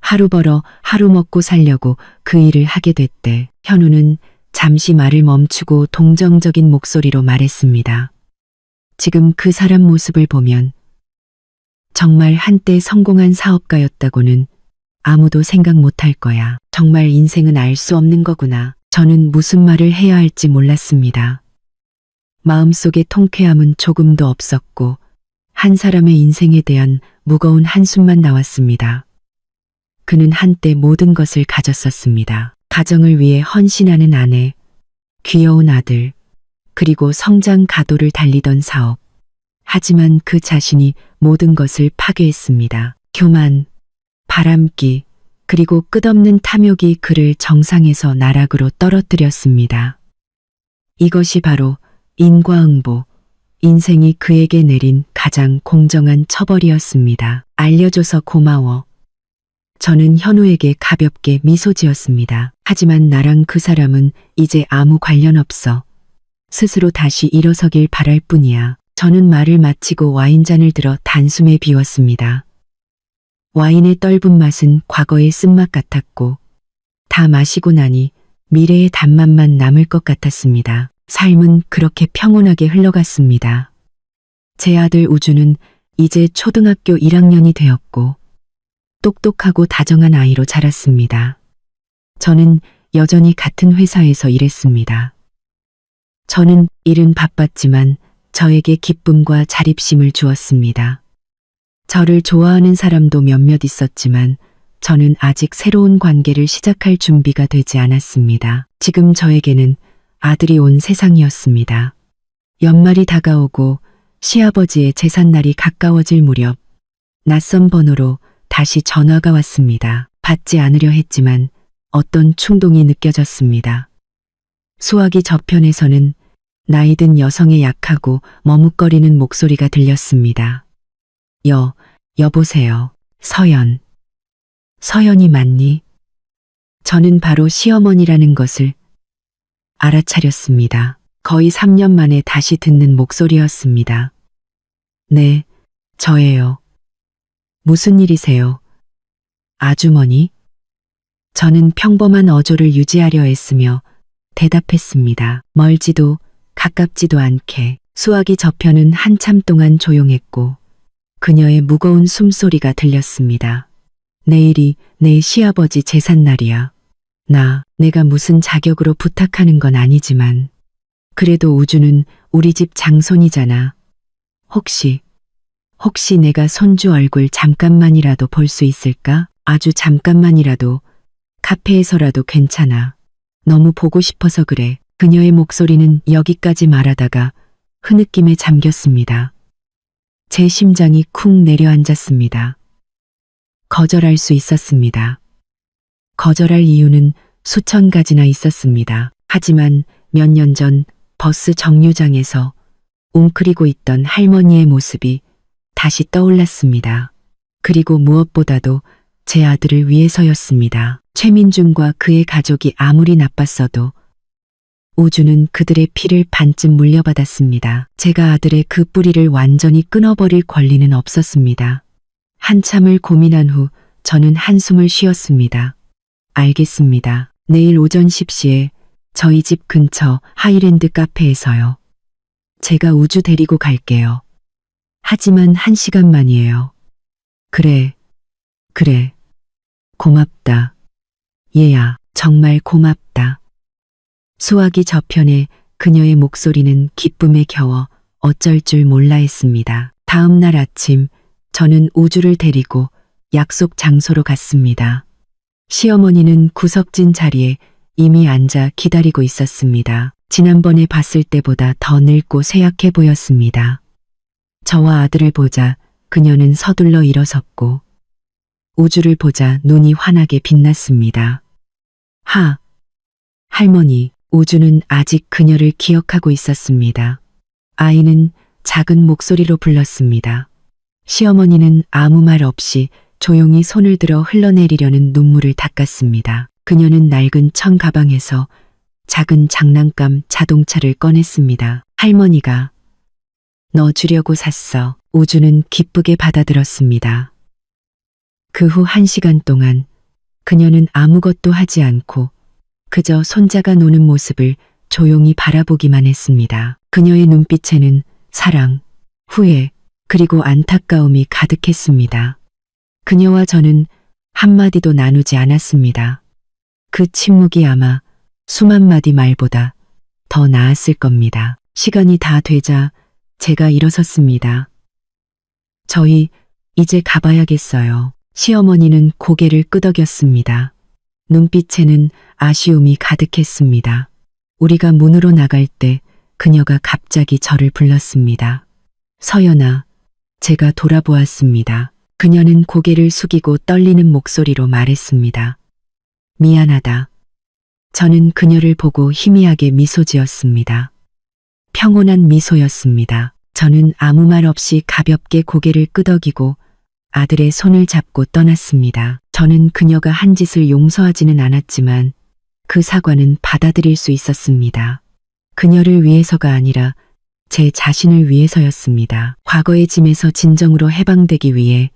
하루 벌어 하루 먹고 살려고 그 일을 하게 됐대. 현우는 잠시 말을 멈추고 동정적인 목소리로 말했습니다. 지금 그 사람 모습을 보면 정말 한때 성공한 사업가였다고는 아무도 생각 못할 거야. 정말 인생은 알 수 없는 거구나. 저는 무슨 말을 해야 할지 몰랐습니다. 마음속의 통쾌함은 조금도 없었고 한 사람의 인생에 대한 무거운 한숨만 나왔습니다. 그는 한때 모든 것을 가졌었습니다. 가정을 위해 헌신하는 아내, 귀여운 아들, 그리고 성장 가도를 달리던 사업. 하지만 그 자신이 모든 것을 파괴했습니다. 교만, 바람기, 그리고 끝없는 탐욕이 그를 정상에서 나락으로 떨어뜨렸습니다. 이것이 바로 인과응보, 인생이 그에게 내린 가장 공정한 처벌이었습니다. 알려줘서 고마워. 저는 현우에게 가볍게 미소 지었습니다. 하지만 나랑 그 사람은 이제 아무 관련 없어. 스스로 다시 일어서길 바랄 뿐이야. 저는 말을 마치고 와인잔을 들어 단숨에 비웠습니다. 와인의 떫은 맛은 과거의 쓴맛 같았고 다 마시고 나니 미래의 단맛만 남을 것 같았습니다. 삶은 그렇게 평온하게 흘러갔습니다. 제 아들 우주는 이제 초등학교 1학년이 되었고 똑똑하고 다정한 아이로 자랐습니다. 저는 여전히 같은 회사에서 일했습니다. 저는 일은 바빴지만 저에게 기쁨과 자립심을 주었습니다. 저를 좋아하는 사람도 몇몇 있었지만 저는 아직 새로운 관계를 시작할 준비가 되지 않았습니다. 지금 저에게는 아들이 온 세상이었습니다. 연말이 다가오고 시아버지의 제삿날이 가까워질 무렵 낯선 번호로 다시 전화가 왔습니다. 받지 않으려 했지만 어떤 충동이 느껴졌습니다. 수화기 저편에서는 나이든 여성의 약하고 머뭇거리는 목소리가 들렸습니다. 여보세요. 서연. 서연이 맞니? 저는 바로 시어머니라는 것을 알아차렸습니다. 거의 3년 만에 다시 듣는 목소리였습니다. 네, 저예요. 무슨 일이세요? 아주머니? 저는 평범한 어조를 유지하려 했으며 대답했습니다. 멀지도 가깝지도 않게. 수화기 저편은 한참 동안 조용했고 그녀의 무거운 숨소리가 들렸습니다. 내일이 내 시아버지 제삿날이야. 내가 무슨 자격으로 부탁하는 건 아니지만 그래도 우주는 우리 집 장손이잖아. 혹시 내가 손주 얼굴 잠깐만이라도 볼 수 있을까? 아주 잠깐만이라도 카페에서라도 괜찮아. 너무 보고 싶어서 그래. 그녀의 목소리는 여기까지 말하다가 흐느낌에 잠겼습니다. 제 심장이 쿵 내려앉았습니다. 거절할 수 있었습니다. 거절할 이유는 수천 가지나 있었습니다. 하지만 몇 년 전 버스 정류장에서 웅크리고 있던 할머니의 모습이 다시 떠올랐습니다. 그리고 무엇보다도 제 아들을 위해서였습니다. 최민준과 그의 가족이 아무리 나빴어도 우주는 그들의 피를 반쯤 물려받았습니다. 제가 아들의 그 뿌리를 완전히 끊어버릴 권리는 없었습니다. 한참을 고민한 후 저는 한숨을 쉬었습니다. 알겠습니다. 내일 오전 10시에 저희 집 근처 하이랜드 카페에서요. 제가 우주 데리고 갈게요. 하지만 1시간만이에요. 그래. 고맙다. 얘야, 정말 고맙다. 수화기 저편에 그녀의 목소리는 기쁨에 겨워 어쩔 줄 몰라 했습니다. 다음 날 아침 저는 우주를 데리고 약속 장소로 갔습니다. 시어머니는 구석진 자리에 이미 앉아 기다리고 있었습니다. 지난번에 봤을 때보다 더 늙고 쇠약해 보였습니다. 저와 아들을 보자 그녀는 서둘러 일어섰고 우주를 보자 눈이 환하게 빛났습니다. 할머니. 우주는 아직 그녀를 기억하고 있었습니다. 아이는 작은 목소리로 불렀습니다. 시어머니는 아무 말 없이 조용히 손을 들어 흘러내리려는 눈물을 닦았습니다. 그녀는 낡은 천 가방에서 작은 장난감 자동차를 꺼냈습니다. 할머니가 너 주려고 샀어. 우주는 기쁘게 받아들었습니다. 그 후 1시간 동안 그녀는 아무것도 하지 않고 그저 손자가 노는 모습을 조용히 바라보기만 했습니다. 그녀의 눈빛에는 사랑, 후회, 그리고 안타까움이 가득했습니다. 그녀와 저는 한마디도 나누지 않았습니다. 그 침묵이 아마 수만 마디 말보다 더 나았을 겁니다. 시간이 다 되자 제가 일어섰습니다. 저희 이제 가봐야겠어요. 시어머니는 고개를 끄덕였습니다. 눈빛에는 아쉬움이 가득했습니다. 우리가 문으로 나갈 때 그녀가 갑자기 저를 불렀습니다. 서연아, 제가 돌아보았습니다. 그녀는 고개를 숙이고 떨리는 목소리로 말했습니다. 미안하다. 저는 그녀를 보고 희미하게 미소 지었습니다. 평온한 미소였습니다. 저는 아무 말 없이 가볍게 고개를 끄덕이고 아들의 손을 잡고 떠났습니다. 저는 그녀가 한 짓을 용서하지는 않았지만 그 사과는 받아들일 수 있었습니다. 그녀를 위해서가 아니라 제 자신을 위해서였습니다. 과거의 짐에서 진정으로 해방되기 위해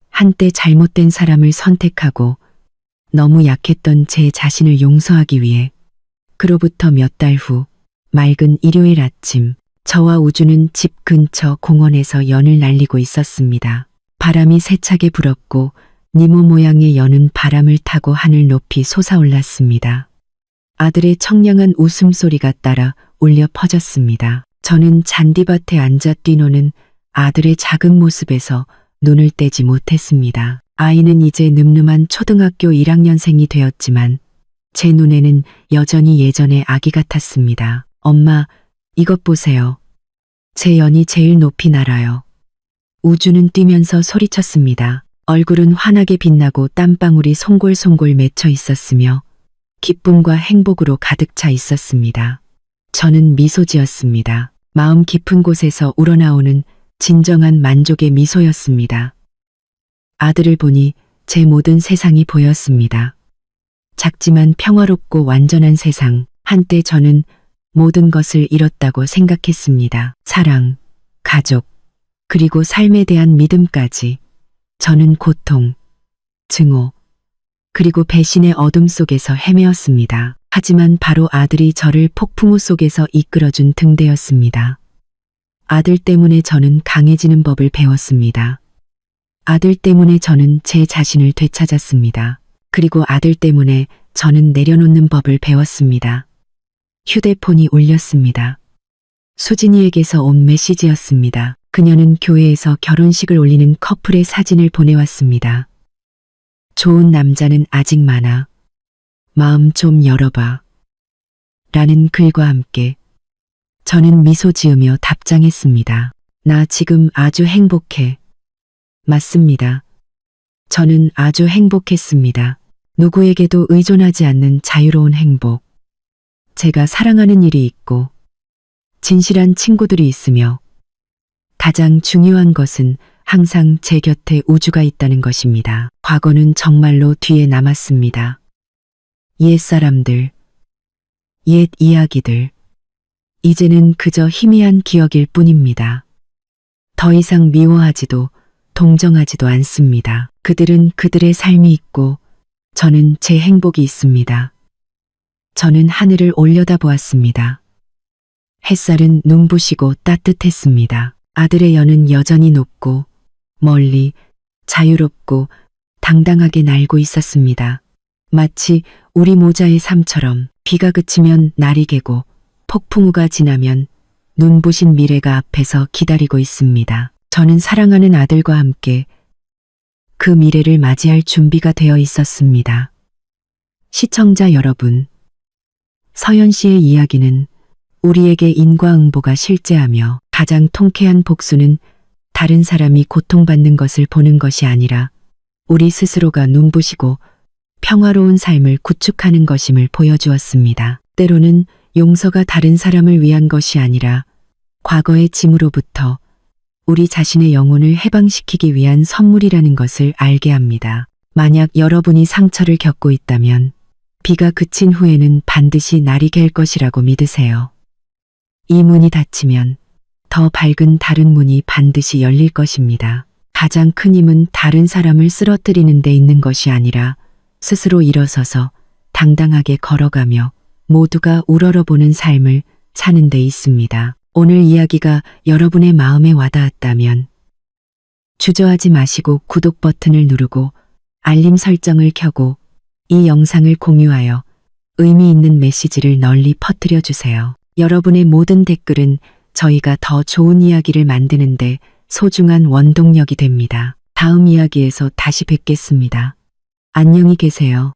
한때 잘못된 사람을 선택하고 너무 약했던 제 자신을 용서하기 위해. 그로부터 몇 달 후 맑은 일요일 아침 저와 우주는 집 근처 공원에서 연을 날리고 있었습니다. 바람이 세차게 불었고 니모 모양의 연은 바람을 타고 하늘 높이 솟아올랐습니다. 아들의 청량한 웃음소리가 따라 울려 퍼졌습니다. 저는 잔디밭에 앉아 뛰노는 아들의 작은 모습에서 눈을 떼지 못했습니다. 아이는 이제 늠름한 초등학교 1학년생이 되었지만 제 눈에는 여전히 예전의 아기 같았습니다. 엄마, 이것 보세요. 제 연이 제일 높이 날아요. 우주는 뛰면서 소리쳤습니다. 얼굴은 환하게 빛나고 땀방울이 송골송골 맺혀 있었으며 기쁨과 행복으로 가득 차 있었습니다. 저는 미소 지었습니다. 마음 깊은 곳에서 우러나오는 진정한 만족의 미소였습니다. 아들을 보니 제 모든 세상이 보였습니다. 작지만 평화롭고 완전한 세상. 한때 저는 모든 것을 잃었다고 생각했습니다. 사랑, 가족, 그리고 삶에 대한 믿음까지. 저는 고통, 증오, 그리고 배신의 어둠 속에서 헤매었습니다. 하지만 바로 아들이 저를 폭풍우 속에서 이끌어준 등대였습니다. 아들 때문에 저는 강해지는 법을 배웠습니다. 아들 때문에 저는 제 자신을 되찾았습니다. 그리고 아들 때문에 저는 내려놓는 법을 배웠습니다. 휴대폰이 울렸습니다. 수진이에게서 온 메시지였습니다. 그녀는 교회에서 결혼식을 올리는 커플의 사진을 보내왔습니다. 좋은 남자는 아직 많아. 마음 좀 열어봐. 라는 글과 함께 저는 미소 지으며 답장했습니다. 나 지금 아주 행복해. 맞습니다. 저는 아주 행복했습니다. 누구에게도 의존하지 않는 자유로운 행복. 제가 사랑하는 일이 있고 진실한 친구들이 있으며 가장 중요한 것은 항상 제 곁에 우주가 있다는 것입니다. 과거는 정말로 뒤에 남았습니다. 옛 사람들, 옛 이야기들, 이제는 그저 희미한 기억일 뿐입니다. 더 이상 미워하지도 동정하지도 않습니다. 그들은 그들의 삶이 있고 저는 제 행복이 있습니다. 저는 하늘을 올려다보았습니다. 햇살은 눈부시고 따뜻했습니다. 아들의 연은 여전히 높고 멀리 자유롭고 당당하게 날고 있었습니다. 마치 우리 모자의 삶처럼 비가 그치면 날이 개고 폭풍우가 지나면 눈부신 미래가 앞에서 기다리고 있습니다. 저는 사랑하는 아들과 함께 그 미래를 맞이할 준비가 되어 있었습니다. 시청자 여러분, 서연 씨의 이야기는 우리에게 인과응보가 실제하며 가장 통쾌한 복수는 다른 사람이 고통받는 것을 보는 것이 아니라 우리 스스로가 눈부시고 평화로운 삶을 구축하는 것임을 보여주었습니다. 때로는 용서가 다른 사람을 위한 것이 아니라 과거의 짐으로부터 우리 자신의 영혼을 해방시키기 위한 선물이라는 것을 알게 합니다. 만약 여러분이 상처를 겪고 있다면 비가 그친 후에는 반드시 날이 갤 것이라고 믿으세요. 이 문이 닫히면 더 밝은 다른 문이 반드시 열릴 것입니다. 가장 큰 힘은 다른 사람을 쓰러뜨리는 데 있는 것이 아니라 스스로 일어서서 당당하게 걸어가며 모두가 우러러보는 삶을 사는 데 있습니다. 오늘 이야기가 여러분의 마음에 와닿았다면 주저하지 마시고 구독 버튼을 누르고 알림 설정을 켜고 이 영상을 공유하여 의미 있는 메시지를 널리 퍼뜨려 주세요. 여러분의 모든 댓글은 저희가 더 좋은 이야기를 만드는데 소중한 원동력이 됩니다. 다음 이야기에서 다시 뵙겠습니다. 안녕히 계세요.